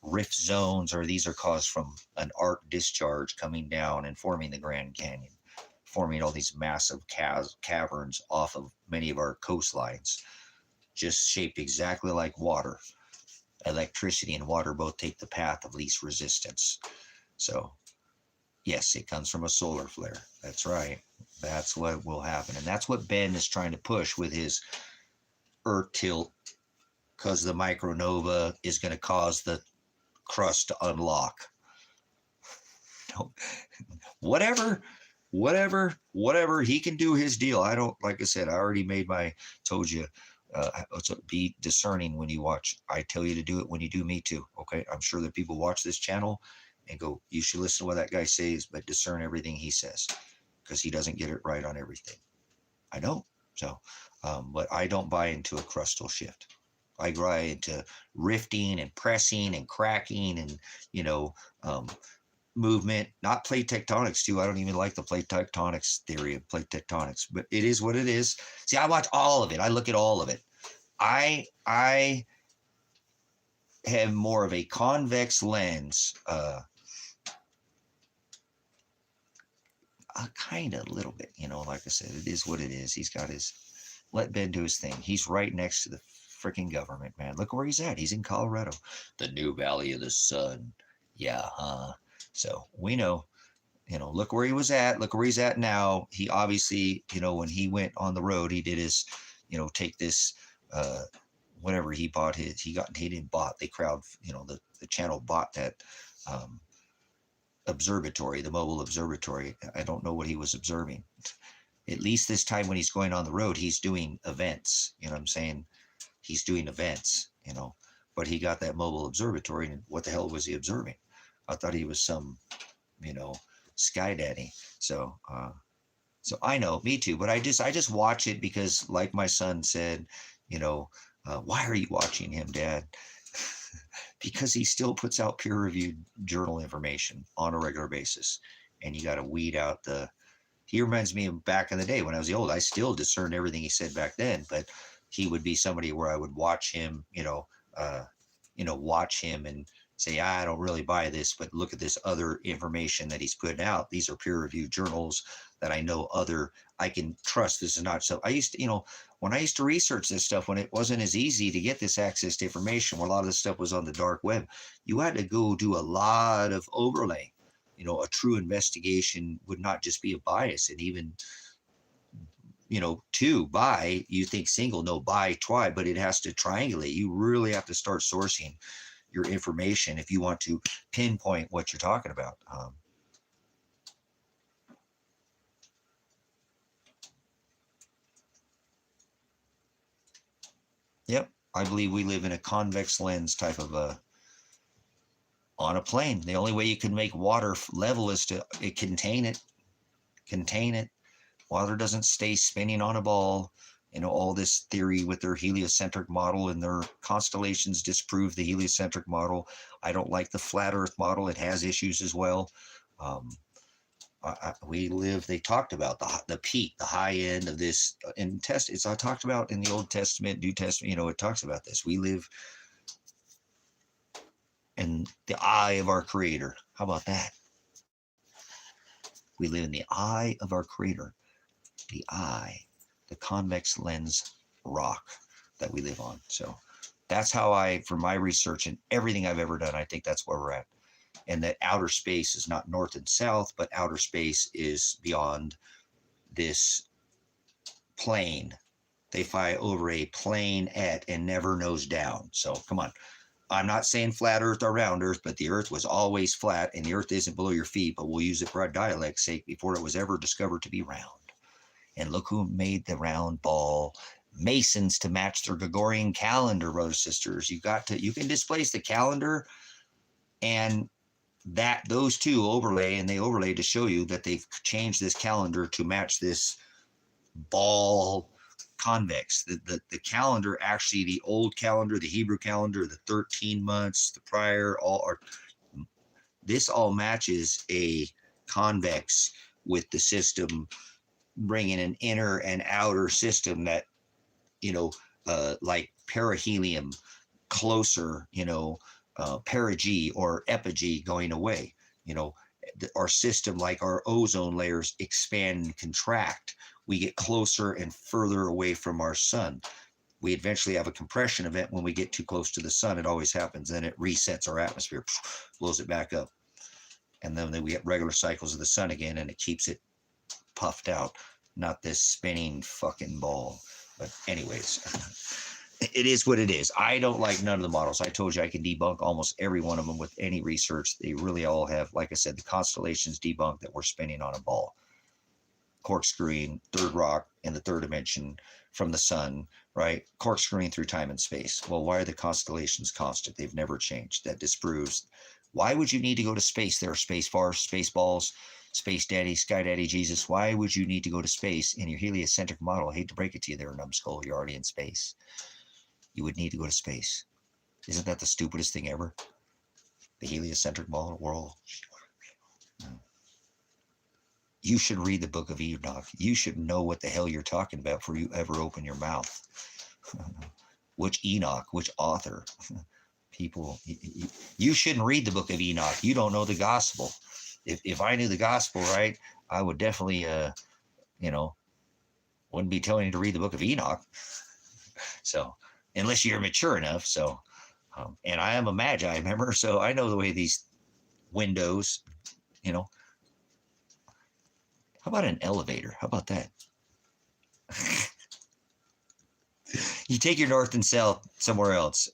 Speaker 1: rift zones, or these are caused from an arc discharge coming down and forming the Grand Canyon, forming all these massive caverns off of many of our coastlines, just shaped exactly like water. Electricity and water both take the path of least resistance. So yes, it comes from a solar flare. That's right. That's what will happen. And that's what Ben is trying to push with his Earth tilt, because the micronova is going to cause the crust to unlock. Whatever, he can do his deal. I don't, like I said, I already made told you, be discerning when you watch. I tell you to do it when you do, me too. Okay. I'm sure that people watch this channel and go, you should listen to what that guy says, but discern everything he says, because he doesn't get it right on everything. I know. So, but I don't buy into a crustal shift. I buy into rifting and pressing and cracking and, movement, not plate tectonics too. I don't even like the plate tectonics theory of plate tectonics, but it is what it is. See, I watch all of it. I look at all of it. I have more of a convex lens, kind of a little bit, like I said, it is what it is. He's got let Ben do his thing. He's right next to the freaking government, man. Look where he's at. He's in Colorado, the new Valley of the Sun. Yeah, huh? So we know, look where he was at. Look where he's at now. He obviously, when he went on the road, he did his, take this, whatever he bought he didn't bought, they crowd, the channel bought that, observatory, the mobile observatory. I don't know what he was observing. At least this time when he's going on the road, he's doing events. You know what I'm saying? He's doing events, but he got that mobile observatory, and what the hell was he observing? I thought he was some, sky daddy. So, so I know, me too, but I just watch it because, like my son said, why are you watching him, Dad? Because he still puts out peer-reviewed journal information on a regular basis, and you got to weed out he reminds me of back in the day when I was old. I still discerned everything he said back then, but he would be somebody where I would watch him, watch him and say, I don't really buy this, but look at this other information that he's putting out. These are peer-reviewed journals that I know I can trust. This is not so. I used to, when I used to research this stuff, when it wasn't as easy to get this access to information, when a lot of this stuff was on the dark web, you had to go do a lot of overlay. A true investigation would not just be a bias, and even, two, buy, you think single, no, buy, try, but it has to triangulate. You really have to start sourcing your information if you want to pinpoint what you're talking about. Yep, I believe we live in a convex lens type of on a plane. The only way you can make water level is to contain it. Water doesn't stay spinning on a ball. All this theory with their heliocentric model, and their constellations disprove the heliocentric model. I don't like the flat earth model. It has issues as well. They talked about the peak, the high end of this it's I talked about in the Old Testament, New Testament, it talks about this. We live in the eye of our Creator. How about that? We live in the eye of our Creator. The eye, the convex lens rock that we live on. So that's how for my research and everything I've ever done, I think that's where we're at. And that outer space is not north and south, but outer space is beyond this plane. They fly over a plane and never nose down. So come on. I'm not saying flat earth or round earth, but the earth was always flat, and the earth isn't below your feet, but we'll use it for our dialect's sake, before it was ever discovered to be round. And look who made the round ball. Masons to match their Gregorian calendar, brothers and sisters. You can displace the calendar and those two overlay, and they overlay to show you that they've changed this calendar to match this ball convex. The calendar, actually, the old calendar, the Hebrew calendar, the 13 months, the prior, this all matches a convex with the system, bringing an inner and outer system that, like perihelium closer, perigee or epigee going away. Our system, like our ozone layers, expand and contract. We get closer and further away from our sun. We eventually have a compression event when we get too close to the sun. It always happens. Then it resets our atmosphere, blows it back up. And then we get regular cycles of the sun again, and it keeps it puffed out. Not this spinning fucking ball. But anyways, it is what it is. I don't like none of the models. I told you I can debunk almost every one of them with any research. They really all have, like I said, the constellations debunk that we're spinning on a ball. Corkscrewing, third rock in the third dimension from the sun, right? Corkscrewing through time and space. Well, why are the constellations constant? They've never changed. That disproves. Why would you need to go to space? There are space bars, space balls, space daddy, sky daddy, Jesus. Why would you need to go to space in your heliocentric model? I hate to break it to you there, numbskull. You're already in space. You would need to go to space. Isn't that the stupidest thing ever? The heliocentric model world. You should read the book of Enoch. You should know what the hell you're talking about before you ever open your mouth. Which Enoch, which author? People, you shouldn't read the book of Enoch. You don't know the gospel. If I knew the gospel, right, I would definitely, wouldn't be telling you to read the book of Enoch. So, unless you're mature enough. So, and I am a magi, remember? So I know the way these windows, How about an elevator? How about that? You take your north and south somewhere else.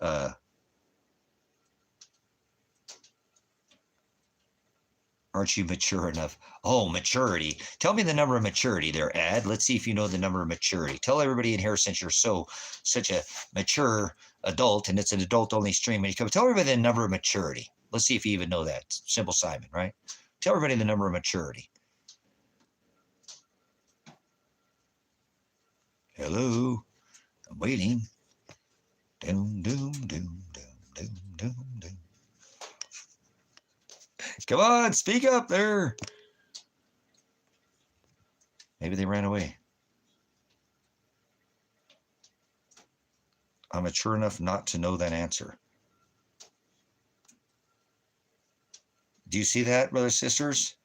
Speaker 1: Aren't you mature enough? Oh, maturity. Tell me the number of maturity there, Ad. Let's see if you know the number of maturity. Tell everybody in here, since you're such a mature adult, and it's an adult-only stream, and you come, tell everybody the number of maturity. Let's see if you even know that. Simple Simon, right? Tell everybody the number of maturity. Hello? I'm waiting. Doom, doom, doom, doom, doom, doom, doom. Come on, speak up there. Maybe they ran away. I'm mature enough not to know that answer. Do you see that, brothers and sisters?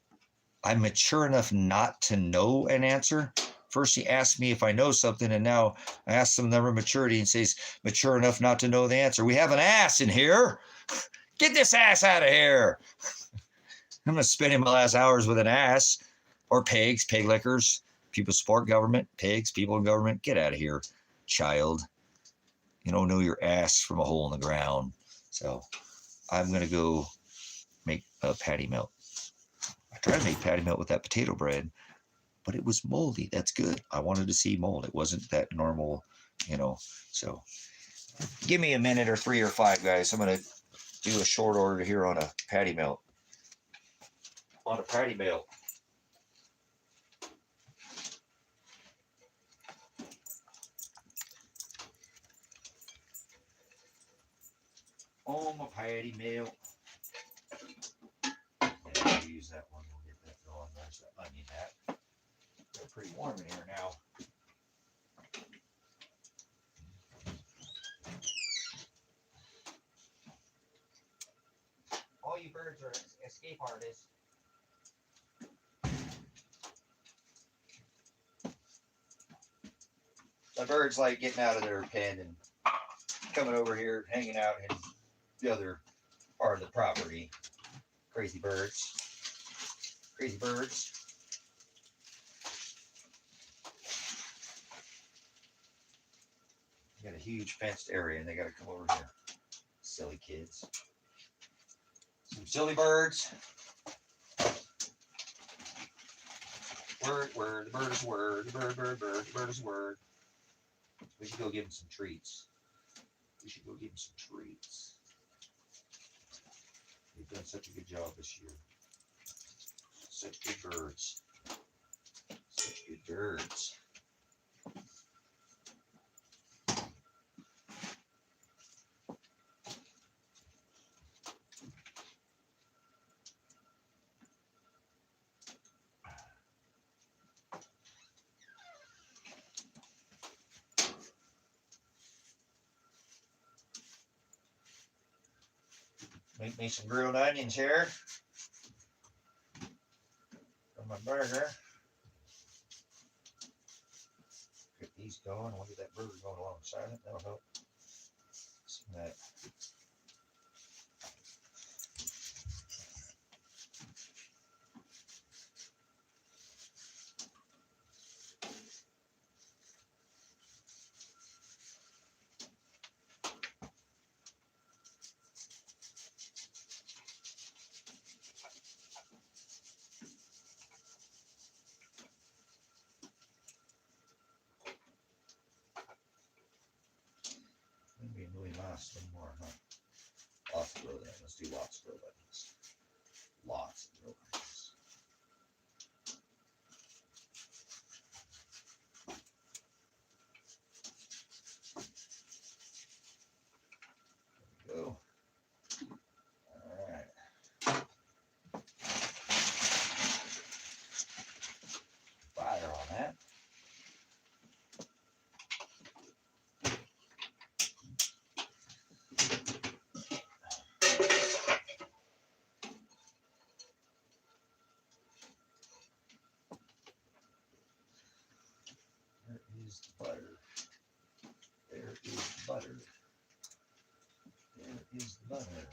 Speaker 1: I'm mature enough not to know an answer. First he asked me if I know something, and now I ask him the number of maturity and says, mature enough not to know the answer. We have an ass in here. Get this ass out of here. I'm not spending my last hours with an ass. Or pigs, pig lickers. People support government. Pigs, people in government. Get out of here, child. You don't know your ass from a hole in the ground. So I'm going to go make a patty melt. I tried to make patty melt with that potato bread, but it was moldy. That's good. I wanted to see mold. It wasn't that normal, So give me a minute or 3 or 5, guys. I'm going to do a short order here on a patty melt. On a patty melt. On my patty melt. Yeah, I'll use that one. We'll get that going. There's the onion hat. They're pretty warm in here now. All you birds are escape artists. The birds like getting out of their pen and coming over here, hanging out in the other part of the property. Crazy birds. Crazy birds. You got a huge fenced area and they got to come over here. Silly kids. Some silly birds. Word, the bird is word, the bird, the bird is word. We should go give him some treats. They've done such a good job this year. Such good birds. Such good birds. Make me some grilled onions here for my burger. Get these going. We'll get that burger going alongside it. That'll help. See that. Maybe really nice one more, huh? Lots of grilled onions. Let's do lots of grilled onions. Lots of grilled onions. There we go. Alright. Fire on that. There is the butter. There is the butter. There is the butter.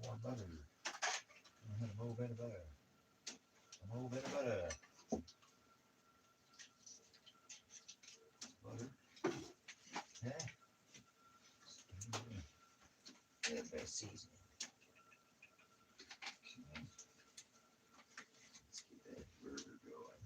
Speaker 1: More butter. A little bit of butter. A little bit of butter. Butter. Yeah. A little bit of seasoning. Okay. Let's get that burger going.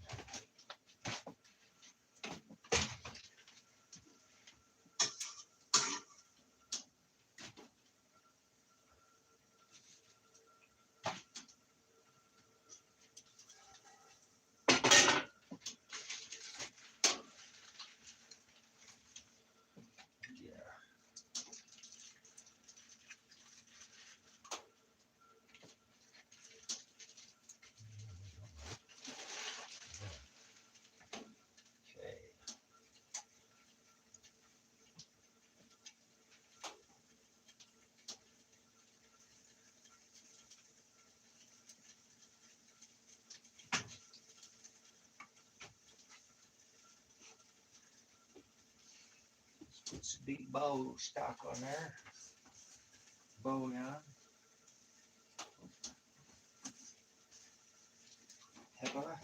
Speaker 1: Put some big bowl stock on there. Bouillon. Pepper.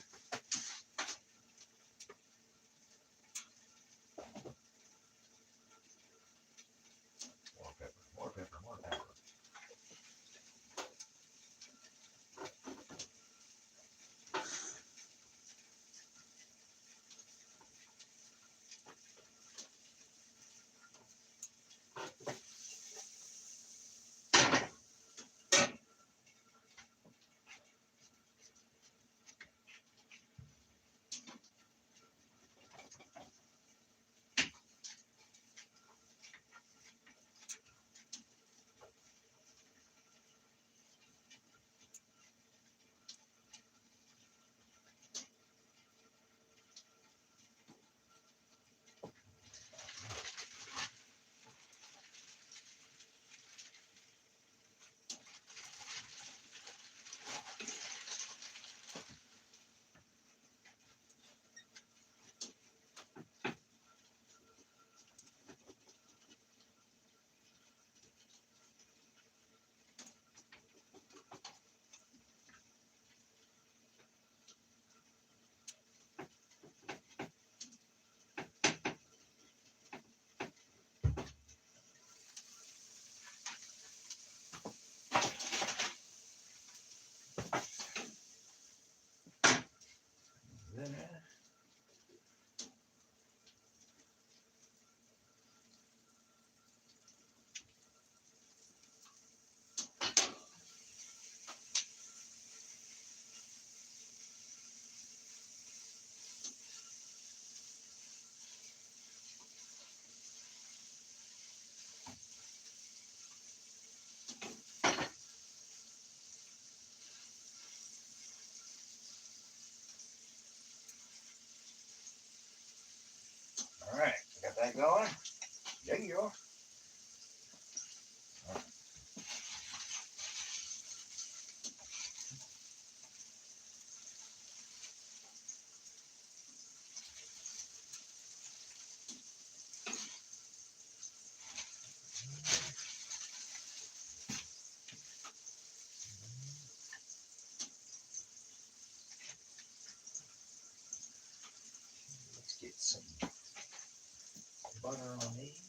Speaker 1: More pepper, more pepper, more pepper. There. All right, got that going. There you go. some butter on these.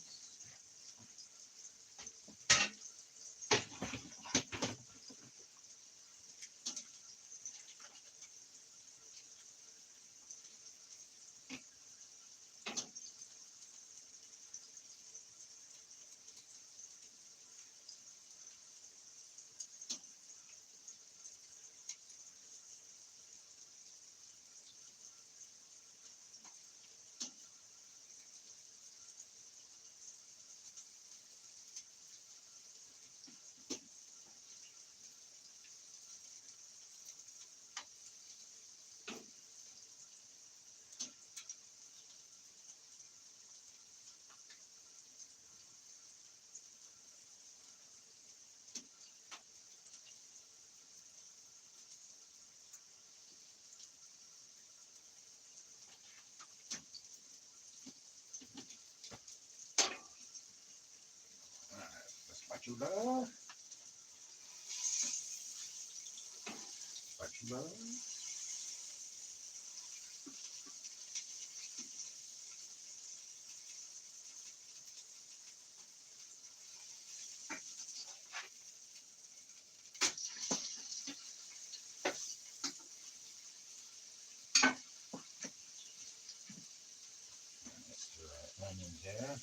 Speaker 1: Spatula. Spatula. Let's do that onion there.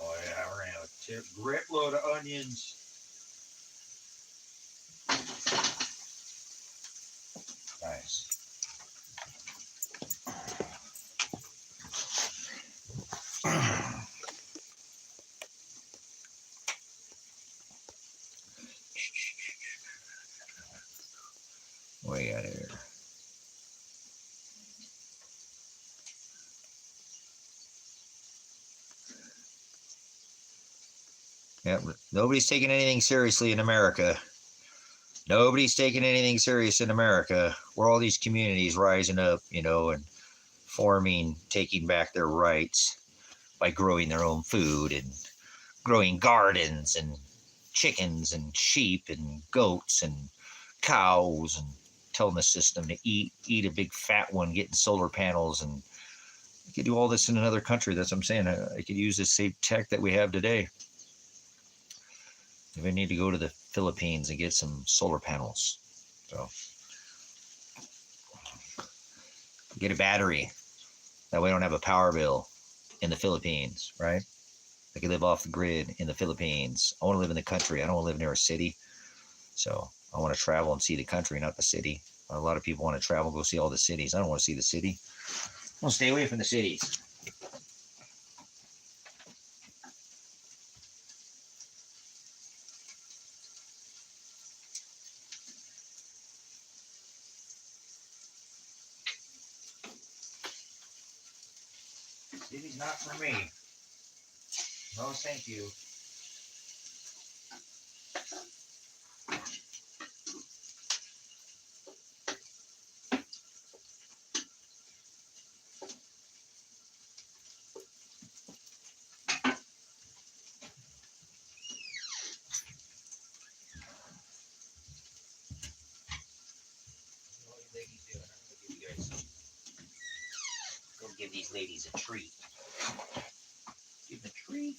Speaker 1: Oh yeah, we're gonna have a grip load of onions. Nice. Way out of here. Yeah, nobody's taking anything seriously in America. Nobody's taking anything serious in America. Where all these communities rising up, and forming, taking back their rights by growing their own food and growing gardens and chickens and sheep and goats and cows and telling the system to eat a big fat one, getting solar panels. And you could do all this in another country. That's what I'm saying. I could use the same tech that we have today. We need to go to the Philippines and get some solar panels. So get a battery. That way I don't have a power bill in the Philippines, right? I can live off the grid in the Philippines. I want to live in the country. I don't want to live near a city. So I want to travel and see the country, not the city. A lot of people want to travel, go see all the cities. I don't want to see the city. I want to stay away from the cities. City's not for me. No, thank you. What are you ladies doing? I'm going to give you guys some. Go give these ladies a treat. Give them a treat.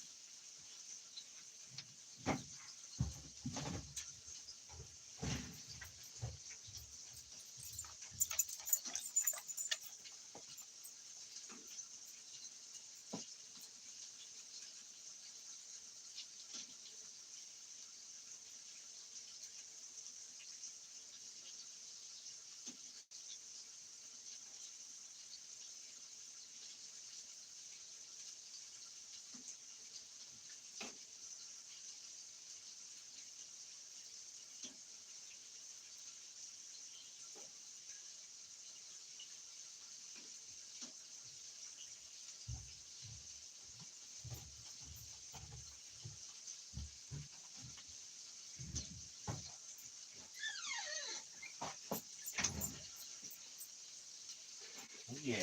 Speaker 1: Yeah.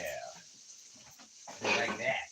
Speaker 1: Like that.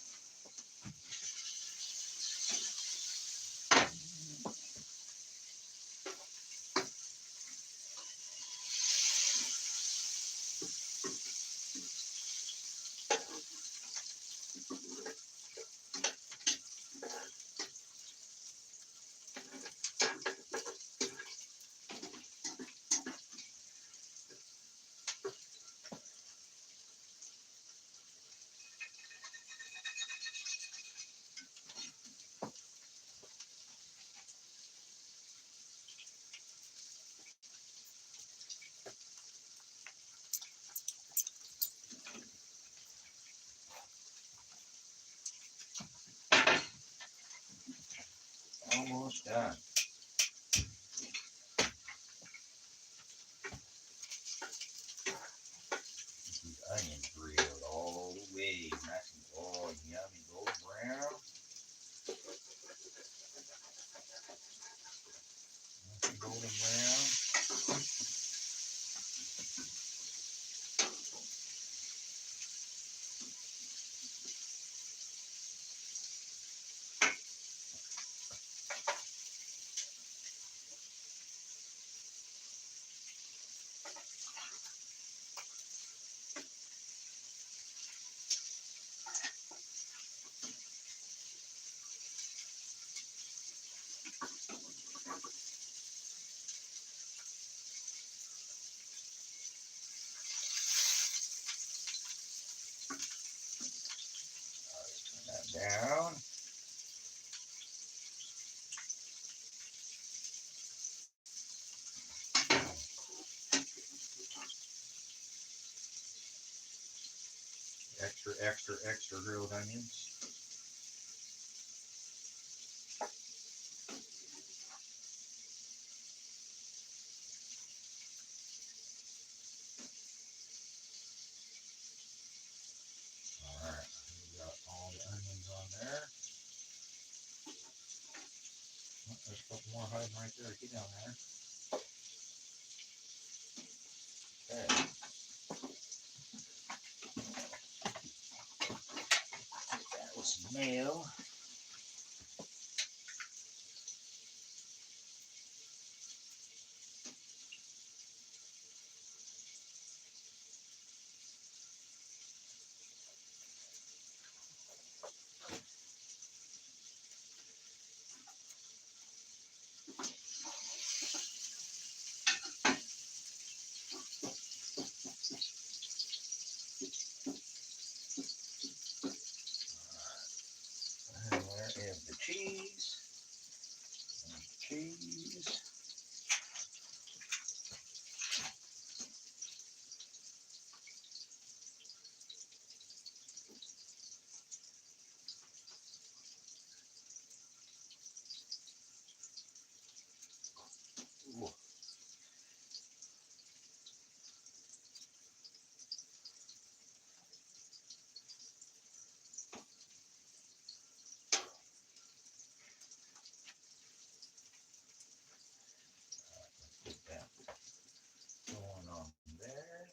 Speaker 1: almost done. These onions grilled all the way, nice and all yummy golden brown. Nice and golden brown. Down. Extra grilled onions. Alright, we got all the onions on there. Oh, there's a couple more hiding right there. Get down there. Okay. That was some mayo. And there is the cheese. And cheese. Ooh. Let's get that going on there.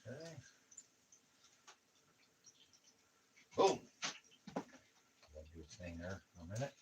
Speaker 1: Okay. Boom. Gotta do its thing there for a minute.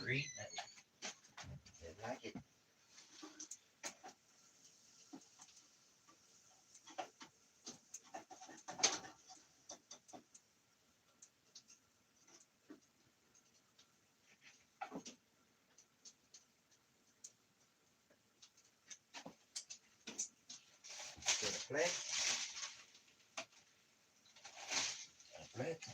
Speaker 1: They're eating it. They like it. Get a plate. A plate.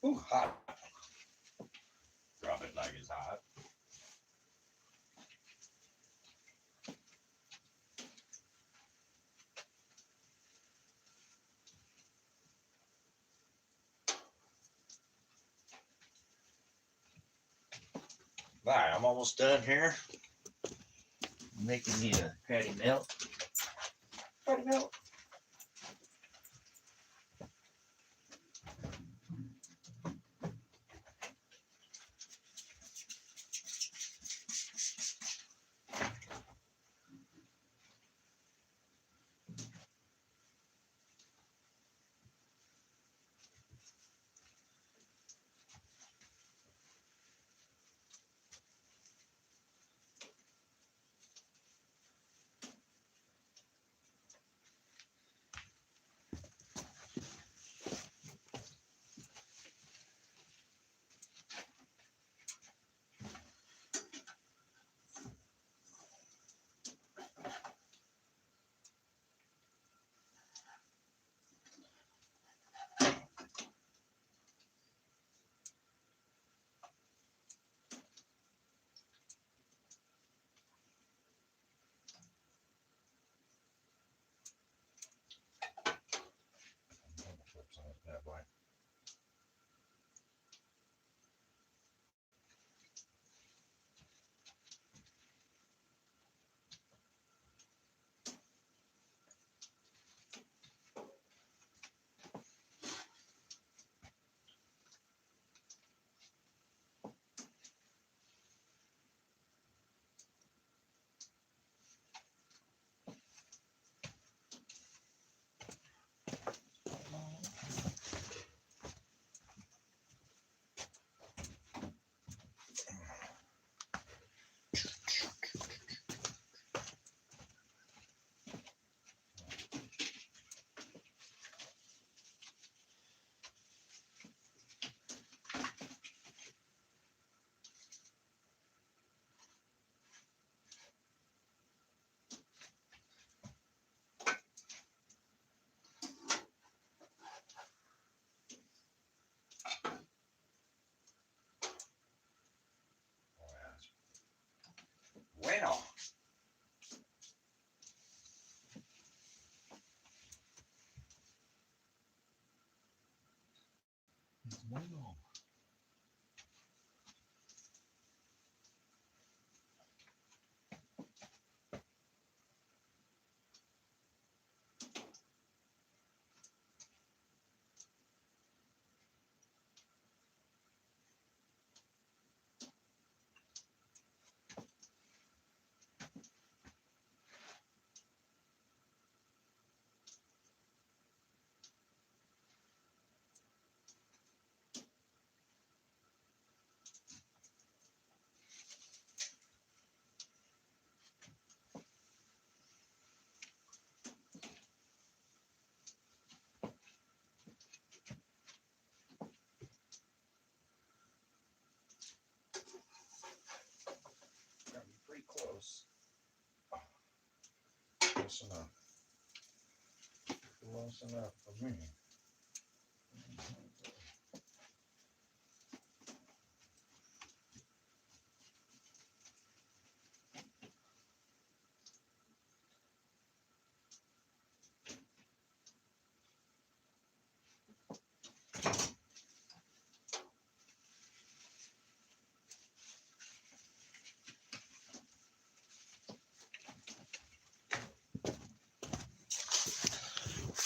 Speaker 1: Ooh, hot. Drop it like it's hot. All right, I'm almost done here. I'm making me a patty melt. Patty melt. Well. Well. Gotta be pretty close. Close enough. Close enough for me.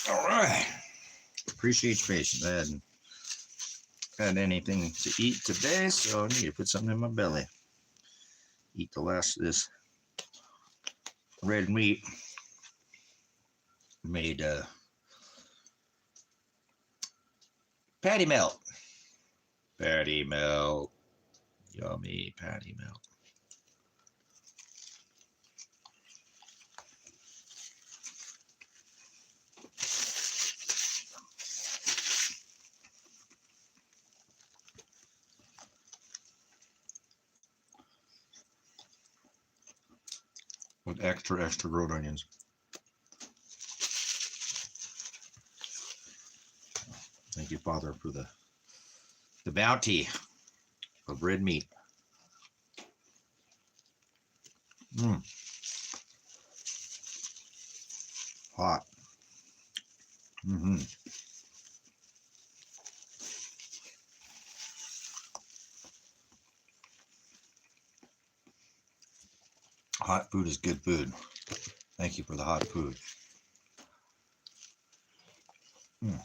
Speaker 1: All right. Appreciate your patience. I hadn't had anything to eat today, so I need to put something in my belly. Eat the last of this red meat. Made patty melt. Patty melt. Yummy patty melt. With extra grilled onions. Thank you, Father, for the The bounty of red meat. Hot. Hot food is good food. Thank you for the hot food. You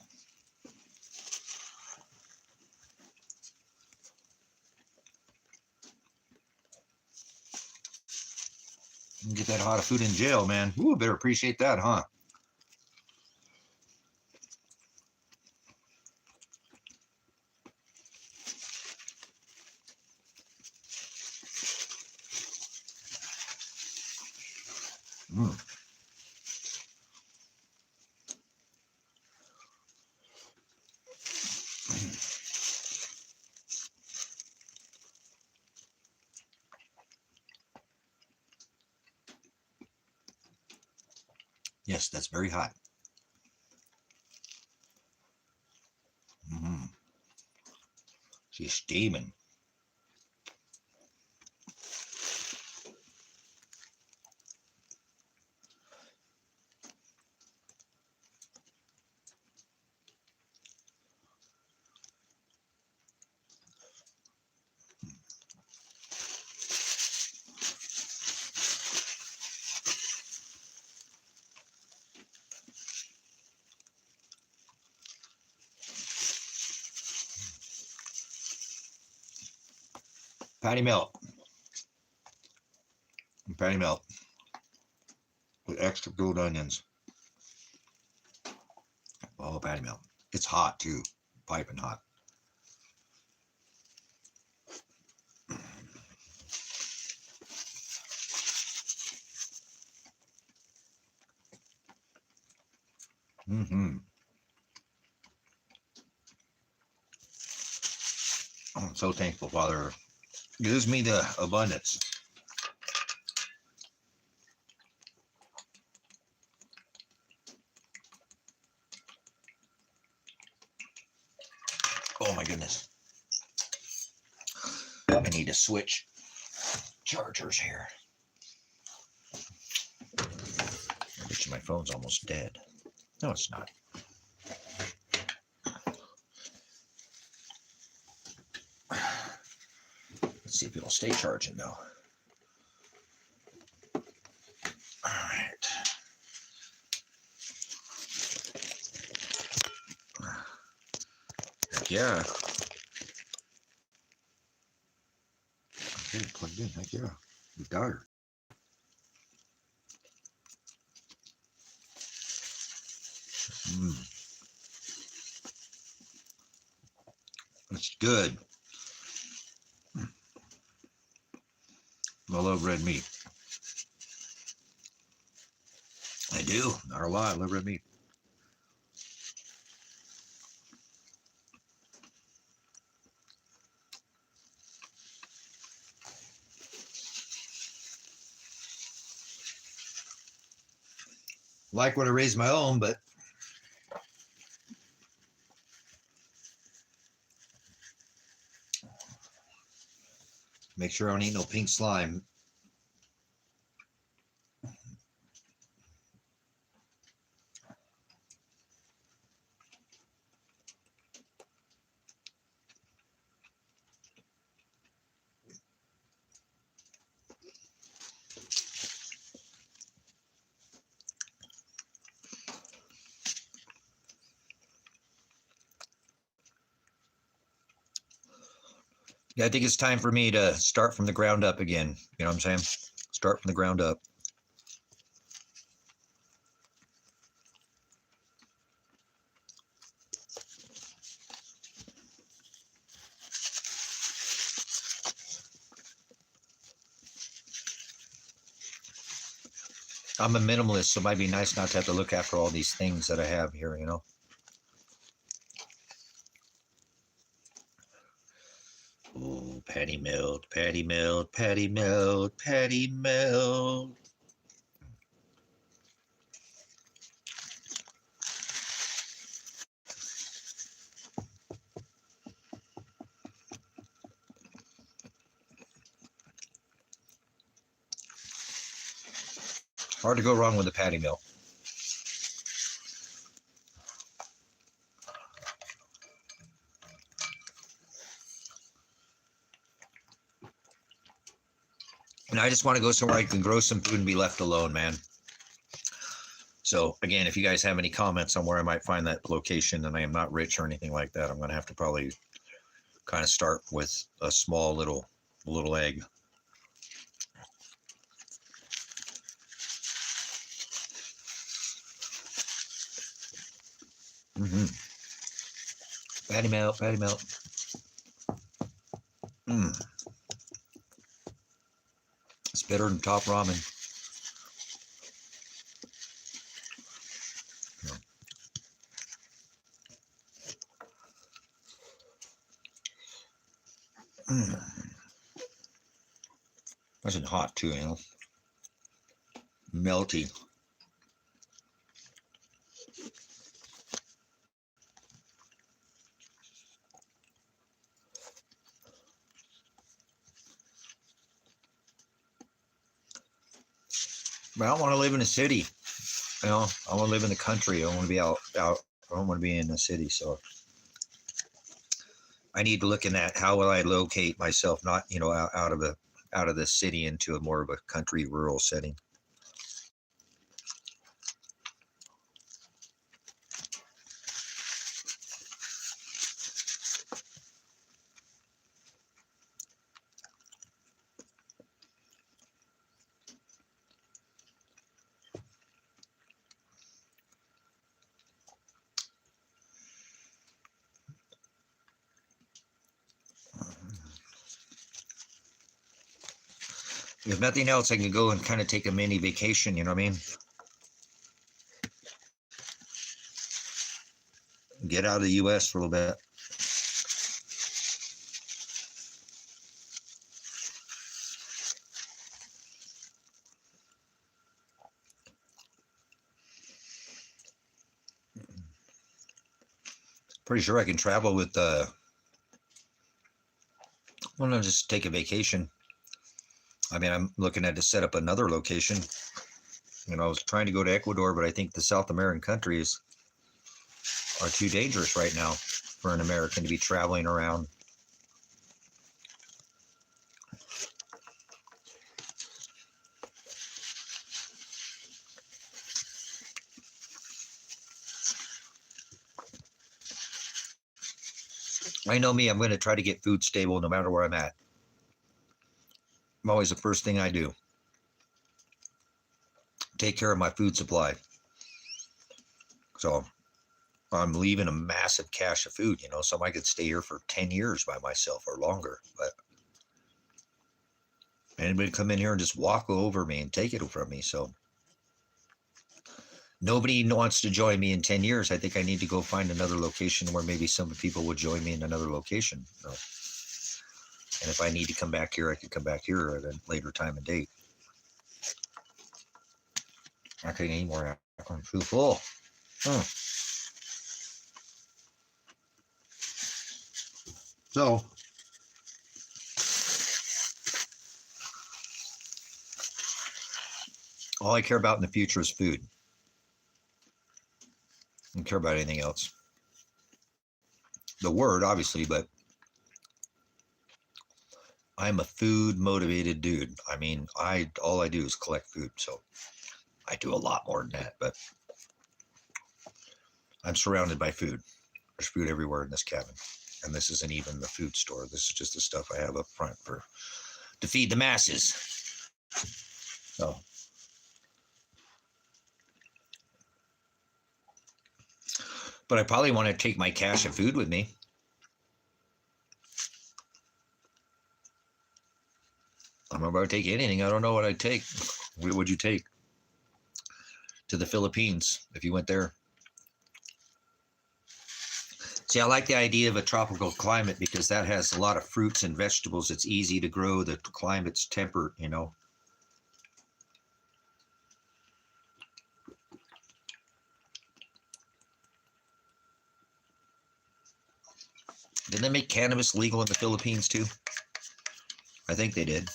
Speaker 1: can get that hot food in jail, man. Ooh, better appreciate that, huh? Yes, that's very hot. She's steaming. Patty melt. Patty melt with extra grilled onions. Oh, patty melt. It's hot too, piping hot. I'm so thankful, Father. Gives me the abundance. Oh my goodness. I need to switch chargers here. I bet you my phone's almost dead. No, it's not. Let's see if it'll stay charging though. All right. Heck yeah. Okay, plugged in. Heck yeah. We got her. It's good. I love red meat. I do. Not a lot. I love red meat. Like when I raised my own, but make sure I don't eat no pink slime. Yeah, I think it's time for me to start from the ground up again. You know what I'm saying? Start from the ground up. I'm a minimalist, so it might be nice not to have to look after all these things that I have here, you know? Ooh, patty melt, patty melt, patty melt, patty melt. Hard to go wrong with the patty melt. And I just want to go somewhere I can grow some food and be left alone, man. So again, if you guys have any comments on where I might find that location, and I am not rich or anything like that, I'm going to have to probably kind of start with a small little egg. Patty melt, patty melt. It's better than top ramen. Nice and hot too, you know. Melty. But I don't want to live in a city. You know, I want to live in the country. I want to be out. I don't want to be in a city. So I need to look in that. How will I locate myself? Not, you know, out of the city into a more of a country, rural setting. If nothing else, I can go and kind of take a mini vacation, you know what I mean? Get out of the U.S. for a little bit. Pretty sure I can travel with, I want to just take a vacation. I mean, I'm looking at to set up another location. You know, I was trying to go to Ecuador, but I think the South American countries are too dangerous right now for an American to be traveling around. I know me, I'm going to try to get food stable no matter where I'm at. I'm always the first thing I do. Take care of my food supply. So I'm leaving a massive cache of food, you know, so I could stay here for 10 years by myself or longer. But anybody come in here and just walk over me and take it from me. So nobody wants to join me in 10 years. I think I need to go find another location where maybe some people would join me in another location. So, and if I need to come back here, I can come back here at a later time and date. I can't eat more. I'm too full. So, all I care about in the future is food. I don't care about anything else. The word, obviously, but I'm a food motivated dude. I mean, all I do is collect food. So I do a lot more than that, but I'm surrounded by food. There's food everywhere in this cabin. And this isn't even the food store. This is just the stuff I have up front to feed the masses. So, but I probably want to take my cache of food with me. I'm about to take anything. I don't know what I'd take. What would you take? To the Philippines, if you went there. See, I like the idea of a tropical climate because that has a lot of fruits and vegetables. It's easy to grow. The climate's temperate, you know. Didn't they make cannabis legal in the Philippines too? I think they did.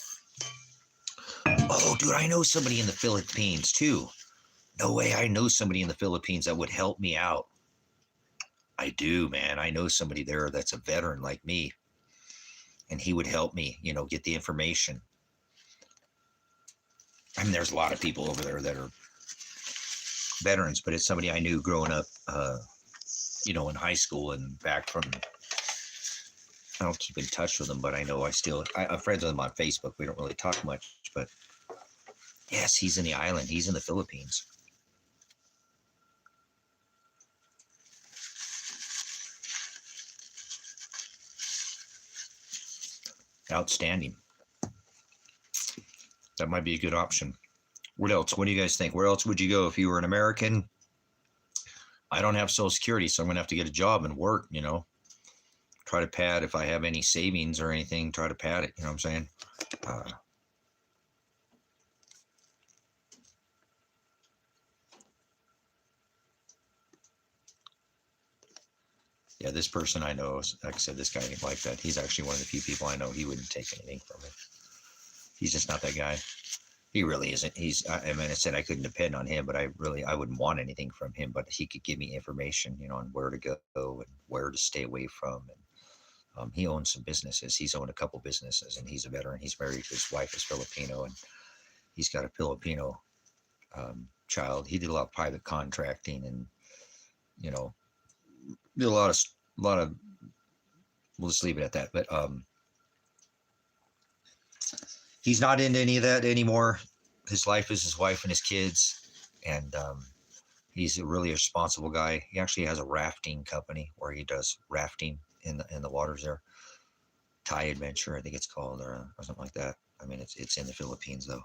Speaker 1: Oh, dude, I know somebody in the Philippines too. No way, I know somebody in the Philippines that would help me out. I do, man. I know somebody there that's a veteran like me, and he would help me, get the information. I mean, there's a lot of people over there that are veterans, but it's somebody I knew growing up, in high school and back from. I don't keep in touch with them, but I know I'm friends with him on Facebook. We don't really talk much, but yes, he's in the island. He's in the Philippines. Outstanding. That might be a good option. What else? What do you guys think? Where else would you go if you were an American? I don't have Social Security, so I'm going to have to get a job and work, Try to pad if I have any savings or anything, try to pad it. You know what I'm saying? Yeah, this person I know, like I said, this guy ain't like that. He's actually one of the few people I know he wouldn't take anything from it. He's just not that guy. He really isn't. I mean, I said I couldn't depend on him, but I wouldn't want anything from him, but he could give me information, on where to go and where to stay away from. And he owns some businesses. He's owned a couple businesses, and he's a veteran. He's married. His wife is Filipino, and he's got a Filipino child. He did a lot of private contracting, and did a lot of. We'll just leave it at that. But he's not into any of that anymore. His life is his wife and his kids, and he's a really responsible guy. He actually has a rafting company where he does rafting in the waters there. Thai Adventure, I think it's called, or something like that. I mean, it's in the Philippines though.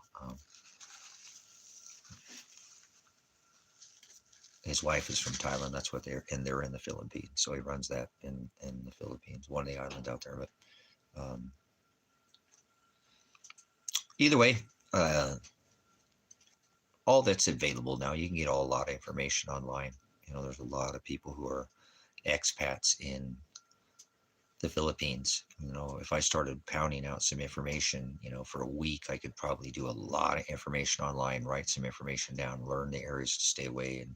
Speaker 1: His wife is from Thailand. That's what they're in the Philippines. So he runs that in the Philippines, one of the islands out there. But either way, all that's available now. You can get a lot of information online. There's a lot of people who are expats in the Philippines. If I started pounding out some information, for a week, I could probably do a lot of information online, write some information down, learn the areas to stay away and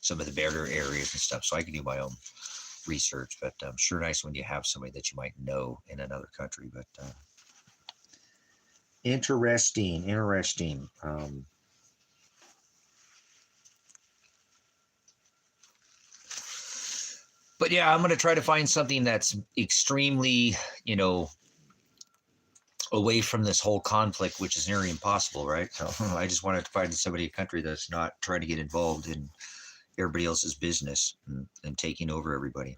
Speaker 1: some of the better areas and stuff. So I can do my own research, but sure nice when you have somebody that you might know in another country. But interesting. But yeah, I'm going to try to find something that's extremely, away from this whole conflict, which is nearly impossible, right? So I just wanted to find a country that's not trying to get involved in everybody else's business and taking over everybody.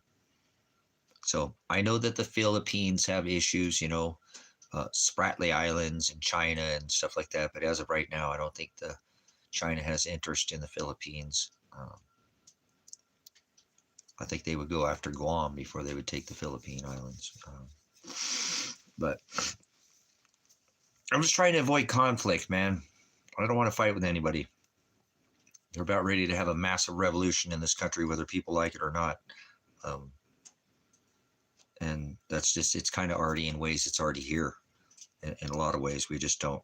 Speaker 1: So I know that the Philippines have issues, Spratly Islands and China and stuff like that. But as of right now, I don't think China has interest in the Philippines. I think they would go after Guam before they would take the Philippine Islands. But I'm just trying to avoid conflict, man. I don't want to fight with anybody. They're about ready to have a massive revolution in this country, whether people like it or not. And that's just, it's kind of already in ways, it's already here. In a lot of ways, we just don't,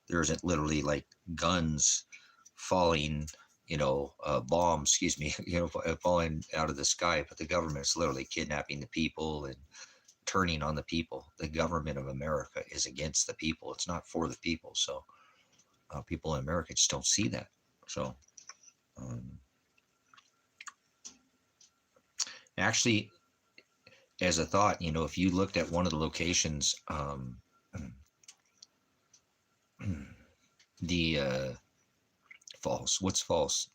Speaker 1: there isn't literally like guns falling, bombs, excuse me, falling out of the sky, but the government's literally kidnapping the people and turning on the people. The government of America is against the people. It's not for the people. So people in America just don't see that. So actually, as a thought, if you looked at one of the locations, the false. What's false?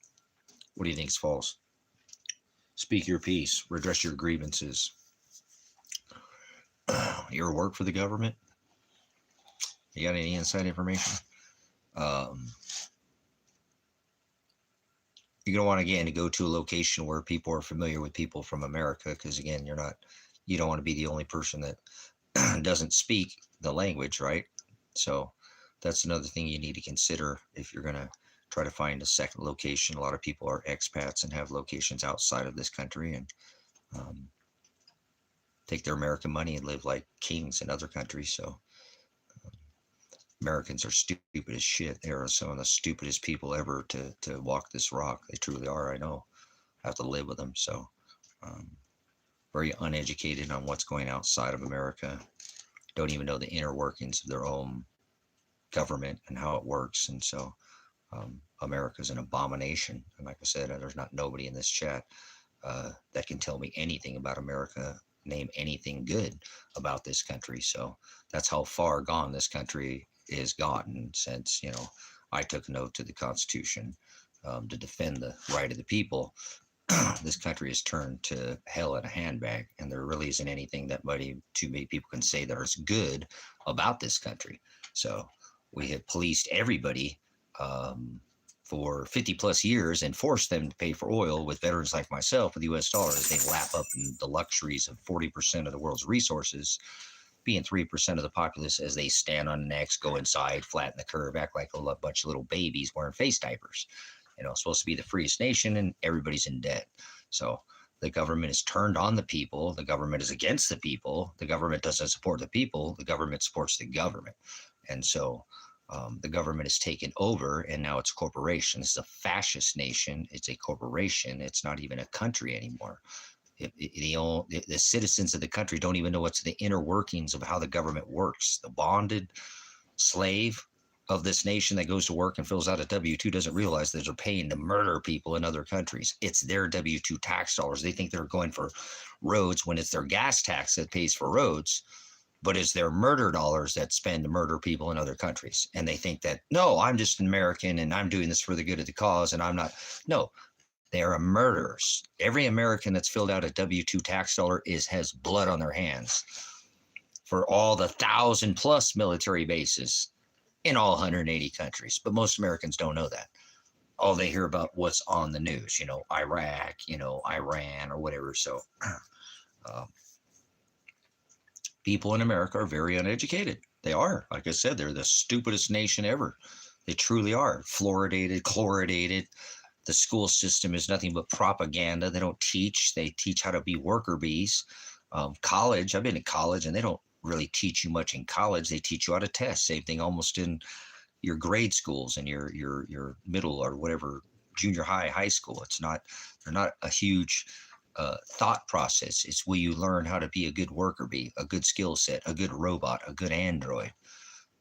Speaker 1: What do you think is false? Speak your piece. Redress your grievances. You ever work for the government? You got any inside information? You're going to want, again, to go to a location where people are familiar with people from America, because, again, you don't want to be the only person that doesn't speak the language, right? So that's another thing you need to consider if you're going to try to find a second location. A lot of people are expats and have locations outside of this country and take their American money and live like kings in other countries. So Americans are stupid as shit. They are some of the stupidest people ever to walk this rock. They truly are. I know. I have to live with them. So, um, very uneducated on what's going outside of America. Don't even know the inner workings of their own government and how it works. And so, America's an abomination. And like I said, there's not nobody in this chat that can tell me anything about America, name anything good about this country. So that's how far gone this country is gotten since, I took an oath to the Constitution to defend the right of the people. This country has turned to hell in a handbag, and there really isn't anything that too many people can say that is good about this country. So we have policed everybody for 50 plus years and forced them to pay for oil with veterans like myself with US dollars. They lap up in the luxuries of 40% of the world's resources, being 3% of the populace, as they stand on necks, go inside, flatten the curve, act like a bunch of little babies wearing face diapers. Supposed to be the freest nation, and everybody's in debt. So the government is turned on the people. The government is against the people. The government doesn't support the people. The government supports the government. And so the government is taken over, and now it's a corporation. It's a fascist nation. It's a corporation. It's not even a country anymore. The citizens of the country don't even know what's the inner workings of how the government works. The bonded slave of this nation that goes to work and fills out a W-2 doesn't realize that they're paying to murder people in other countries. It's their W-2 tax dollars. They think they're going for roads when it's their gas tax that pays for roads, but it's their murder dollars that spend to murder people in other countries. And they think that, no, I'm just an American and I'm doing this for the good of the cause, and I'm not. No, they are murderers. Every American that's filled out a W-2 tax dollar has blood on their hands for all the 1,000+ military bases in all 180 countries. But most Americans don't know that. All they hear about what's on the news, Iraq, Iran or whatever. So people in America are very uneducated. They are. Like I said, they're the stupidest nation ever. They truly are. Fluoridated, chloridated. The school system is nothing but propaganda. They don't teach. They teach how to be worker bees. College, I've been to college, and they don't really teach you much in college. They teach you how to test. Same thing almost in your grade schools and your middle or whatever, junior high school. They're not a huge thought process. It's will you learn how to be a good worker bee, a good skill set, a good robot, a good android.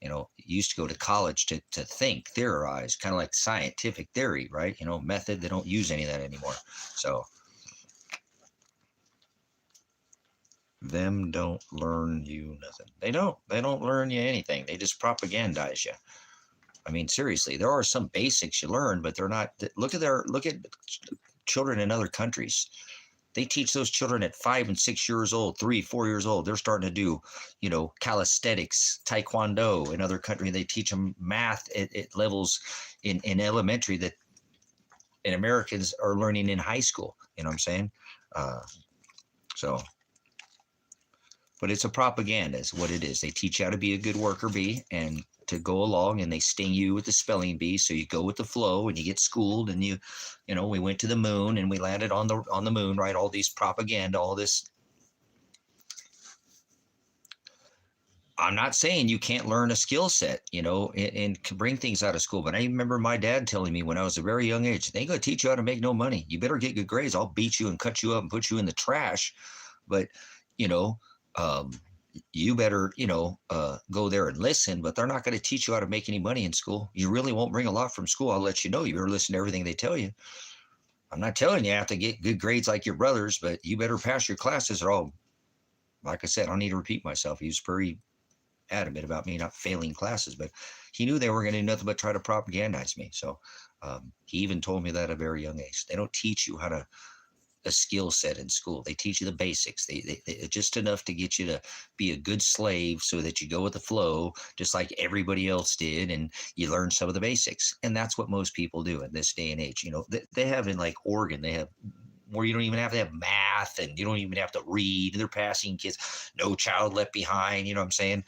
Speaker 1: You used to go to college to think, theorize, kind of like scientific theory, right? Method. They don't use any of that anymore. So them don't learn you nothing. They don't learn you anything. They just propagandize you. I mean, seriously, there are some basics you learn, but they're not. Look at children in other countries. They teach those children at 5 and 6 years old, 3, 4 years old. They're starting to do, calisthenics, taekwondo in other countries. They teach them math at levels in elementary that Americans are learning in high school. You know what I'm saying? But it's a propaganda is what it is. They teach you how to be a good worker bee and to go along, and they sting you with the spelling bee. So you go with the flow and you get schooled, and we went to the moon and we landed on the moon, right? All these propaganda, all this. I'm not saying you can't learn a skill set, and bring things out of school. But I remember my dad telling me when I was a very young age, they ain't going to teach you how to make no money. You better get good grades. I'll beat you and cut you up and put you in the trash. But, you better, go there and listen, but they're not going to teach you how to make any money in school. You really won't bring a lot from school. I'll let you know. You better listen to everything they tell you. I'm not telling you have to get good grades like your brothers, but you better pass your classes or all. Like I said, I don't need to repeat myself. He was pretty adamant about me not failing classes, but he knew they were going to do nothing but try to propagandize me. So he even told me that at a very young age. They don't teach you how to a skill set in school. They teach you the basics. They just enough to get you to be a good slave so that you go with the flow, just like everybody else did, and you learn some of the basics. And that's what most people do in this day and age. They have in like Oregon, they have where you don't even have to have math and you don't even have to read. They're passing kids, no child left behind. You know what I'm saying?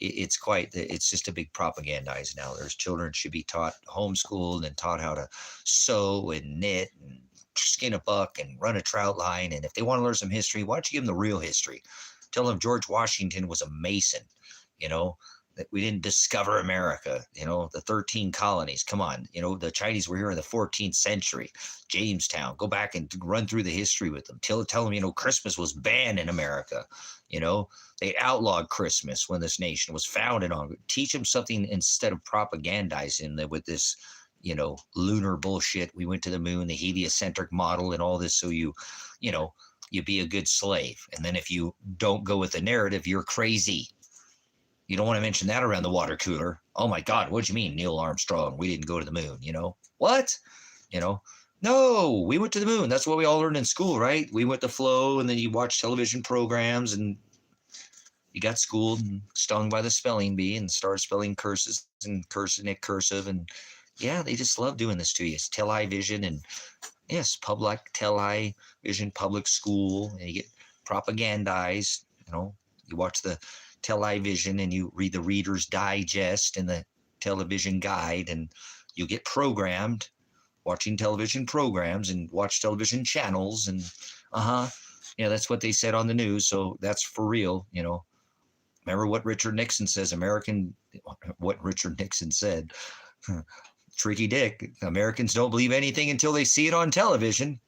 Speaker 1: It's just a big propagandized now. There's children should be taught homeschooled and taught how to sew and knit and skin a buck and run a trout line. And if they want to learn some history, why don't you give them the real history? Tell them George Washington was a Mason. We didn't discover America, the 13 colonies. Come on, the Chinese were here in the 14th century. Jamestown, go back and run through the history with them. Tell them, Christmas was banned in America. They outlawed Christmas when this nation was founded on. Teach them something instead of propagandizing them with this, lunar bullshit. We went to the moon, the heliocentric model and all this. So you be a good slave. And then if you don't go with the narrative, you're crazy. You don't want to mention that around the water cooler. Oh my God, what'd you mean, Neil Armstrong? We didn't go to the moon, What? No, we went to the moon. That's what we all learned in school, right? We went to flow, and then you watch television programs, and you got schooled and stung by the spelling bee and started spelling curses and cursing it cursive. And yeah, they just love doing this to you. It's television and yes, public television, public school, and you get propagandized. You watch the television and you read the Reader's Digest and the television guide, and you get programmed watching television programs and watch television channels. And that's what they said on the news, so that's for real. Remember what Richard Nixon says, what Richard Nixon said, Tricky Dick, Americans don't believe anything until they see it on television.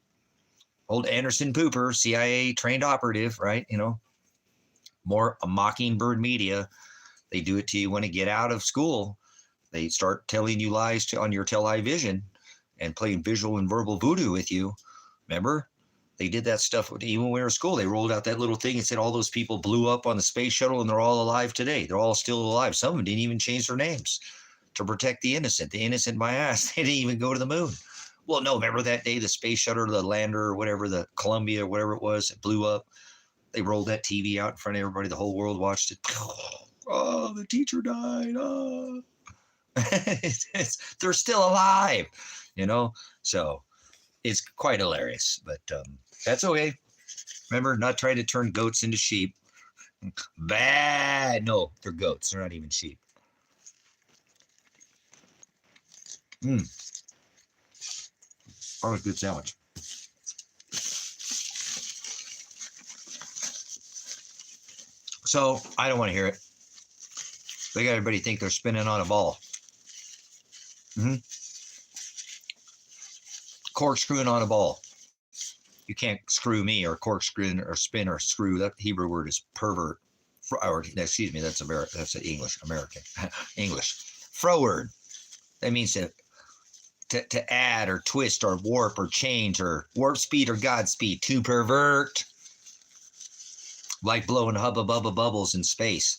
Speaker 1: Old Anderson Pooper, CIA trained operative, right? More a mockingbird media. They do it to you when you get out of school. They start telling you lies on your television and playing visual and verbal voodoo with you. Remember? They did that stuff even when we were in school. They rolled out that little thing and said all those people blew up on the space shuttle and they're all alive today. They're all still alive. Some of them didn't even change their names to protect the innocent. The innocent, my ass, they didn't even go to the moon. Well, no, remember that day the space shuttle, the lander or whatever, the Columbia or whatever it was, it blew up. They rolled that TV out in front of everybody. The whole world watched it. Oh, the teacher died. Oh. They're still alive, So it's quite hilarious. But that's okay. Remember, not trying to turn goats into sheep. Bad. No, they're goats. They're not even sheep. That was a good sandwich. So I don't want to hear it. They got everybody think they're spinning on a ball. Corkscrewing on a ball. You can't screw me or corkscrew or spin or screw. That Hebrew word is pervert. Or, excuse me, that's American. That's English. American. English. Froward. That means to add or twist or warp or change or warp speed or Godspeed. To pervert. Like blowing hubba bubba bubbles in space.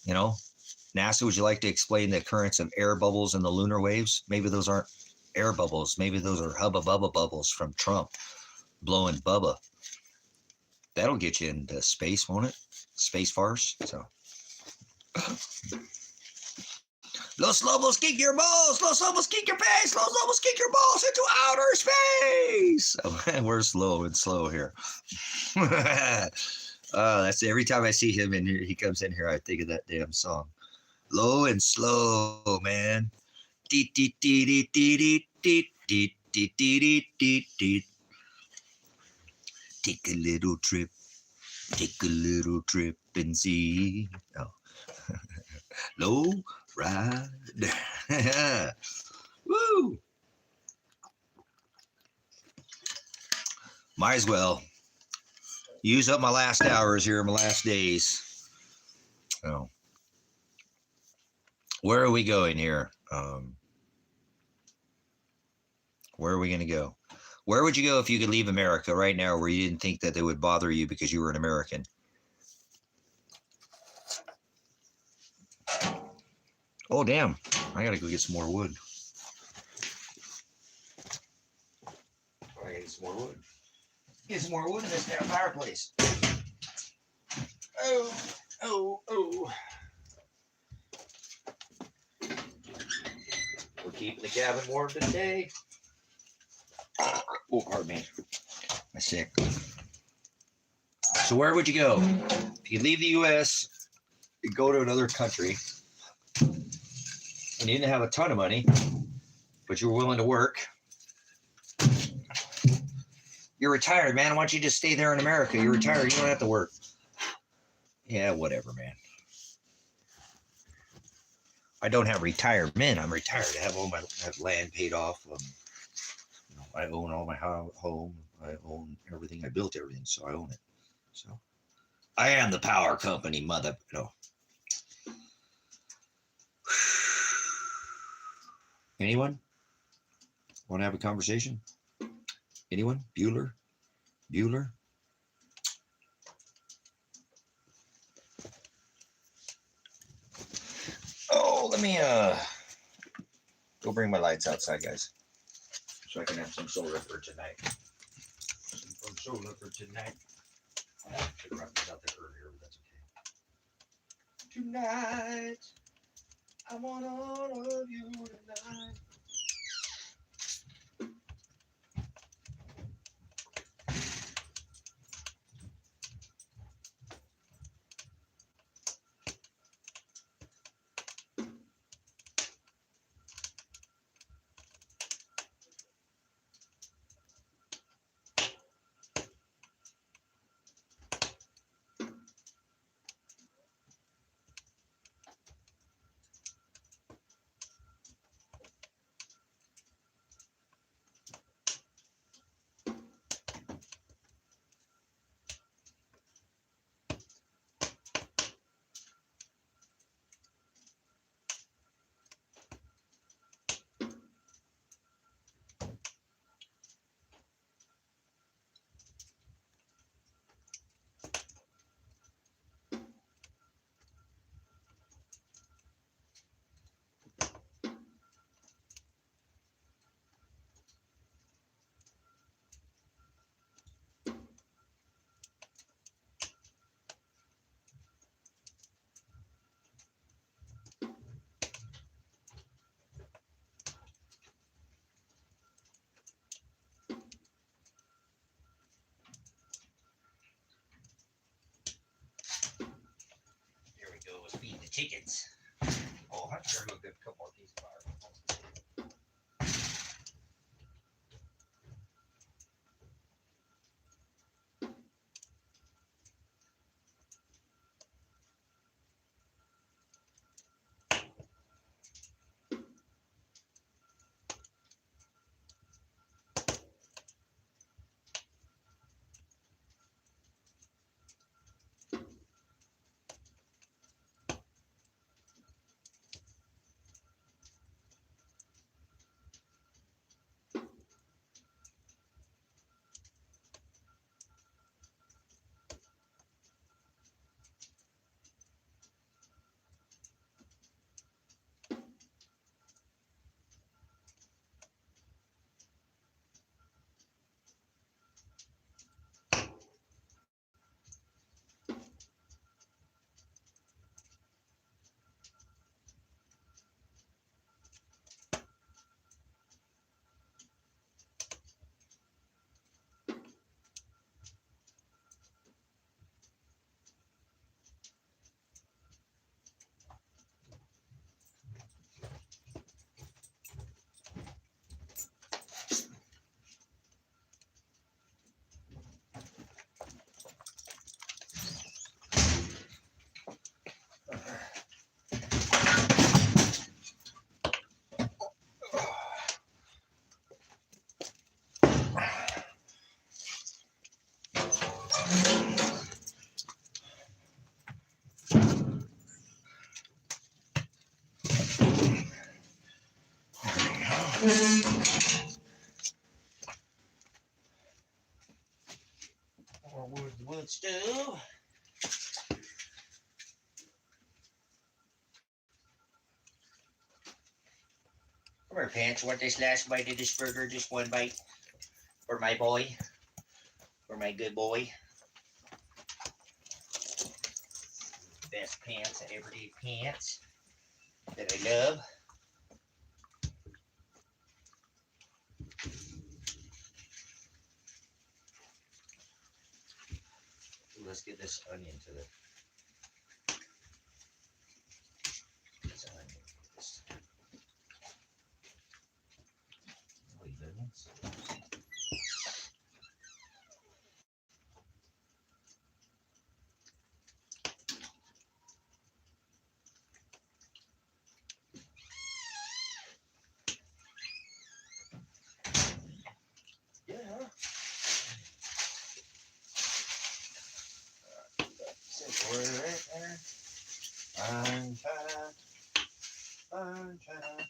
Speaker 1: NASA, would you like to explain the occurrence of air bubbles in the lunar waves? Maybe those aren't air bubbles. Maybe those are hubba bubba bubbles from Trump blowing bubba. That'll get you into space, won't it? Space farce. So. Los Lobos kick your balls. Los Lobos kick your face. Los Lobos kick your balls into outer space. Oh, we're slow and slow here. That's every time I see him in here, he comes in here, I think of that damn song. Low and slow, man. Take a little trip and see. Oh. Low ride. Woo! Might as well use up my last hours here, my last days. Oh. Where are we going here? Where are we going to go? Where would you go if you could leave America right now where you didn't think that they would bother you because you were an American? Oh, damn. I got to go get some more wood. I got to get some more wood. Get some more wood in this damn fireplace. Oh. We're keeping the cabin warm today. Oh, pardon me. I'm sick. So where would you go? If you leave the U.S., you go to another country, and you didn't have a ton of money, but you were willing to work. You're retired, man. Why don't you just stay there in America? You're retired. You don't have to work. Yeah, whatever, man. I don't have retirement. I'm retired. I have all my land paid off. You know, I own all my home. I own everything. I built everything, so I own it. So I am the power company, mother. No. Anyone want to have a conversation? Anyone? Bueller? Bueller? Oh, let me go bring my lights outside, guys, so I can have some solar for tonight. Some solar for tonight. I should have brought these out there earlier, but that's okay. Tonight, I want all of you tonight. There we go. Let's feed the chickens. Oh, I'm sure we'll get a couple more pieces of fire. More wood stove. Come here, Pants. Want this last bite of this burger? Just one bite for my boy, for my good boy. Best pants, everyday pants that I love. Let's get this onion to the. This onion. This. Wait, onions. Fine China. Fine China.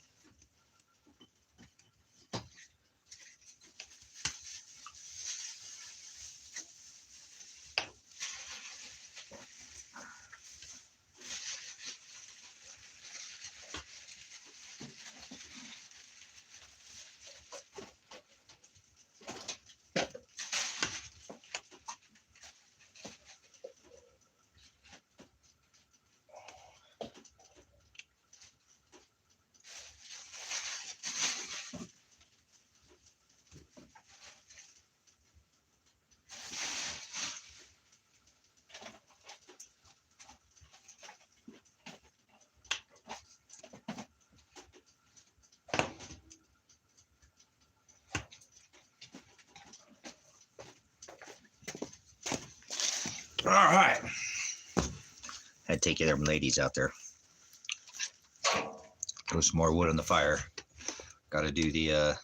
Speaker 1: All right. Had to take you there, ladies out there. Throw some more wood on the fire. Got to do the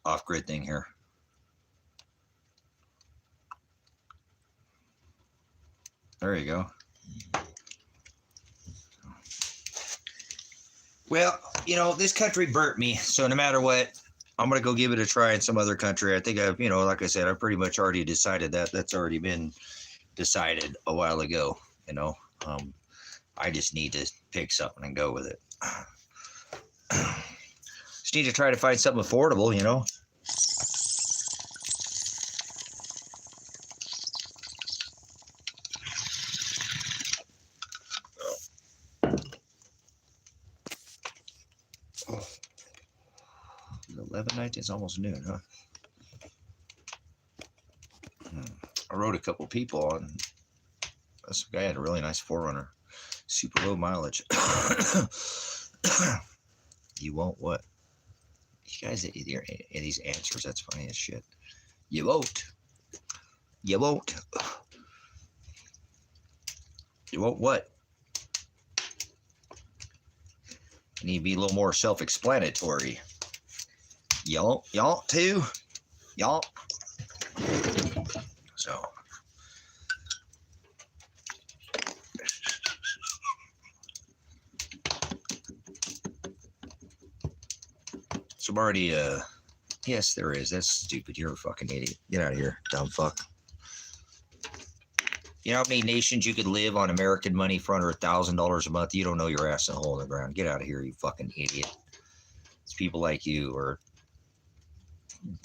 Speaker 1: off-grid thing here. There you go. Well, you know, this country burnt me, so no matter what, I'm going to go give it a try in some other country. I think I've, you know, like I said, I've pretty much already decided that. That's already been decided a while ago, you know. I just need to pick something and go with it. Just need to try to find something affordable, you know. Oh. 11:19, it's almost noon, huh? I rode a couple people on. This guy had a really nice 4Runner, super low mileage. You won't what? You guys, these answers, that's funny as shit. You won't. You won't. You won't what? You need to be a little more self-explanatory. Y'all too? Y'all. So. So I'm already, yes, there is. That's stupid. You're a fucking idiot. Get out of here, dumb fuck. You know how many nations you could live on American money for under $1,000 a month? You don't know your ass in a hole in the ground. Get out of here, you fucking idiot. It's people like you, or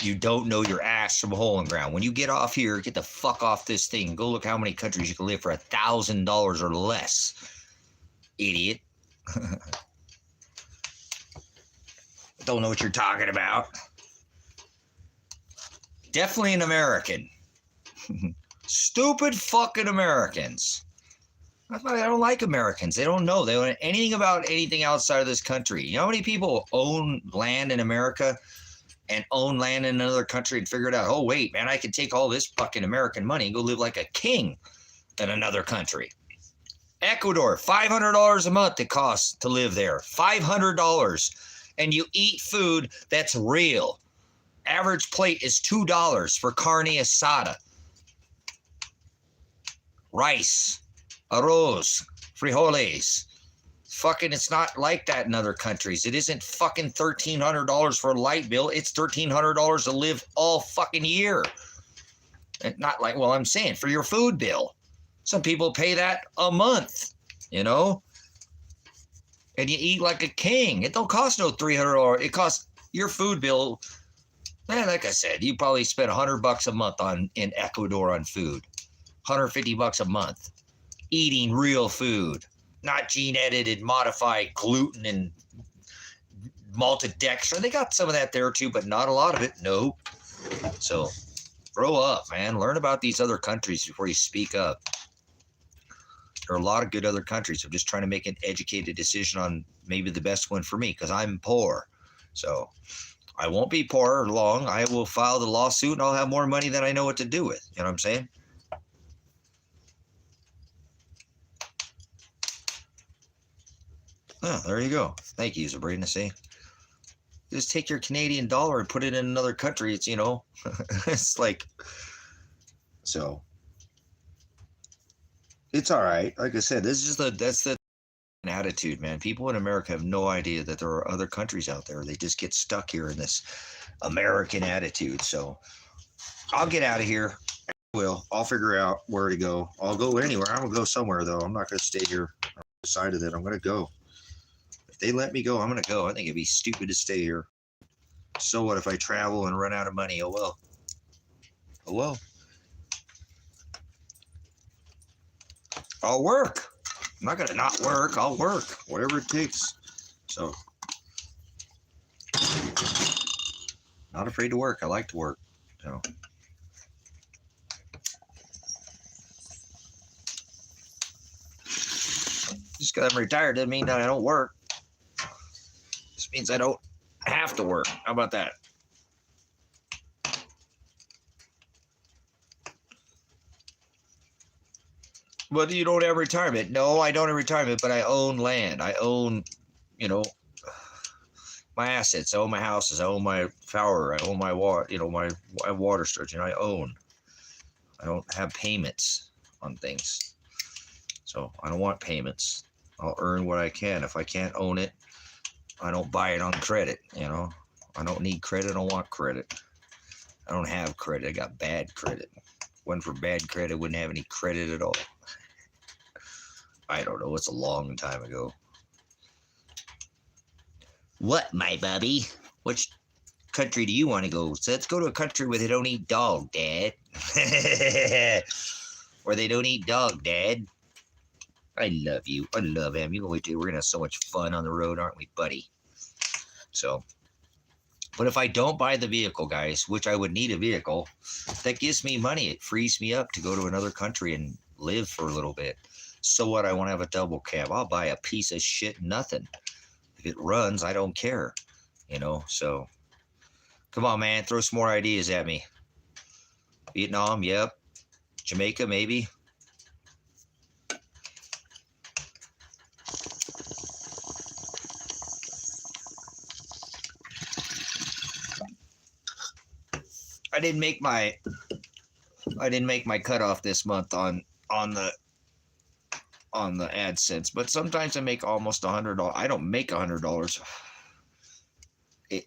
Speaker 1: you don't know your ass from a hole in the ground. When you get off here, get the fuck off this thing. Go look how many countries you can live for $1,000 or less. Idiot. Don't know what you're talking about. Definitely an American. Stupid fucking Americans. That's why I don't like Americans. They don't know. They don't know anything about anything outside of this country. You know how many people own land in America and own land in another country and figure it out? Oh, wait, man, I can take all this fucking American money and go live like a king in another country. Ecuador, $500 a month it costs to live there. $500. And you eat food that's real. Average plate is $2 for carne asada. Rice, arroz, frijoles. Fucking, it's not like that in other countries. It isn't fucking $1,300 for a light bill. It's $1,300 to live all fucking year. And not like, well, I'm saying for your food bill. Some people pay that a month, you know? And you eat like a king. It don't cost no $300. It costs your food bill. Man, like I said, you probably spend $100 a month in Ecuador on food. $150 a month. Eating real food. Not gene-edited, modified gluten and maltodextrin. They got some of that there too, but not a lot of it. Nope. So grow up, man. Learn about these other countries before you speak up. There are a lot of good other countries. I'm just trying to make an educated decision on maybe the best one for me because I'm poor. So I won't be poor long. I will file the lawsuit and I'll have more money than I know what to do with. You know what I'm saying? Oh, there you go. Thank you, Sabrina. See? Just take your Canadian dollar and put it in another country. It's, you know, it's like, so it's all right. Like I said, this is just that's the attitude, man. People in America have no idea that there are other countries out there. They just get stuck here in this American attitude. So I'll get out of here. I'll figure out where to go. I'll go anywhere. I'm gonna go somewhere though. I'm not gonna stay here. I decided that I'm gonna go. If they let me go, I'm gonna go. I think it'd be stupid to stay here. So what if I travel and run out of money? Oh well. Oh well. I'll work. I'm not gonna not work. I'll work. Whatever it takes. So not afraid to work. I like to work. So just because I'm retired doesn't mean that I don't work. This means I don't have to work. How about that? Well, you don't have retirement. No, I don't have retirement, but I own land. I own, you know, my assets. I own my houses. I own my power. I own my water, my water storage. I own. I don't have payments on things. So I don't want payments. I'll earn what I can. If I can't own it, I don't buy it on credit, I don't need credit. I don't want credit. I don't have credit. I got bad credit. Wasn't for bad credit, I wouldn't have any credit at all. I don't know. It's a long time ago. What, my Bobby? Which country do you want to go? So let's go to a country where they don't eat dog, Dad. Where they don't eat dog, Dad. I love you. I love him. You can wait till we're going to have so much fun on the road, aren't we, buddy? So, but if I don't buy the vehicle, guys, which I would need a vehicle, that gives me money. It frees me up to go to another country and live for a little bit. So what? I want to have a double cab. I'll buy a piece of shit nothing. If it runs, I don't care. So come on, man. Throw some more ideas at me. Vietnam, yep. Jamaica, maybe. I didn't make my cutoff this month on the AdSense, but sometimes I make almost $100. I don't make $100.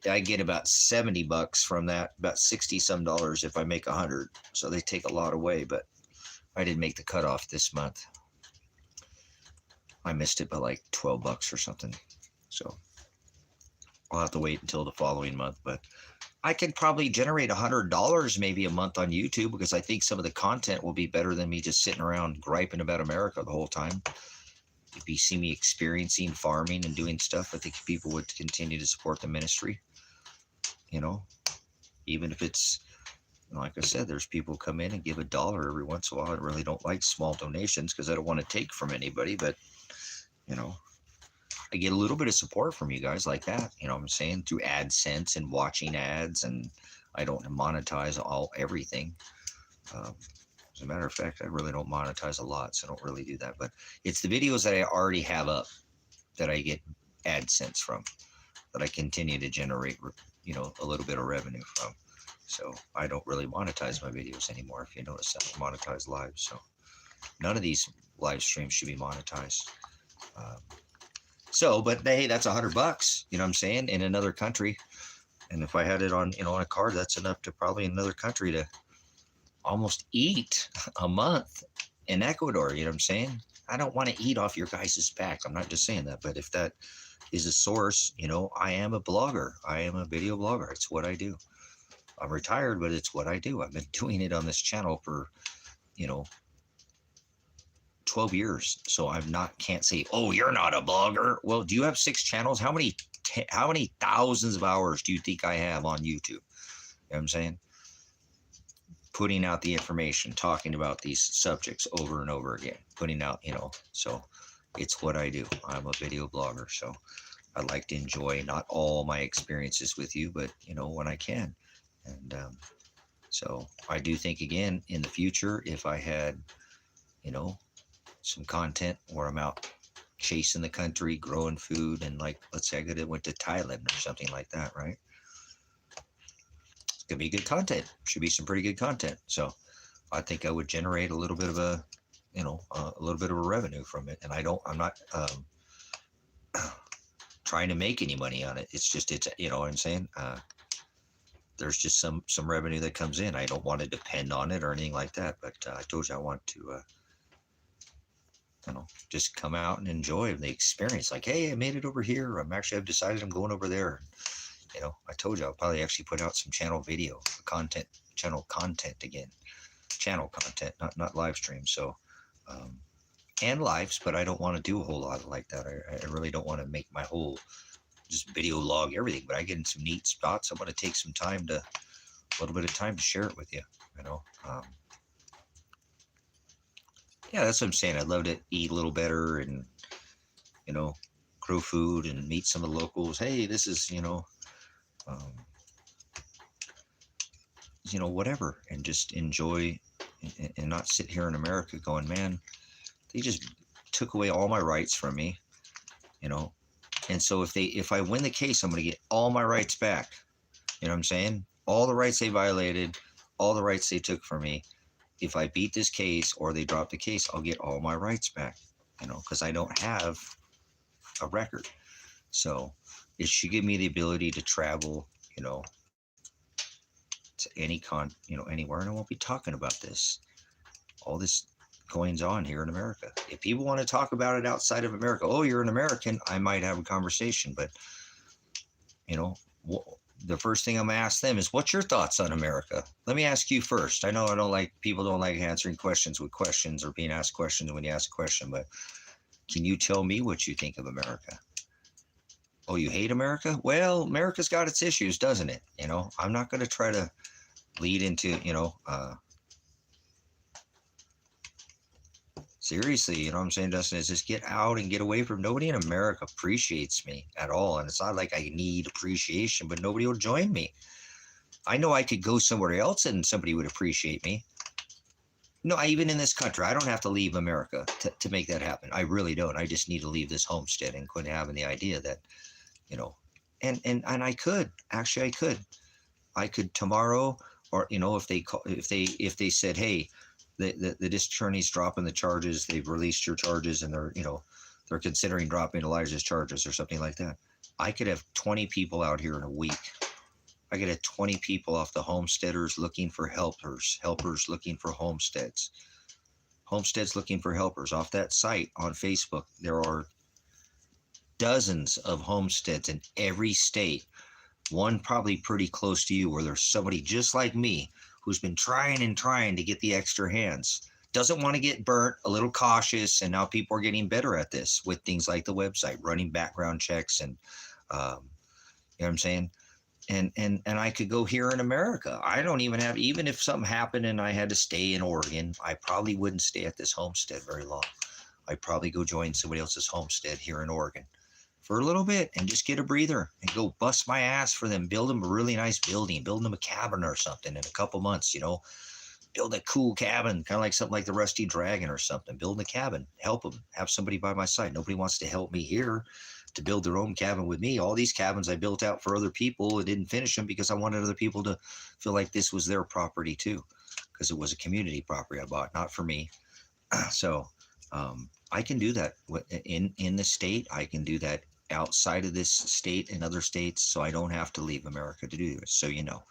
Speaker 1: I get about $70 from that, about 60 some dollars if I make 100. So they take a lot away, but I didn't make the cutoff this month. I missed it by like $12 or something. So I'll have to wait until the following month, but I can probably generate $100 maybe a month on YouTube because I think some of the content will be better than me just sitting around griping about America the whole time. If you see me experiencing farming and doing stuff, I think people would continue to support the ministry. Even if it's, like I said, there's people who come in and give $1 every once in a while. I really don't like small donations because I don't want to take from anybody, but, I get a little bit of support from you guys like that, what I'm saying, through AdSense and watching ads, and I don't monetize everything. As a matter of fact, I really don't monetize a lot, so I don't really do that. But it's the videos that I already have up that I get AdSense from, that I continue to generate, a little bit of revenue from. So I don't really monetize my videos anymore. If you notice, I don't monetize live. So none of these live streams should be monetized. But hey, that's $100, what I'm saying, in another country. And if I had it on, on a card, that's enough to probably another country to almost eat a month in Ecuador. You know what I'm saying? I don't want to eat off your guys' back. I'm not just saying that, but if that is a source, I am a blogger. I am a video blogger. It's what I do. I'm retired, but it's what I do. I've been doing it on this channel for, 12 years. So can't say, oh, you're not a blogger. Well, do you have 6 channels? How many thousands of hours do you think I have on YouTube? You know what I'm saying? Putting out the information, talking about these subjects over and over again, putting out, so it's what I do. I'm a video blogger. So I like to enjoy not all my experiences with you, but, when I can. And so I do think, again, in the future, if I had, some content where I'm out chasing the country, growing food, and like, let's say I went to Thailand or something like that, right? It's gonna be good content. Should be some pretty good content. So I think I would generate a little bit of a, a little bit of a revenue from it. And I'm not trying to make any money on it. It's just, you know what I'm saying? There's just some revenue that comes in. I don't want to depend on it or anything like that. But I told you I want to, you know, just come out and enjoy the experience. Like, hey, I made it over here. I've decided I'm going over there. You know, I told you I'll probably actually put out some channel video content, channel content, not live stream. So, and lives, but I don't want to do a whole lot like that. I really don't want to make my whole just video log everything, but I get in some neat spots. I want to take some time a little bit of time to share it with you, you know. Yeah, that's what I'm saying. I'd love to eat a little better and, you know, grow food and meet some of the locals. Hey, this is, you know, whatever, and just enjoy and not sit here in America going, man, they just took away all my rights from me, you know. And so if I win the case, I'm going to get all my rights back. You know what I'm saying? All the rights they violated, all the rights they took from me. If I beat this case or they drop the case, I'll get all my rights back, you know, because I don't have a record. So it should give me the ability to travel, you know, to anywhere. And I won't be talking about this. All this goings on here in America. If people want to talk about it outside of America, oh, you're an American, I might have a conversation. But, you know, the first thing I'm going to ask them is, what's your thoughts on America? Let me ask you first. I know people don't like answering questions with questions or being asked questions when you ask a question, but can you tell me what you think of America? Oh, you hate America? Well, America's got its issues, doesn't it? You know, I'm not going to try to lead into, you know, seriously, you know what I'm saying, Dustin, is just get out and get away from, nobody in America appreciates me at all. And it's not like I need appreciation, but nobody will join me. I know I could go somewhere else and somebody would appreciate me. No, even in this country, I don't have to leave America to make that happen. I really don't. I just need to leave this homestead and quit having the idea that, you know, and I could, actually I could tomorrow, or, you know, if they said, hey, the district attorney's dropping the charges, they've released your charges, and they're considering dropping Elijah's charges or something like that. I could have 20 people out here in a week. I could have 20 people off the homesteaders looking for helpers looking for homesteads looking for helpers. Off that site on Facebook, there are dozens of homesteads in every state. One probably pretty close to you, where there's somebody just like me who's been trying to get the extra hands, doesn't want to get burnt, a little cautious, and now people are getting better at this with things like the website, running background checks, and you know what I'm saying? And I could go here in America. I don't even have, even if something happened and I had to stay in Oregon, I probably wouldn't stay at this homestead very long. I'd probably go join somebody else's homestead here in Oregon for a little bit and just get a breather and go bust my ass for them, build them a really nice building, build them a cabin or something in a couple months, you know, build a cool cabin, kind of like something like the Rusty Dragon or something, build a cabin, help them, have somebody by my side. Nobody wants to help me here to build their own cabin with me. All these cabins I built out for other people, I didn't finish them because I wanted other people to feel like this was their property too, because it was a community property I bought, not for me. So I can do that in the state. I can do that outside of this state and other states, so I don't have to leave America to do it, so you know.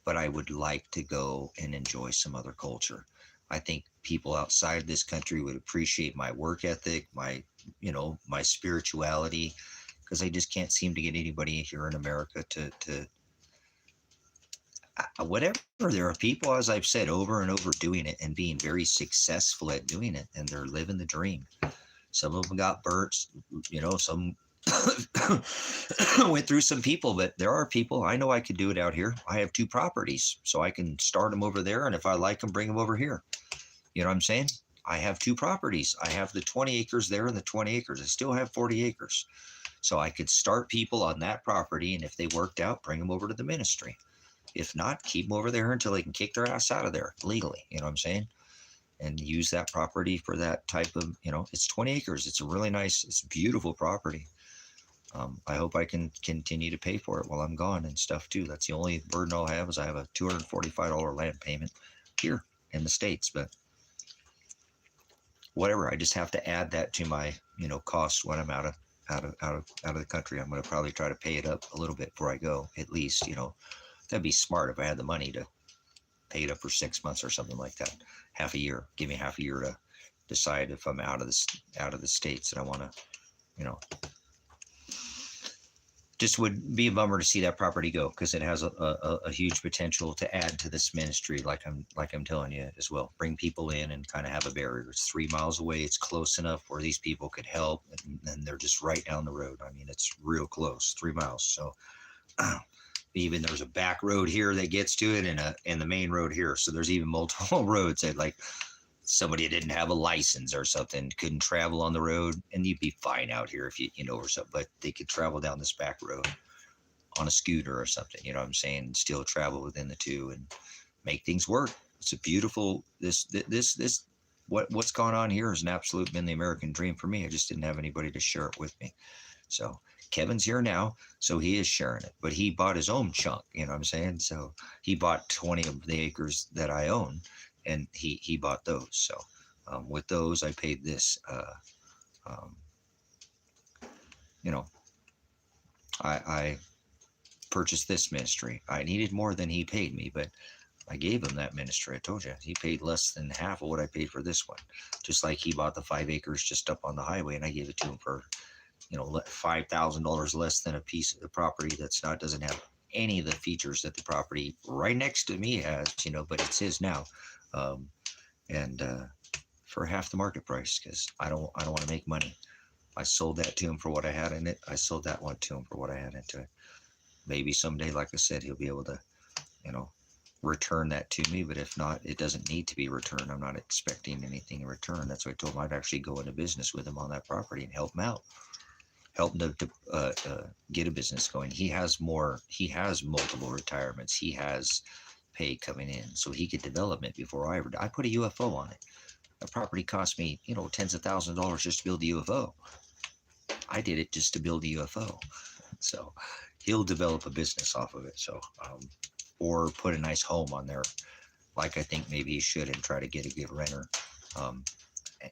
Speaker 1: But I would like to go and enjoy some other culture. I think people outside this country would appreciate my work ethic, my spirituality, because I just can't seem to get anybody here in America to whatever. There are people, as I've said over and over, doing it and being very successful at doing it, and they're living the dream. Some of them got burnt, you know, some went through some people, but there are people, I know I could do it out here. I have 2 properties, so I can start them over there, and if I like them, bring them over here. You know what I'm saying? I have 2 properties. I have the 20 acres there and the 20 acres. I still have 40 acres. So I could start people on that property, and if they worked out, bring them over to the ministry. If not, keep them over there until they can kick their ass out of there legally. You know what I'm saying? And use that property for that type of, you know, it's 20 acres. It's a really nice, it's beautiful property. I hope I can continue to pay for it while I'm gone and stuff too. That's the only burden I'll have, is I have a $245 land payment here in the States, but whatever. I just have to add that to my, you know, costs when I'm out of out of the country. I'm going to probably try to pay it up a little bit before I go. At least, that'd be smart if I had the money to pay it up for 6 months or something like that. Half a year. Give me half a year to decide if I'm out of the states and I want to, you know, just would be a bummer to see that property go, because it has a huge potential to add to this ministry, like I'm telling you as well. Bring people in and kind of have a barrier. It's 3 miles away. It's close enough where these people could help, and they're just right down the road. I mean, it's real close, 3 miles. So even there's a back road here that gets to it, and the main road here. So there's even multiple roads that, like, somebody didn't have a license or something, couldn't travel on the road, and you'd be fine out here if or something, but they could travel down this back road on a scooter or something, you know what I'm saying, and still travel within the two and make things work. It's a beautiful, what's gone on here has an absolute been the American dream for me. I just didn't have anybody to share it with me. So Kevin's here now, so he is sharing it, but he bought his own chunk, you know what I'm saying? So he bought 20 of the acres that I own, and he bought those. So with those, I paid this, I purchased this ministry. I needed more than he paid me, but I gave him that ministry. I told you, he paid less than half of what I paid for this one. Just like he bought the 5 acres just up on the highway, and I gave it to him for, $5,000 less than a piece of the property doesn't have any of the features that the property right next to me has, but it's his now. And for half the market price, because I don't want to make money. I sold that to him for what I had in it. I sold that one to him for what I had into it. Maybe someday, like I said, he'll be able to, return that to me. But if not, it doesn't need to be returned. I'm not expecting anything in return. That's why I told him I'd actually go into business with him on that property and help him out. Help him to get a business going. He has multiple retirements. He has pay coming in, so he could develop it before I put a UFO on it. A property cost me, tens of thousands of dollars just to build the UFO. I did it just to build the UFO. So he'll develop a business off of it. So, or put a nice home on there, like I think maybe he should, and try to get a good renter.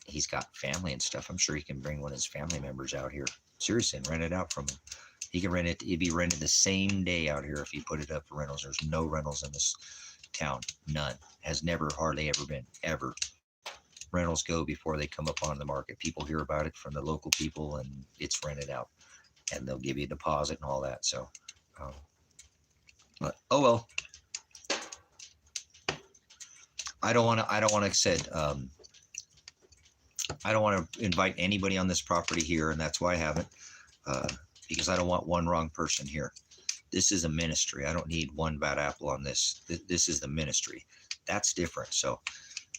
Speaker 1: He's got family and stuff. I'm sure he can bring one of his family members out here. Seriously, and rent it out from him. He can rent it. It'd be rented the same day out here if you put it up for rentals. There's no rentals in this town. None. Has never, hardly ever been, ever. Rentals go before they come up on the market. People hear about it from the local people, and it's rented out. And they'll give you a deposit and all that. So, but, oh well. I don't want to, I don't want to invite anybody on this property here, and that's why I haven't, because I don't want one wrong person here. This is a ministry. I don't need one bad apple on this. This is the ministry. That's different. So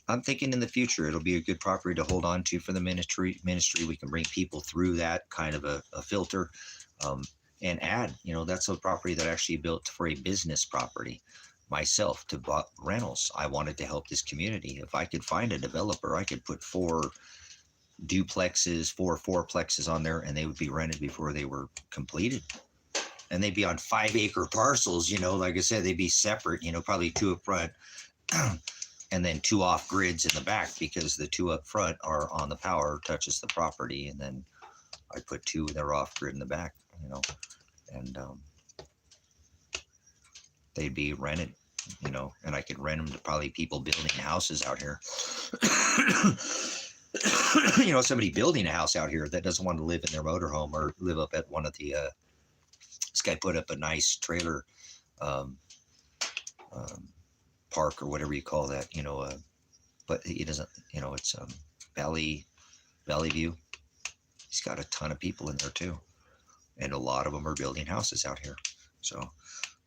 Speaker 1: I'm thinking in the future, it'll be a good property to hold on to for the ministry. We can bring people through that kind of a filter, and add, that's a property that I actually built for a business property myself to buy rentals. I wanted to help this community. If I could find a developer, I could put 4 fourplexes on there, and they would be rented before they were completed. And they'd be on 5-acre parcels, like I said, they'd be separate, probably 2 up front and then 2 off grids in the back, because the 2 up front are on the power, touches the property. And then I put 2 that are off grid in the back, and they'd be rented, and I could rent them to probably people building houses out here. Somebody building a house out here that doesn't want to live in their motorhome or live up at one of the, this guy put up a nice trailer park or whatever you call that, but he doesn't, it's Valley View. He's got a ton of people in there too. And a lot of them are building houses out here. So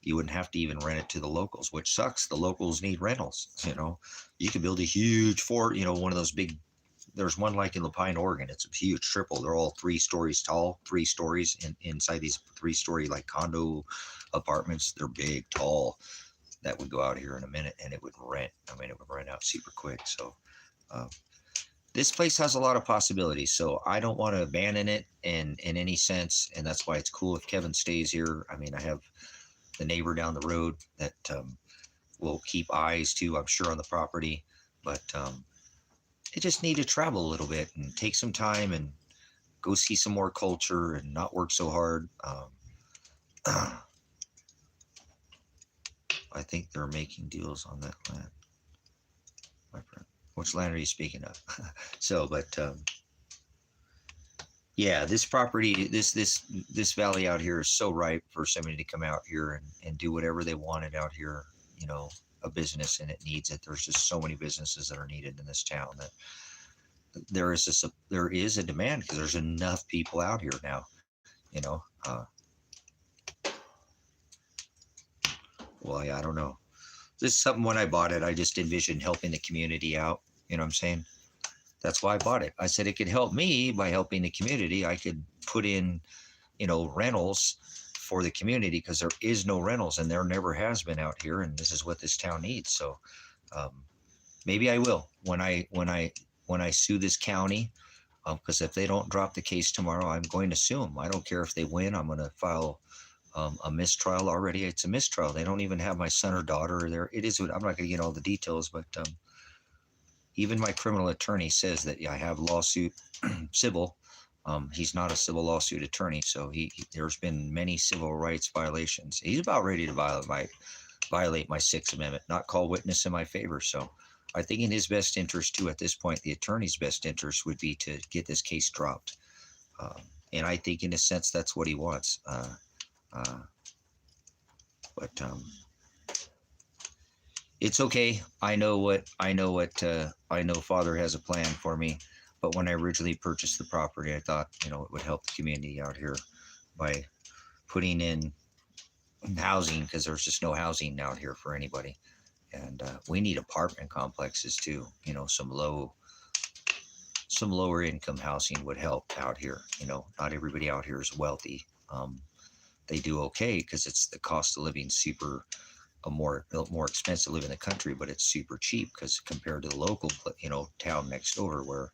Speaker 1: you wouldn't have to even rent it to the locals, which sucks. The locals need rentals. You could build a huge fort, one of those big, there's one like in Lapine, Oregon. It's a huge triple. They're all 3 stories tall, 3 stories inside these 3-story like condo apartments. They're big, tall. That would go out here in a minute, and it would rent. It would rent out super quick. So this place has a lot of possibilities. So I don't want to abandon it in any sense. And that's why it's cool if Kevin stays here. I have the neighbor down the road that will keep eyes too, I'm sure, on the property. But it just need to travel a little bit and take some time and go see some more culture and not work so hard. I think they're making deals on that land, my friend. Which land are you speaking of? So, but yeah, this property, this valley out here is so ripe for somebody to come out here and do whatever they wanted out here. You know, a business, and it needs it. There's just so many businesses that are needed in this town that there is a demand because there's enough people out here now. You know, well, yeah, I don't know. This is something when I bought it, I just envisioned helping the community out. You know what I'm saying? That's why I bought it. I said it could help me by helping the community. I could put in, you know, rentals for the community because there is no rentals and there never has been out here. And this is what this town needs. So maybe I will when I sue this county, because if they don't drop the case tomorrow, I'm going to sue them. I don't care if they win. I'm going to file a mistrial already. It's a mistrial. They don't even have my son or daughter there. It is. I'm not going to get all the details, but even my criminal attorney says that I have lawsuit civil. He's not a civil lawsuit attorney, so there's been many civil rights violations. He's about ready to violate my Sixth Amendment, not call witness in my favor. So I think in his best interest too, at this point, the attorney's best interest would be to get this case dropped. And I think in a sense, that's what he wants. But it's okay. I know Father has a plan for me. But when I originally purchased the property, I thought, you know, it would help the community out here by putting in housing, because there's just no housing out here for anybody. And we need apartment complexes too. You know, some lower income housing would help out here. You know, not everybody out here is wealthy. They do okay because it's the cost of living super more expensive to live in the country, but it's super cheap because compared to the local, you know, town next door where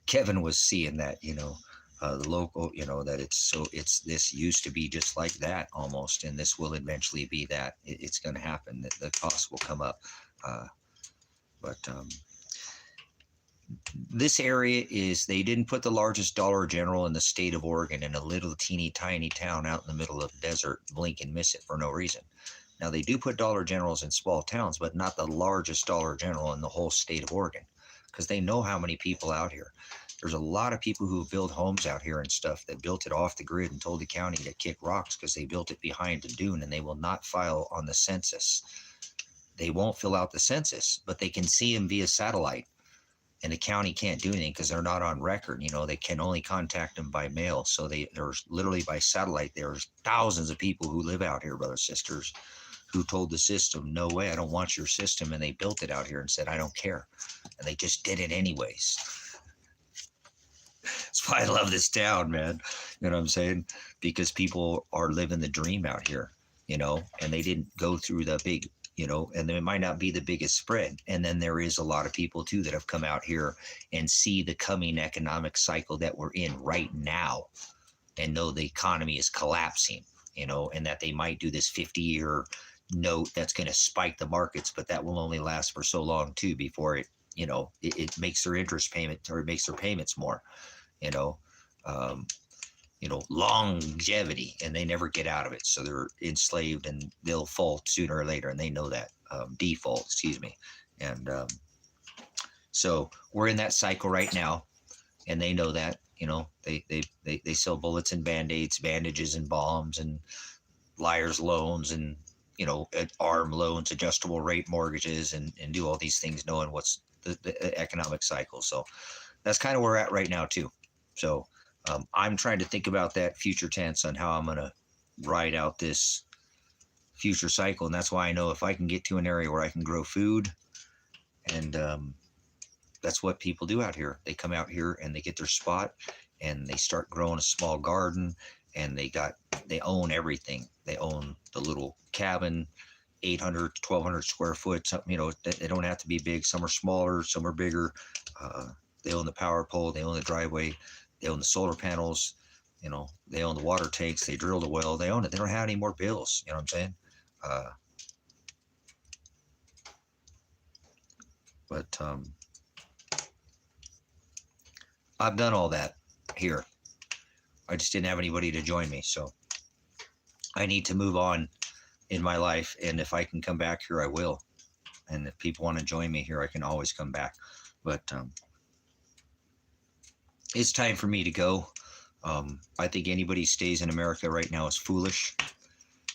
Speaker 1: Kevin was seeing that, you know, the local, you know, that this used to be just like that almost, and this will eventually be that. It's going to happen. That the cost will come up, but this area they didn't put the largest Dollar General in the state of Oregon in a little teeny tiny town out in the middle of the desert. Blink and miss it for no reason. Now, they do put Dollar Generals in small towns, but not the largest Dollar General in the whole state of Oregon, because they know how many people out here. There's a lot of people who build homes out here and stuff that built it off the grid and told the county to kick rocks because they built it behind a dune, and they will not file on the census. They won't fill out the census, but they can see them via satellite. And the county can't do anything because they're not on record. You know, they can only contact them by mail. So there's literally by satellite, there's thousands of people who live out here, brothers and sisters, who told the system, no way, I don't want your system. And they built it out here and said, I don't care. And they just did it anyways. That's why I love this town, man. You know what I'm saying? Because people are living the dream out here, you know, and they didn't go through the big, you know, and it might not be the biggest spread. And then there is a lot of people too that have come out here and see the coming economic cycle that we're in right now and know the economy is collapsing, you know, and that they might do this 50-year note that's going to spike the markets, but that will only last for so long too before it, you know, it makes their interest payment, or it makes their payments more, you know, longevity, and they never get out of it. So they're enslaved and they'll fall sooner or later, and they know that. Default, excuse me. And so we're in that cycle right now, and they know that. You know, they sell bullets and band-aids, bandages and bombs and liar's loans and, you know, arm loans, adjustable rate mortgages, and do all these things knowing what's the economic cycle. So that's kind of where we're at right now too. So I'm trying to think about that future tense on how I'm going to ride out this future cycle. And that's why I know if I can get to an area where I can grow food, and that's what people do out here. They come out here and they get their spot and they start growing a small garden, and they own everything. They own the little cabin, 800 to 1200 square foot, something, you know, they don't have to be big. Some are smaller, some are bigger. They own the power pole, they own the driveway, they own the solar panels, you know, they own the water tanks, they drill the well, they own it. They don't have any more bills, you know what I'm saying? But I've done all that here. I just didn't have anybody to join me. So I need to move on in my life. And if I can come back here, I will. And if people want to join me here, I can always come back. But it's time for me to go. I think anybody stays in America right now is foolish.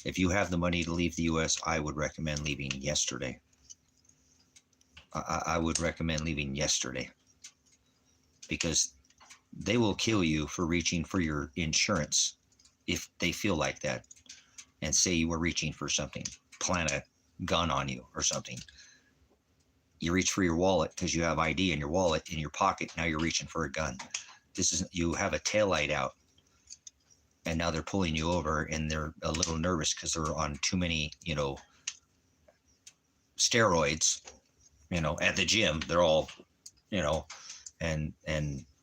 Speaker 1: If you have the money to leave the U.S., I would recommend leaving yesterday. I would recommend leaving yesterday, because they will kill you for reaching for your insurance if they feel like that and say you were reaching for something, plant a gun on you or something. You reach for your wallet because you have ID in your wallet in your pocket. Now you're reaching for a gun. This is, you have a taillight out, and now they're pulling you over, and they're a little nervous because they're on too many, steroids, at the gym. They're all, and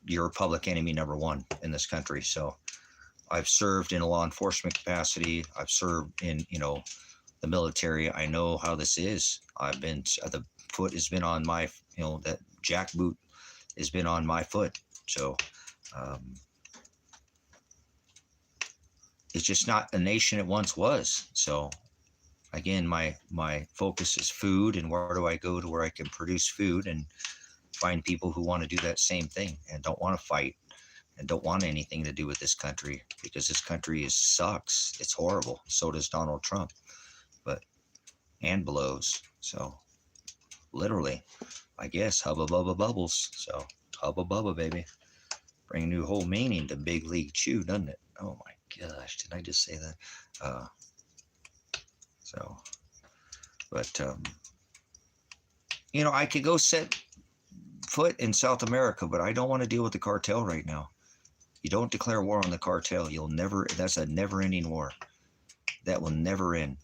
Speaker 1: you're public enemy number one in this country. So I've served in a law enforcement capacity. I've served in, the military. I know how this is. I've been, the foot has been on my, that jackboot has been on my foot. So it's just not the nation it once was. So again, my focus is food, and where do I go to where I can produce food and find people who want to do that same thing and don't want to fight and don't want anything to do with this country, because this country sucks. It's horrible. So does Donald Trump, and blows. So literally, I guess, hubba bubba bubbles. So hubba bubba, baby. Bring a new whole meaning to Big League Chew, doesn't it? Oh my gosh, did I just say that? I could go set foot in South America, but I don't want to deal with the cartel right now. You don't declare war on the cartel. That's a never-ending war. That will never end,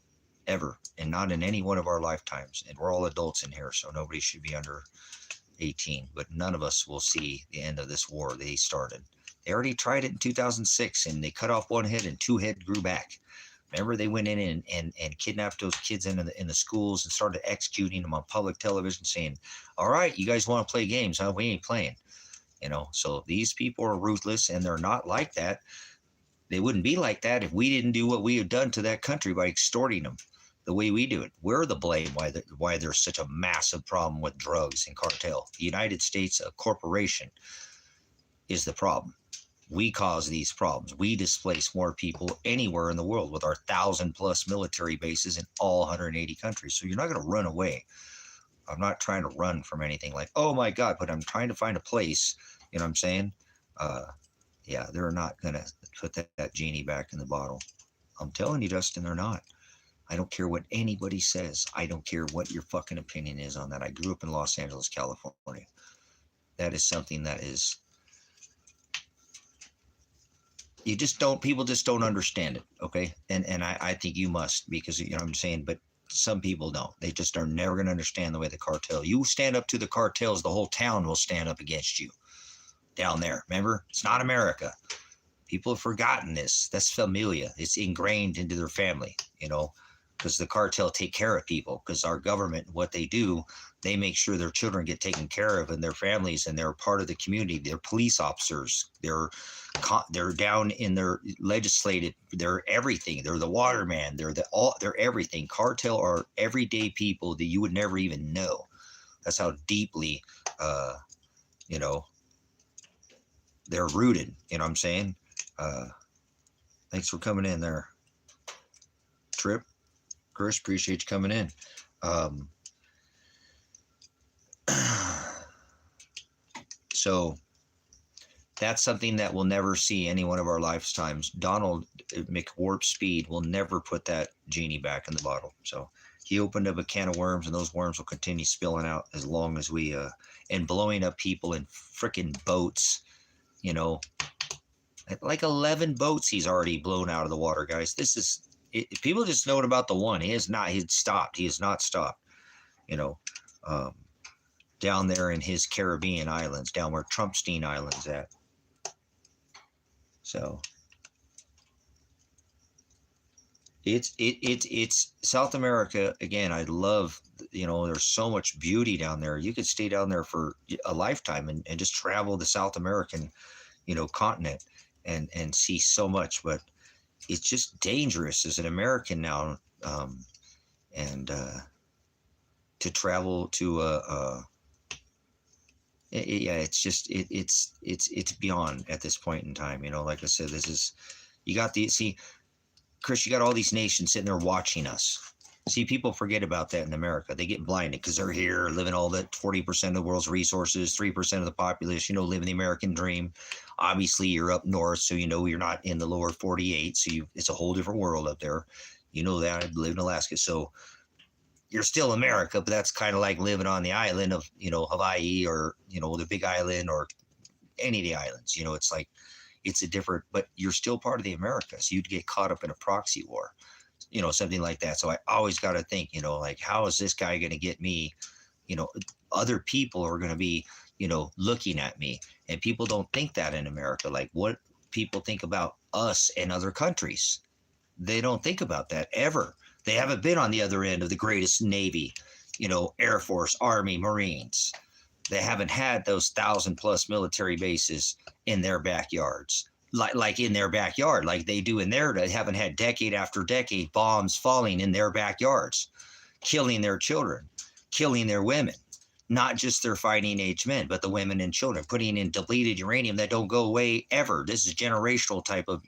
Speaker 1: ever, and not in any one of our lifetimes. And we're all adults in here, so nobody should be under 18, but none of us will see the end of this war they started. They already tried it in 2006, and they cut off one head and two heads grew back. Remember, they went in and kidnapped those kids in the schools and started executing them on public television, saying, all right, you guys want to play games, huh? We ain't playing. So these people are ruthless, and they're not like that. They wouldn't be like that if we didn't do what we have done to that country by extorting them the way we do it. We're the blame why there's such a massive problem with drugs and cartel. The United States, a corporation, is the problem. We cause these problems. We displace more people anywhere in the world with our 1,000+ military bases in all 180 countries. So you're not going to run away. I'm not trying to run from anything like, oh my God, but I'm trying to find a place, you know what I'm saying? Yeah, they're not going to put that genie back in the bottle. I'm telling you, Dustin, they're not. I don't care what anybody says. I don't care what your fucking opinion is on that. I grew up in Los Angeles, California. That is something that is, people just don't understand it, okay? And I think you must, because, you know what I'm saying, but some people don't. They just are never going to understand the way the cartel. You stand up to the cartels, the whole town will stand up against you down there. Remember, it's not America. People have forgotten this. That's familia. It's ingrained into their family, because the cartel take care of people, because our government, what they do, they make sure their children get taken care of and their families, and they're part of the community. They're police officers. They're down in their legislative. They're everything. They're the waterman. They're everything. Cartel are everyday people that you would never even know. That's how deeply, they're rooted. You know what I'm saying? Thanks for coming in there, Trip. Chris, appreciate you coming in. So that's something that we'll never see any one of our lifetimes. Donald McWarp Speed will never put that genie back in the bottle. So he opened up a can of worms, and those worms will continue spilling out as long as we and blowing up people in freaking boats. Like 11 boats he's already blown out of the water, guys. This is people just know about the one. He has not stopped. Down there in his Caribbean islands, down where Trumpstein Island's at. So it's South America again. I love, there's so much beauty down there. You could stay down there for a lifetime and just travel the South American, continent and see so much, but it's just dangerous as an American now, and to travel to yeah, it's just it's beyond at this point in time. Like I said, this is you got the see, Chris, you got all these nations sitting there watching us. See, people forget about that in America. They get blinded because they're here living all that 40% of the world's resources, 3% of the populace, living the American dream. Obviously, you're up north, so you're not in the lower 48. So it's a whole different world up there. You know that. I live in Alaska. So you're still America, but that's kind of like living on the island of, Hawaii or, the Big Island or any of the islands. It's like, it's a different, but you're still part of the Americas. You'd get caught up in a proxy war, something like that. So I always got to think, like, how is this guy going to get me? Other people are going to be, looking at me, and people don't think that in America. Like what people think about us and other countries, they don't think about that ever. They haven't been on the other end of the greatest Navy, Air Force, Army, Marines. They haven't had those 1,000+ military bases in their backyards, like in their backyard, like they do in there. They haven't had decade after decade bombs falling in their backyards, killing their children, killing their women, not just their fighting age men, but the women and children, putting in depleted uranium that don't go away ever. This is generational type of,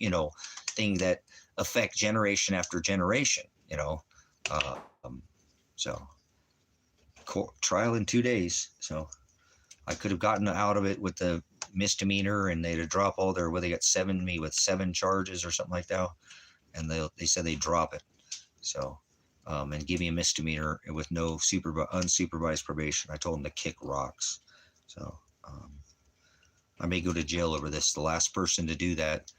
Speaker 1: thing that affect generation after generation, so trial in 2 days. So I could have gotten out of it with the misdemeanor, and they'd drop all their, they got me with 7 charges or something like that. And they said they'd drop it. So, and give me a misdemeanor with no unsupervised probation. I told them to kick rocks. So, I may go to jail over this. The last person to do that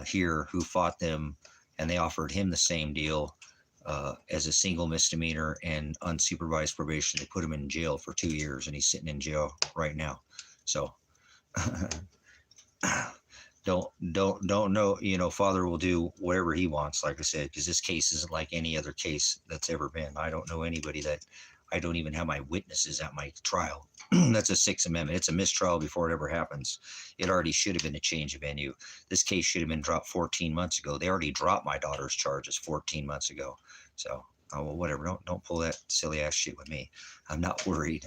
Speaker 1: here who fought them, and they offered him the same deal as a single misdemeanor and unsupervised probation. They put him in jail for 2 years, and he's sitting in jail right now. So don't know. Father will do whatever he wants, like I said, because this case isn't like any other case that's ever been. I don't know anybody that, I don't even have my witnesses at my trial. That's a Sixth Amendment. It's a mistrial before it ever happens. It already should have been a change of venue. This case should have been dropped 14 months ago. They already dropped my daughter's charges 14 months ago. So, well, whatever. Don't pull that silly ass shit with me. I'm not worried.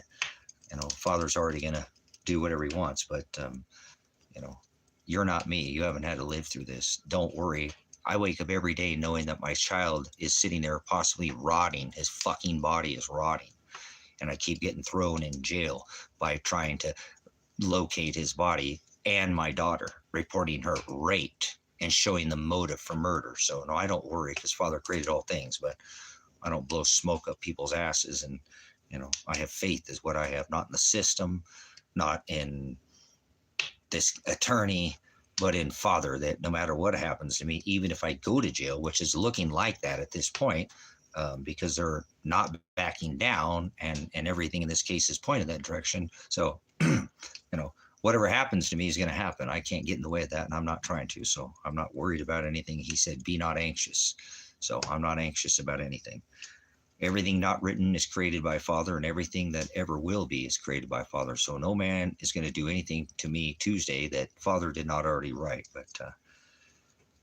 Speaker 1: Father's already gonna do whatever he wants. But you're not me. You haven't had to live through this. Don't worry. I wake up every day knowing that my child is sitting there possibly rotting. His fucking body is rotting. And I keep getting thrown in jail by trying to locate his body, and my daughter, reporting her raped and showing the motive for murder. So no, I don't worry, because Father created all things, but I don't blow smoke up people's asses. And, I have faith is what I have, not in the system, not in this attorney, but in Father, that no matter what happens to me, even if I go to jail, which is looking like that at this point, because they're not backing down, and everything in this case is pointed that direction. So, whatever happens to me is going to happen. I can't get in the way of that, and I'm not trying to. So I'm not worried about anything. He said, be not anxious. So I'm not anxious about anything. Everything not written is created by Father, and everything that ever will be is created by Father. So no man is going to do anything to me Tuesday that Father did not already write. But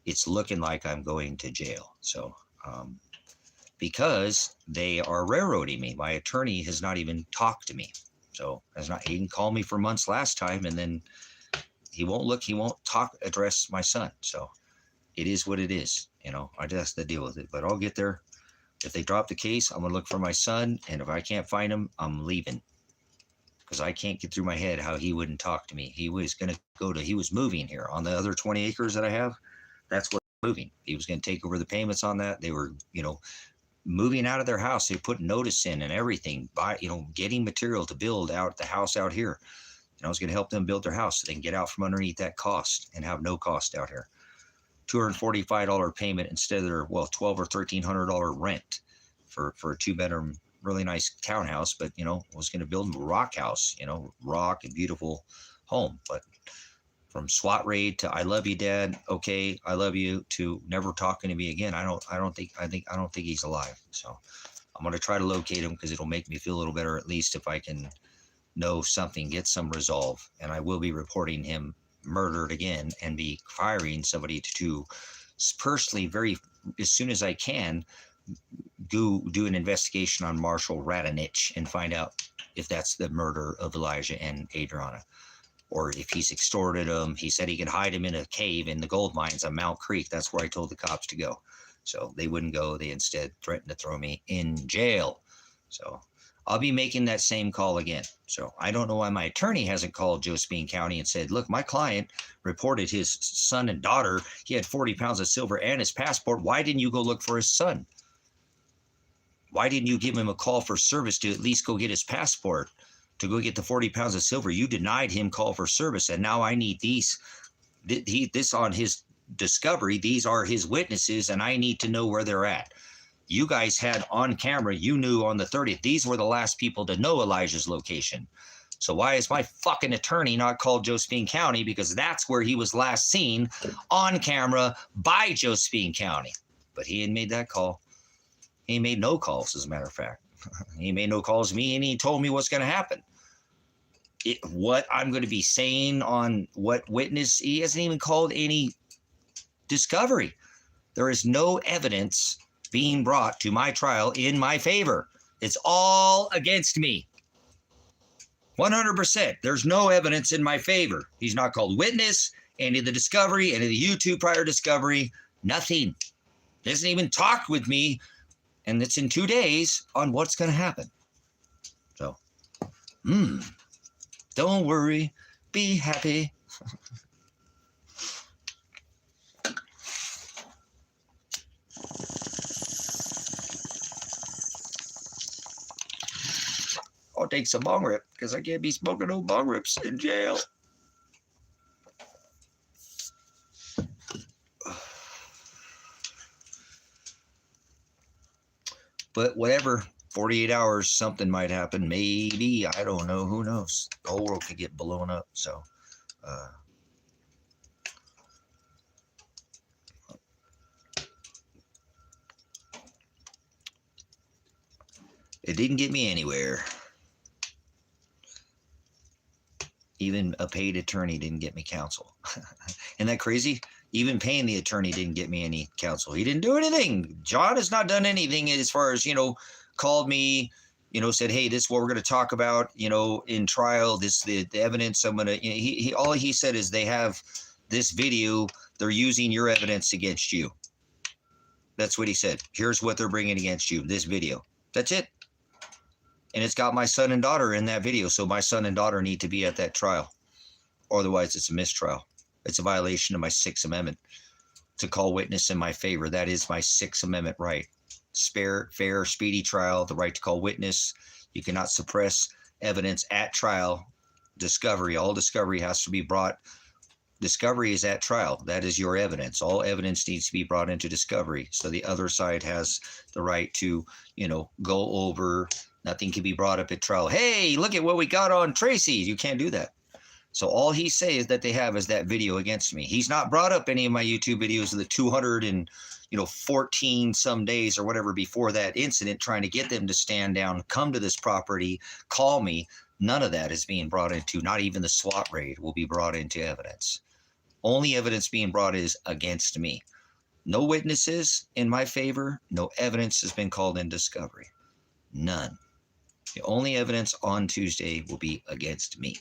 Speaker 1: it's looking like I'm going to jail. So, because they are railroading me. My attorney has not even talked to me. So he didn't call me for months last time, and then he won't address my son. So it is what it is. I just have to deal with it, but I'll get there. If they drop the case, I'm going to look for my son. And if I can't find him, I'm leaving, because I can't get through my head how he wouldn't talk to me. He was going to he was moving here on the other 20 acres that I have. That's what moving. He was going to take over the payments on that. They were, moving out of their house. They put notice in and everything, getting material to build out the house out here. And I was going to help them build their house so they can get out from underneath that cost and have no cost out here. $245 payment instead of their, $1,200 or $1,300 rent for a 2-bedroom, really nice townhouse. But, was going to build them a rock house, rock and beautiful home. But from SWAT raid to I love you, Dad. Okay, I love you, to never talking to me again. I don't think he's alive. So I'm going to try to locate him, because it'll make me feel a little better, at least if I can know something, get some resolve. And I will be reporting him murdered again and be hiring somebody to personally, as soon as I can, do an investigation on Marshall Radonich and find out if that's the murder of Elijah and Adriana, or if he's extorted them. He said he could hide him in a cave in the gold mines on Mount Creek. That's where I told the cops to go. So they wouldn't go. They instead threatened to throw me in jail. So I'll be making that same call again. So I don't know why my attorney hasn't called Josephine County and said, look, my client reported his son and daughter. He had 40 pounds of silver and his passport. Why didn't you go look for his son? Why didn't you give him a call for service to at least go get his passport, to go get the 40 pounds of silver? You denied him call for service, and now I need this on his discovery. These are his witnesses, and I need to know where they're at. You guys had on camera, you knew on the 30th, these were the last people to know Elijah's location. So why is my fucking attorney not called Josephine County? Because that's where he was last seen on camera by Josephine County. But he hadn't made that call. He made no calls, as a matter of fact. He made no calls to me, and he told me what's going to happen. What I'm going to be saying on what witness, he hasn't even called any discovery. There is no evidence being brought to my trial in my favor. It's all against me. 100%. There's no evidence in my favor. He's not called witness, any of the discovery, any of the YouTube prior discovery, nothing. He hasn't even talked with me, and it's in 2 days, on what's going to happen. So, don't worry, be happy. I'll take some bong rip, because I can't be smoking no bong rips in jail. But whatever, 48 hours, something might happen. Maybe, I don't know, who knows? The whole world could get blown up, so. It didn't get me anywhere. Even a paid attorney didn't get me counsel. Isn't that crazy? Even paying the attorney didn't get me any counsel. He didn't do anything. John has not done anything as far as, called me, said, hey, this is what we're going to talk about, in trial. This the evidence I'm going to, all he said is they have this video. They're using your evidence against you. That's what he said. Here's what they're bringing against you, this video. That's it. And it's got my son and daughter in that video. So my son and daughter need to be at that trial. Otherwise, it's a mistrial. It's a violation of my 6th Amendment to call witness in my favor. That is my 6th Amendment right. Fair, speedy trial, the right to call witness. You cannot suppress evidence at trial. Discovery, all discovery has to be brought. Discovery is at trial. That is your evidence. All evidence needs to be brought into discovery. So the other side has the right to, go over. Nothing can be brought up at trial. Hey, look at what we got on Tracy. You can't do that. So all he says that they have is that video against me. He's not brought up any of my YouTube videos of the 214 some days or whatever before that incident, trying to get them to stand down, come to this property, call me. None of that is being brought into, not even the SWAT raid will be brought into evidence. Only evidence being brought is against me. No witnesses in my favor. No evidence has been called in discovery. None. The only evidence on Tuesday will be against me.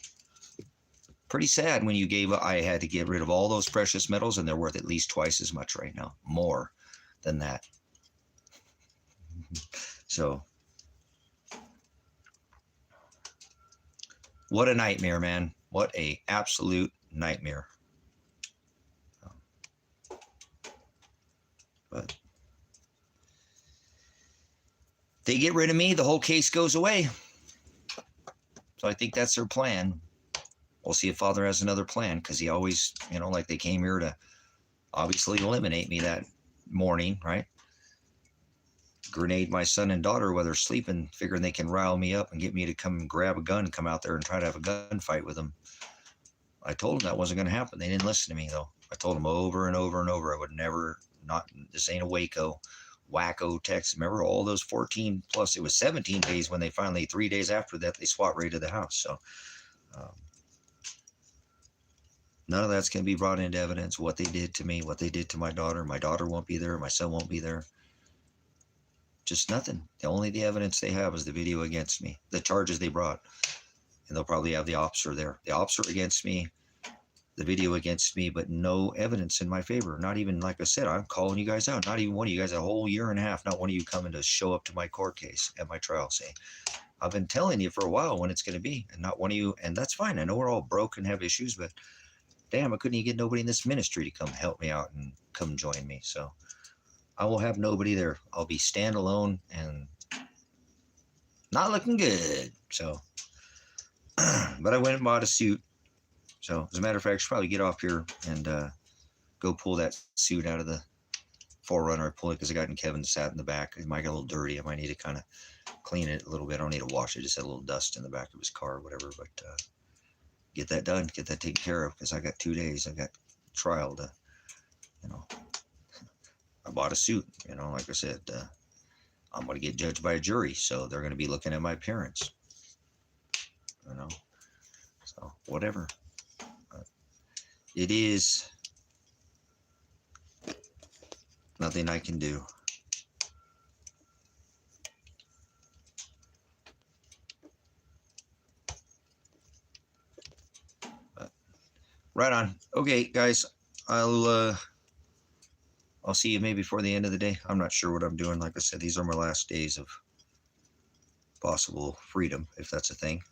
Speaker 1: Pretty sad when I had to get rid of all those precious metals, and they're worth at least twice as much right now. More than that. So, what a nightmare, man. What a absolute nightmare. But they get rid of me, the whole case goes away. So I think that's their plan. We'll see if Father has another plan, because he always, like they came here to obviously eliminate me that morning, right? Grenade my son and daughter while they're sleeping, figuring they can rile me up and get me to come grab a gun and come out there and try to have a gunfight with them. I told them that wasn't going to happen. They didn't listen to me, though. I told them over and over and over, I would never, this ain't a Waco, wacko Texas. Remember all those 14 plus, it was 17 days when they finally, 3 days after that, they SWAT raided the house. So, None of that's going to be brought into evidence. What they did to me, what they did to my daughter. My daughter won't be there. My son won't be there. Just nothing. The evidence they have is the video against me, the charges they brought. And they'll probably have the officer there. The officer against me, the video against me, but no evidence in my favor. Not even, like I said, I'm calling you guys out. Not even one of you guys, a whole year and a half, not one of you coming to show up to my court case at my trial saying, I've been telling you for a while when it's going to be, and not one of you, and that's fine. I know we're all broke and have issues, but damn, I couldn't even get nobody in this ministry to come help me out and come join me. So I will have nobody there. I'll be standalone and not looking good. So, but I went and bought a suit. So as a matter of fact, I should probably get off here and go pull that suit out of the Forerunner. I pull it because I got in Kevin sat in the back. It might get a little dirty. I might need to kind of clean it a little bit. I don't need to wash it. Just had a little dust in the back of his car or whatever. But get that done. Get that taken care of because I got 2 days. I got trial to, you know. I bought a suit. You know, like I said, I'm going to get judged by a jury. So they're going to be looking at my appearance. You know. So whatever. It is nothing I can do. But, right on. Okay, guys, I'll see you maybe before the end of the day. I'm not sure what I'm doing. Like I said, these are my last days of possible freedom, if that's a thing.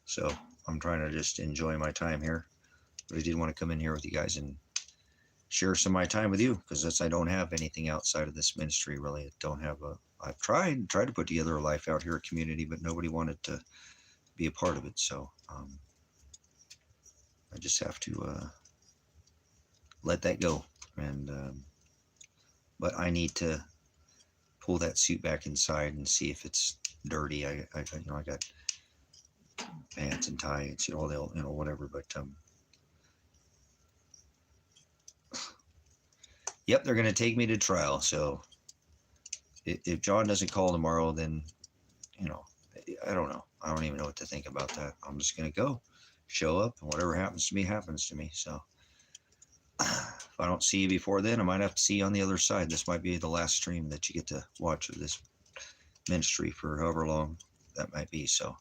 Speaker 1: So I'm trying to just enjoy my time here. But I did want to come in here with you guys and share some of my time with you because I don't have anything outside of this ministry really. I don't have I've tried to put together a life out here, a community, but nobody wanted to be a part of it. So I just have to let that go. And but I need to pull that suit back inside and see if it's dirty. I got pants and ties, all the, whatever. But yep, they're gonna take me to trial. So if John doesn't call tomorrow, then I don't know. I don't even know what to think about that. I'm just gonna go, show up, and whatever happens to me happens to me. So if I don't see you before then, I might have to see you on the other side. This might be the last stream that you get to watch of this ministry for however long that might be. So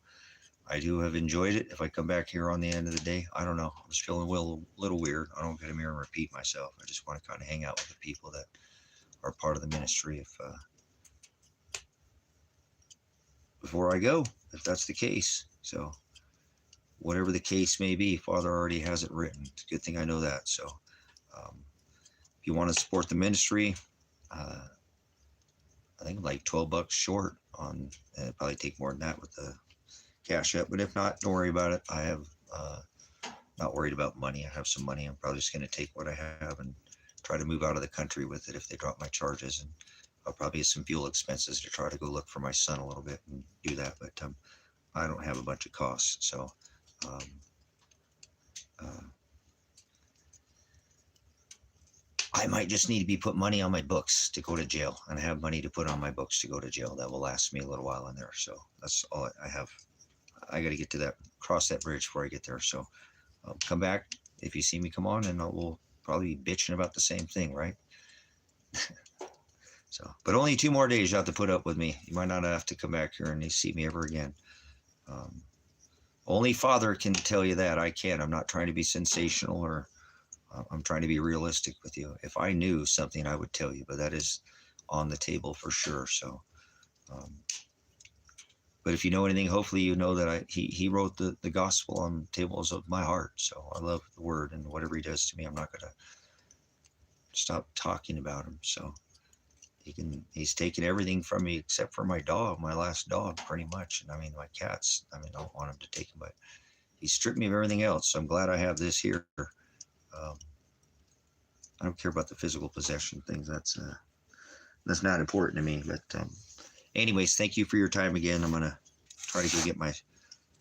Speaker 1: I do have enjoyed it. If I come back here on the end of the day, I don't know. I'm just feeling a little weird. I don't get in here and repeat myself. I just want to kind of hang out with the people that are part of the ministry. If before I go, if that's the case. So whatever the case may be, Father already has it written. It's a good thing I know that. So if you want to support the ministry, I think I'm like $12 short on, and it'd probably take more than that with the CashApp. But if not, don't worry about it. I have not worried about money. I have some money. I'm probably just going to take what I have and try to move out of the country with it if they drop my charges. And I'll probably have some fuel expenses to try to go look for my son a little bit and do that. But I don't have a bunch of costs. So I might just need to be put money on my books to go to jail, and I have money to put on my books to go to jail. That will last me a little while in there. So that's all I have. I got to get to that, cross that bridge before I get there. So come back. If you see me, come on, and we'll probably be bitching about the same thing, right? So, but only 2 more days you have to put up with me. You might not have to come back here and see me ever again. Only Father can tell you that. I can't. I'm not trying to be sensational, or I'm trying to be realistic with you. If I knew something, I would tell you, but that is on the table for sure. So, but if you know anything, hopefully you know that he wrote the gospel on tables of my heart. So I love the word, and whatever he does to me, I'm not going to stop talking about him. So he's taken everything from me except for my dog, my last dog, pretty much. And I mean, my cats, I don't want him to take them, but he stripped me of everything else. So I'm glad I have this here. I don't care about the physical possession things. That's not important to me. But anyways, thank you for your time again. I'm gonna try to go get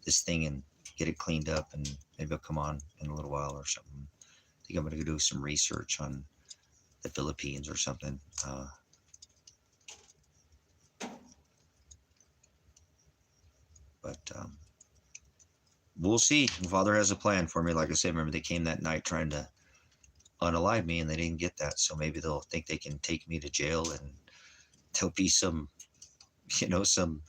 Speaker 1: this thing and get it cleaned up, and maybe I'll come on in a little while or something. I think I'm gonna go do some research on the Philippines or something. But we'll see. Father has a plan for me. Like I said, remember they came that night trying to unalive me, and they didn't get that. So maybe they'll think they can take me to jail, and there'll be some, some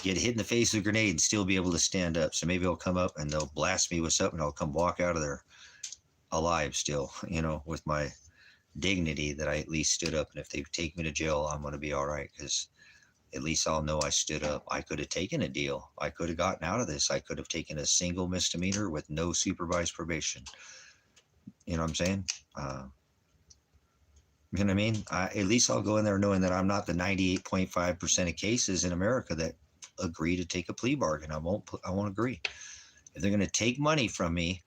Speaker 1: get hit in the face with a grenade and still be able to stand up. So maybe they'll come up and they'll blast me with something. I'll come walk out of there alive still, with my dignity that I at least stood up. And if they take me to jail, I'm going to be all right, because at least I'll know I stood up. I could have taken a deal. I could have gotten out of this. I could have taken a single misdemeanor with no supervised probation. You know what I'm saying? You know what I mean? At least I'll go in there knowing that I'm not the 98.5% of cases in America that agree to take a plea bargain. I won't agree. If they're going to take money from me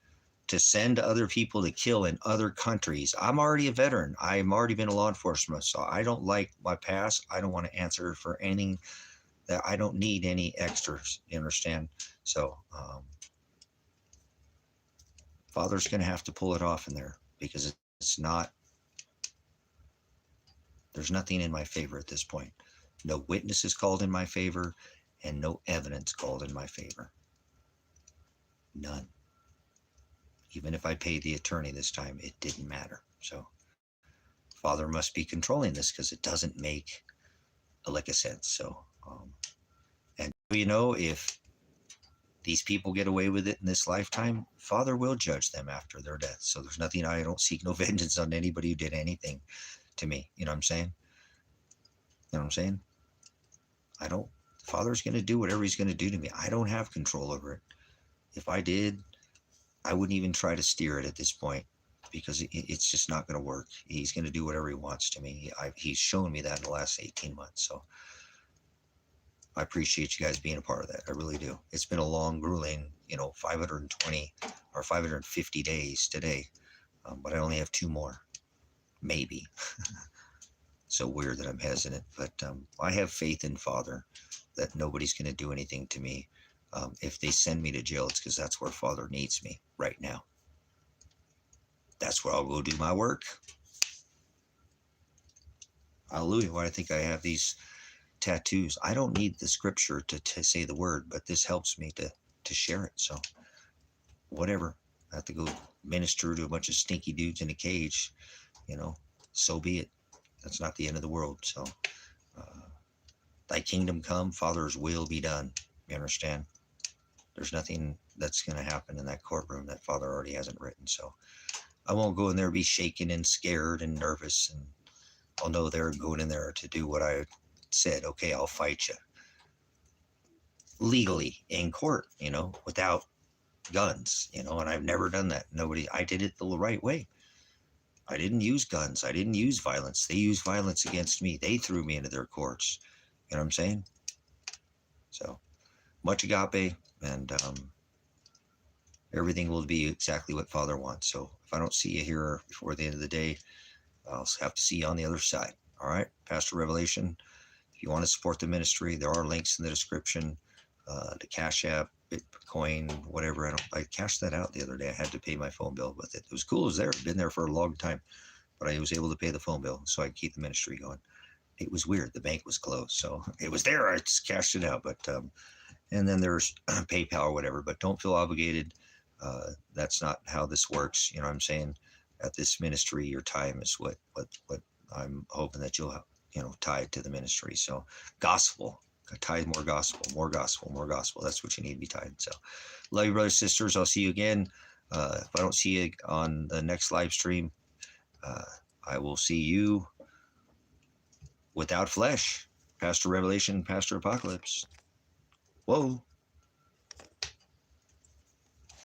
Speaker 1: to send other people to kill in other countries, I'm already a veteran. I've already been a law enforcement, so I don't like my past. I don't want to answer for anything. That I don't need any extras. You understand? So Father's going to have to pull it off in there, because it's not. There's nothing in my favor at this point. No witnesses called in my favor, and no evidence called in my favor. None. Even if I paid the attorney this time, it didn't matter. So Father must be controlling this, because it doesn't make a lick of sense. So, and if these people get away with it in this lifetime, Father will judge them after their death. So there's nothing. I don't seek no vengeance on anybody who did anything to me. You know what I'm saying? You know what I'm saying? I don't. Father's going to do whatever he's going to do to me. I don't have control over it. If I did, I wouldn't even try to steer it at this point, because it's just not going to work. He's going to do whatever he wants to me. He's shown me that in the last 18 months. So I appreciate you guys being a part of that. I really do. It's been a long, grueling, 520 or 550 days today, but I only have 2 more, maybe. So weird that I'm hesitant, but I have faith in Father that nobody's going to do anything to me. If they send me to jail, it's because that's where Father needs me right now. That's where I'll go do my work. Hallelujah. Why I think I have these tattoos. I don't need the scripture to say the word, but this helps me to share it. So whatever. I have to go minister to a bunch of stinky dudes in a cage, so be it. That's not the end of the world. So thy kingdom come, Father's will be done. You understand? There's nothing that's going to happen in that courtroom that Father already hasn't written. So I won't go in there be shaken and scared and nervous, and I'll know they're going in there to do what I said. Okay, I'll fight you legally in court, without guns, and I've never done that. I did it the right way. I didn't use guns. I didn't use violence. They used violence against me. They threw me into their courts. You know what I'm saying? So much agape, and everything will be exactly what Father wants. So if I don't see you here before the end of the day, I'll have to see you on the other side. All right, Pastor Revelation. If you want to support the ministry, there are links in the description. The Cash App, Bitcoin, whatever. I cashed that out the other day. I had to pay my phone bill with it. It was cool. It was there. It'd been there for a long time, but I was able to pay the phone bill so I could keep the ministry going. It was weird. The bank was closed, so it was there. I just cashed it out. But and then there's PayPal or whatever. But don't feel obligated. That's not how this works. You know what I'm saying? At this ministry, your time is what I'm hoping that you'll tie to the ministry. So gospel. Tithe more gospel, more gospel, more gospel. That's what you need to be tied. So love you, brothers, sisters. I'll see you again. If I don't see you on the next live stream, I will see you without flesh. Pastor Revelation, Pastor Apocalypse. Whoa.